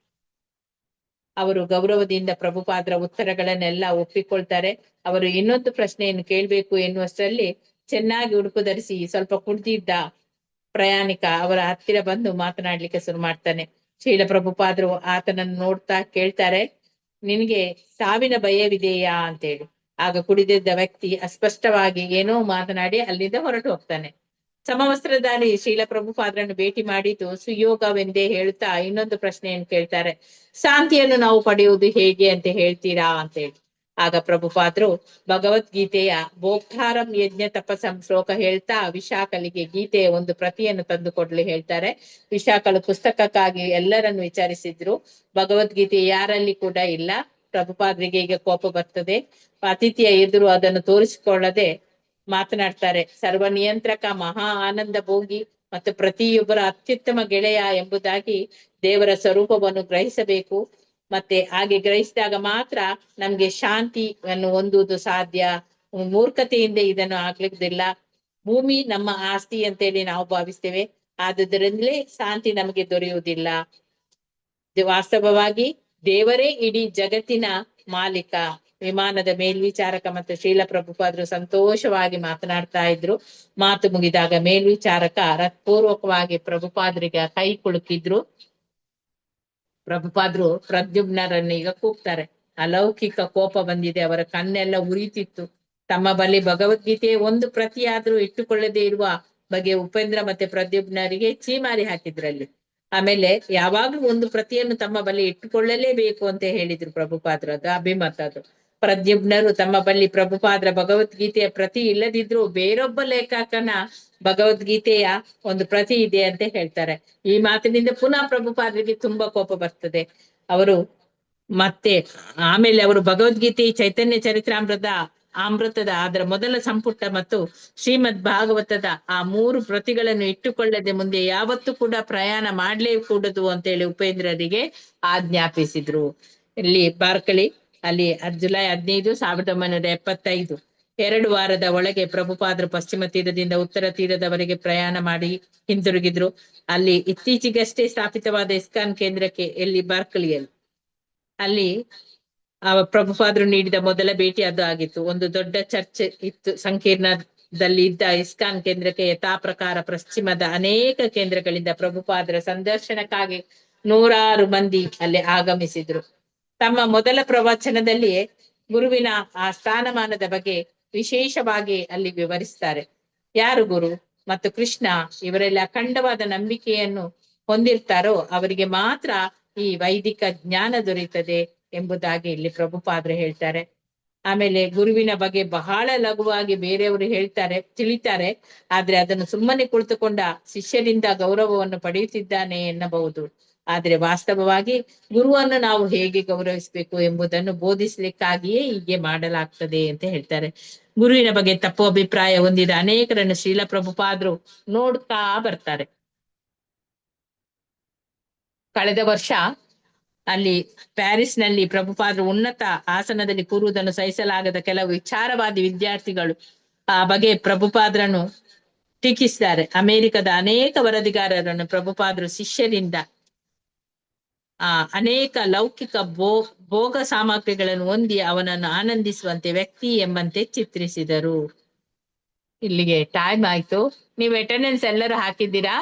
ಅವರು ಗೌರವದಿಂದ ಪ್ರಭುಪಾದರ ಉತ್ತರಗಳನ್ನೆಲ್ಲ ಒಪ್ಪಿಕೊಳ್ತಾರೆ. ಅವರು ಇನ್ನೊಂದು ಪ್ರಶ್ನೆಯನ್ನು ಕೇಳ್ಬೇಕು ಎನ್ನುವಷ್ಟರಲ್ಲಿ ಚೆನ್ನಾಗಿ ಉಡುಪು ಧರಿಸಿ ಸ್ವಲ್ಪ ಕುಡಿದಿದ್ದ ಪ್ರಯಾಣಿಕ ಅವರ ಹತ್ತಿರ ಬಂದು ಮಾತನಾಡ್ಲಿಕ್ಕೆ ಶುರು ಮಾಡ್ತಾನೆ. ಶ್ರೀಲ ಪ್ರಭುಪಾದರು ಆತನನ್ನು ನೋಡ್ತಾ ಕೇಳ್ತಾರೆ, ನಿನ್ಗೆ ಸಾವಿನ ಭಯವಿದೆಯಾ ಅಂತೇಳಿ. ಆಗ ಕುಡಿದಿದ್ದ ವ್ಯಕ್ತಿ ಅಸ್ಪಷ್ಟವಾಗಿ ಏನೋ ಮಾತನಾಡಿ ಅಲ್ಲಿಂದ ಹೊರಟು ಹೋಗ್ತಾನೆ. ಸಮವಸ್ತ್ರಧಾರಿ ಶ್ರೀಲ ಪ್ರಭುಪಾದರನ್ನು ಭೇಟಿ ಮಾಡಿದ್ದು ಸುಯೋಗವೆಂದೇ ಹೇಳುತ್ತಾ ಇನ್ನೊಂದು ಪ್ರಶ್ನೆಯನ್ನು ಕೇಳ್ತಾರೆ, ಶಾಂತಿಯನ್ನು ನಾವು ಪಡೆಯುವುದು ಹೇಗೆ ಅಂತ ಹೇಳ್ತೀರಾ ಅಂತೇಳಿ. ಆಗ ಪ್ರಭುಪಾದರು ಭಗವದ್ಗೀತೆಯ ಭೋಕ್ತಾರಂ ಯಜ್ಞ ತಪಸಂ ಶ್ಲೋಕ ಹೇಳ್ತಾ ವಿಶಾಖಲಿಗೆ ಗೀತೆಯ ಒಂದು ಪ್ರತಿಯನ್ನು ತಂದು ಕೊಡ್ಲಿ ಹೇಳ್ತಾರೆ. ವಿಶಾಖಲು ಪುಸ್ತಕಕ್ಕಾಗಿ ಎಲ್ಲರನ್ನು ವಿಚಾರಿಸಿದ್ರು, ಭಗವದ್ಗೀತೆ ಯಾರಲ್ಲಿ ಕೂಡ ಇಲ್ಲ. ಪ್ರಭುಪಾದರಿಗೆ ಈಗ ಕೋಪ ಬರ್ತದೆ. ಅತಿಥಿಯ ಎದುರು ಅದನ್ನು ತೋರಿಸಿಕೊಳ್ಳದೆ ಮಾತನಾಡ್ತಾರೆ, ಸರ್ವ ನಿಯಂತ್ರಕ, ಮಹಾ ಆನಂದ ಭೋಗಿ ಮತ್ತು ಪ್ರತಿಯೊಬ್ಬರ ಅತ್ಯುತ್ತಮ ಗೆಳೆಯ ಎಂಬುದಾಗಿ ದೇವರ ಸ್ವರೂಪವನ್ನು ಗ್ರಹಿಸಬೇಕು. ಮತ್ತೆ ಹಾಗೆ ಗ್ರಹಿಸಿದಾಗ ಮಾತ್ರ ನಮ್ಗೆ ಶಾಂತಿಯನ್ನು ಹೊಂದುವುದು ಸಾಧ್ಯ. ಮೂರ್ಖತೆಯಿಂದ ಇದನ್ನು ಆಗ್ಲಿಕ್ಕಿಲ್ಲ. ಭೂಮಿ ನಮ್ಮ ಆಸ್ತಿ ಅಂತೇಳಿ ನಾವು ಭಾವಿಸ್ತೇವೆ, ಆದುದರಿಂದಲೇ ಶಾಂತಿ ನಮಗೆ ದೊರೆಯುವುದಿಲ್ಲ. ವಾಸ್ತವವಾಗಿ ದೇವರೇ ಇಡೀ ಜಗತ್ತಿನ ಮಾಲೀಕ. ವಿಮಾನದ ಮೇಲ್ವಿಚಾರಕ ಮತ್ತು ಶ್ರೀಲ ಪ್ರಭುಪಾದರು ಸಂತೋಷವಾಗಿ ಮಾತನಾಡ್ತಾ ಇದ್ರು. ಮಾತು ಮುಗಿದಾಗ ಮೇಲ್ವಿಚಾರಕ ಹೃತ್ಪೂರ್ವಕವಾಗಿ ಪ್ರಭುಪಾದರಿಗೆ ಕೈ ಕುಳುಕಿದ್ರು. ಪ್ರಭುಪಾದರು ಪ್ರದ್ಯುಮ್ನರನ್ನು ಈಗ ಕೂಗ್ತಾರೆ. ಅಲೌಕಿಕ ಕೋಪ ಬಂದಿದೆ, ಅವರ ಕಣ್ಣೆಲ್ಲ ಉರಿತಿತ್ತು. ತಮ್ಮ ಬಳಿ ಭಗವದ್ಗೀತೆಯ ಒಂದು ಪ್ರತಿಯಾದ್ರೂ ಇಟ್ಟುಕೊಳ್ಳದೆ ಇರುವ ಬಗ್ಗೆ ಉಪೇಂದ್ರ ಮತ್ತೆ ಪ್ರದ್ಯುಮ್ನರಿಗೆ ಚೀಮಾರಿ ಹಾಕಿದ್ರಲ್ಲಿ. ಆಮೇಲೆ ಯಾವಾಗ್ಲೂ ಒಂದು ಪ್ರತಿಯನ್ನು ತಮ್ಮ ಬಳಿ ಇಟ್ಟುಕೊಳ್ಳಲೇಬೇಕು ಅಂತ ಹೇಳಿದ್ರು ಪ್ರಭುಪಾದರು. ಅದು ಅಭಿಮತ. ಅದು ಪ್ರದ್ಯುಮ್ನರು ತಮ್ಮ ಬಳಿ ಪ್ರಭುಪಾದರ ಭಗವದ್ಗೀತೆಯ ಪ್ರತಿ ಇಲ್ಲದಿದ್ರು ಬೇರೊಬ್ಬ ಲೇಖಕನ ಭಗವದ್ಗೀತೆಯ ಒಂದು ಪ್ರತಿ ಇದೆ ಅಂತ ಹೇಳ್ತಾರೆ. ಈ ಮಾತಿನಿಂದ ಪುನಃ ಪ್ರಭುಪಾದರಿಗೆ ತುಂಬಾ ಕೋಪ ಬರ್ತದೆ. ಅವರು ಮತ್ತೆ ಆಮೇಲೆ ಅವರು ಭಗವದ್ಗೀತೆ ಚೈತನ್ಯ ಚರಿತ್ರಾಮೃತದ ಅದರ ಮೊದಲ ಸಂಪುಟ ಮತ್ತು ಶ್ರೀಮದ್ ಭಾಗವತದ ಆ 3 ಪ್ರತಿಗಳನ್ನು ಇಟ್ಟುಕೊಳ್ಳದೆ ಮುಂದೆ ಯಾವತ್ತೂ ಕೂಡ ಪ್ರಯಾಣ ಮಾಡ್ಲೇ ಕೂಡದು ಅಂತೇಳಿ ಉಪೇಂದ್ರರಿಗೆ ಆಜ್ಞಾಪಿಸಿದ್ರು. ಇಲ್ಲಿ ಬಾರ್ಕಳಿ ಅಲ್ಲಿ ಜುಲೈ 15, 1975 2 ವಾರದ ಒಳಗೆ ಪ್ರಭುಪಾದರು ಪಶ್ಚಿಮ ತೀರದಿಂದ ಉತ್ತರ ತೀರದವರೆಗೆ ಪ್ರಯಾಣ ಮಾಡಿ ಹಿಂತಿರುಗಿದ್ರು. ಅಲ್ಲಿ ಇತ್ತೀಚೆಗಷ್ಟೇ ಸ್ಥಾಪಿತವಾದ ಇಸ್ಕಾನ್ ಕೇಂದ್ರಕ್ಕೆ ಎಲ್ಲಿ ಬಾರ್ಕಳಿಯಲ್ಲಿ ಅಲ್ಲಿ ಪ್ರಭುಪಾದರು ನೀಡಿದ ಮೊದಲ ಭೇಟಿ ಅದು ಆಗಿತ್ತು. ಒಂದು ದೊಡ್ಡ ಚರ್ಚ್ ಇತ್ತು ಸಂಕೀರ್ಣದಲ್ಲಿ ಇದ್ದ ಇಸ್ಕಾನ್ ಕೇಂದ್ರಕ್ಕೆ ಯಥಾ ಪ್ರಕಾರ ಪಶ್ಚಿಮದ ಅನೇಕ ಕೇಂದ್ರಗಳಿಂದ ಪ್ರಭುಪಾದರ ಸಂದರ್ಶನಕ್ಕಾಗಿ 100 ಮಂದಿ ಅಲ್ಲಿ ಆಗಮಿಸಿದ್ರು. ತಮ್ಮ ಮೊದಲ ಪ್ರವಚನದಲ್ಲಿ ಗುರುವಿನ ಆ ಸ್ಥಾನಮಾನದ ಬಗ್ಗೆ ವಿಶೇಷವಾಗಿ ಅಲ್ಲಿ ವಿವರಿಸ್ತಾರೆ. ಯಾರು ಗುರು ಮತ್ತು ಕೃಷ್ಣ ಇವರೆಲ್ಲ ಅಖಂಡವಾದ ನಂಬಿಕೆಯನ್ನು ಹೊಂದಿರ್ತಾರೋ ಅವರಿಗೆ ಮಾತ್ರ ಈ ವೈದಿಕ ಜ್ಞಾನ ದೊರೆಯುತ್ತದೆ ಎಂಬುದಾಗಿ ಇಲ್ಲಿ ಪ್ರಭುಪಾದರು ಹೇಳ್ತಾರೆ. ಆಮೇಲೆ ಗುರುವಿನ ಬಗ್ಗೆ ಬಹಳ ಲಘುವಾಗಿ ಬೇರೆಯವರು ಹೇಳ್ತಾರೆ, ತಿಳಿತಾರೆ, ಆದ್ರೆ ಅದನ್ನು ಸುಮ್ಮನೆ ಕುಳಿತುಕೊಂಡ ಶಿಷ್ಯರಿಂದ ಗೌರವವನ್ನು ಪಡೆಯುತ್ತಿದ್ದಾನೆ ಎನ್ನಬಹುದು. ಆದ್ರೆ ವಾಸ್ತವವಾಗಿ ಗುರುವನ್ನು ನಾವು ಹೇಗೆ ಗೌರವಿಸಬೇಕು ಎಂಬುದನ್ನು ಬೋಧಿಸ್ಲಿಕ್ಕಾಗಿಯೇ ಹೀಗೆ ಮಾಡಲಾಗ್ತದೆ ಅಂತ ಹೇಳ್ತಾರೆ. ಗುರುವಿನ ಬಗ್ಗೆ ತಪ್ಪು ಅಭಿಪ್ರಾಯ ಹೊಂದಿದ ಅನೇಕರನ್ನು ಶ್ರೀಲ ಪ್ರಭುಪಾದರು ನೋಡ್ತಾ ಬರ್ತಾರೆ. ಕಳೆದ ವರ್ಷ ಅಲ್ಲಿ ಪ್ಯಾರಿಸ್ನಲ್ಲಿ ಪ್ರಭುಪಾದರು ಉನ್ನತ ಆಸನದಲ್ಲಿ ಕೂರುವುದನ್ನು ಸಹಿಸಲಾಗದ ಕೆಲವು ವಿಚಾರವಾದಿ ವಿದ್ಯಾರ್ಥಿಗಳು ಆ ಬಗ್ಗೆ ಪ್ರಭುಪಾದರನ್ನು ಟೀಕಿಸಿದ್ದಾರೆ. ಅಮೆರಿಕದ ಅನೇಕ ವರದಿಗಾರರನ್ನು ಪ್ರಭುಪಾದರು ಶಿಷ್ಯರಿಂದ ಅನೇಕ ಲೌಕಿಕ ಭೋಗ ಸಾಮಗ್ರಿಗಳನ್ನು ಹೊಂದಿ ಅವನನ್ನು ಆನಂದಿಸುವಂತೆ ವ್ಯಕ್ತಿ ಎಂಬಂತೆ ಚಿತ್ರಿಸಿದರು. ಇಲ್ಲಿಗೆ ಟೈಮ್ ಆಯ್ತು. ನೀವು ಅಟೆಂಡೆನ್ಸ್ ಎಲ್ಲರೂ ಹಾಕಿದ್ದೀರಾ?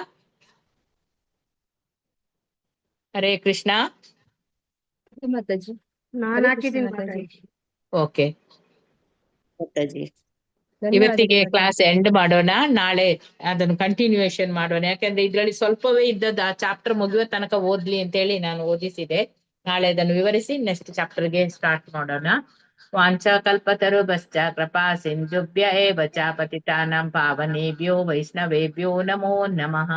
ಹರೇ ಕೃಷ್ಣ. ಮಾತಾಜಿ ನಾನು ಹಾಕಿದ್ದೀನಿ ಮಾತಾಜಿ. ಓಕೆ, ಮಾತಾಜಿ ಇವತ್ತಿಗೆ ಕ್ಲಾಸ್ ಎಂಡ್ ಮಾಡೋಣ. ನಾಳೆ ಅದನ್ನು ಕಂಟಿನ್ಯೂಯೇಷನ್ ಮಾಡೋಣ. ಯಾಕಂದ್ರೆ ಇದ್ರಲ್ಲಿ ಸ್ವಲ್ಪವೇ ಇದ್ದದ್ದು ಆ ಚಾಪ್ಟರ್ ಮುಗಿಯುವ ತನಕ ಓದ್ಲಿ ಅಂತ ಹೇಳಿ ನಾನು ಓದಿಸಿದೆ. ನಾಳೆ ಅದನ್ನು ವಿವರಿಸಿ ನೆಕ್ಸ್ಟ್ ಚಾಪ್ಟರ್ಗೆ ಸ್ಟಾರ್ಟ್ ಮಾಡೋಣ. ವಾಂಚ ಕಲ್ಪತರುಭ್ಯಶ್ಚ ಕೃಪಾ ಸಿಂಧುಭ್ಯ ಏವ ಚ ಪತಿತಾನಾಂ ಪಾವನೇಭ್ಯೋ ವೈಷ್ಣವೇಭ್ಯೋ ನಮೋ ನಮಃ.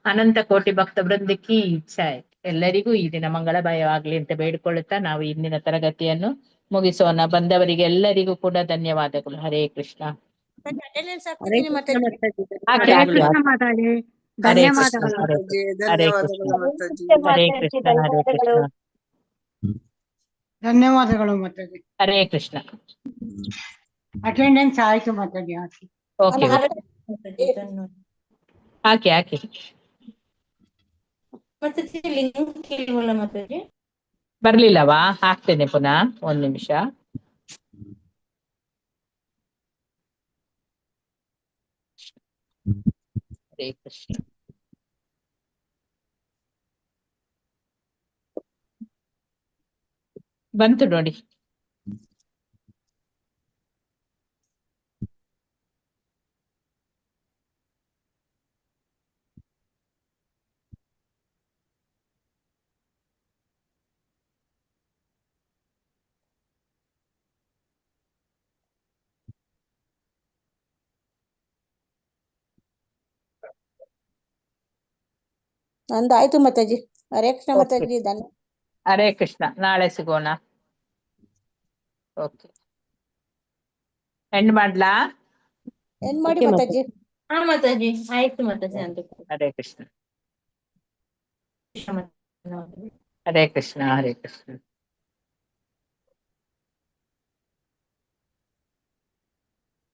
ಅನಂತ ಕೋಟಿ ಭಕ್ತ ವೃಂದಕ್ಕೆ ಇಚ್ಛಾಯ್. ಎಲ್ಲರಿಗೂ ಈ ದಿನ ಮಂಗಳಮಯವಾಗ್ಲಿ ಅಂತ ಬೇಡಿಕೊಳ್ಳುತ್ತಾ ನಾವು ಇಂದಿನ ತರಗತಿಯನ್ನು ಮುಗಿಸೋಣ. ಬಂದವರಿಗೆ ಎಲ್ಲರಿಗೂ ಕೂಡ ಧನ್ಯವಾದಗಳು. ಹರೇ ಕೃಷ್ಣ. ಅಟೆಂಡೆನ್ಸ್ ಹರೇ ಹಾಕ್ತೀನಿ ಕೃಷ್ಣ ಮಾತಾಜಿ. ಮಾತಾಜಿ. ಹಾಕಿ ಹರೇ ಹಾಕಿ ಕೃಷ್ಣ ಹಾಕಿ. ಮಾತಾಜಿ. ಹರೇ ಕೃಷ್ಣ, ಧನ್ಯವಾದಗಳು. ಹರೇ ಕೃಷ್ಣ, ಹರೇ ಕೃಷ್ಣ, ಹರೇ ಕೃಷ್ಣ, ಹರೇ ಕೃಷ್ಣ, ಧನ್ಯವಾದಗಳು ಮಾತಾಜಿ. ಹರೇ ಕೃಷ್ಣ. ಅಟೆಂಡೆನ್ಸ್ ಆಯ್ತು ಮಾತಾಜಿ, ಹಾಕಿ. ಓಕೆ, ಹಾಕಿ ಹಾಕಿ. ಮಾತಾಜಿ ಲಿಂಕ್ ಇಲ್ವಲ್ಲ ಮಾತಾಜಿ? ಬರ್ಲಿಲ್ಲವಾ? ಹಾಕ್ತೇನೆ ಪುನಃ, ಒಂದ್ ನಿಮಿಷ. ಹರೇ ಕೃಷ್ಣ. ಬಂತು ನೋಡಿ. ನಂದಾಯ್ತು ಮಾತಾಜಿ. ಹರೇ ಕೃಷ್ಣ ಓಕೆ, ಮಾತಾಜಿ. ಧನ್ಯ. ಹರೇ ಕೃಷ್ಣ. ನಾಳೆ ಸಿಗೋಣ. ಓಕೆ, ಎಂಡ್ ಮಾಡ್ಲಾ? ಏನ್ ಮಾಡಿ ಮಾತಾಜಿ. ಹಾ ಮಾತಾಜಿ, ಆಯ್ತು ಮಾತಾಜಿ. ಅಂತ ಹರೇ ಕೃಷ್ಣ, ಹರೇ ಕೃಷ್ಣ, ಹರೇ ಕೃಷ್ಣ.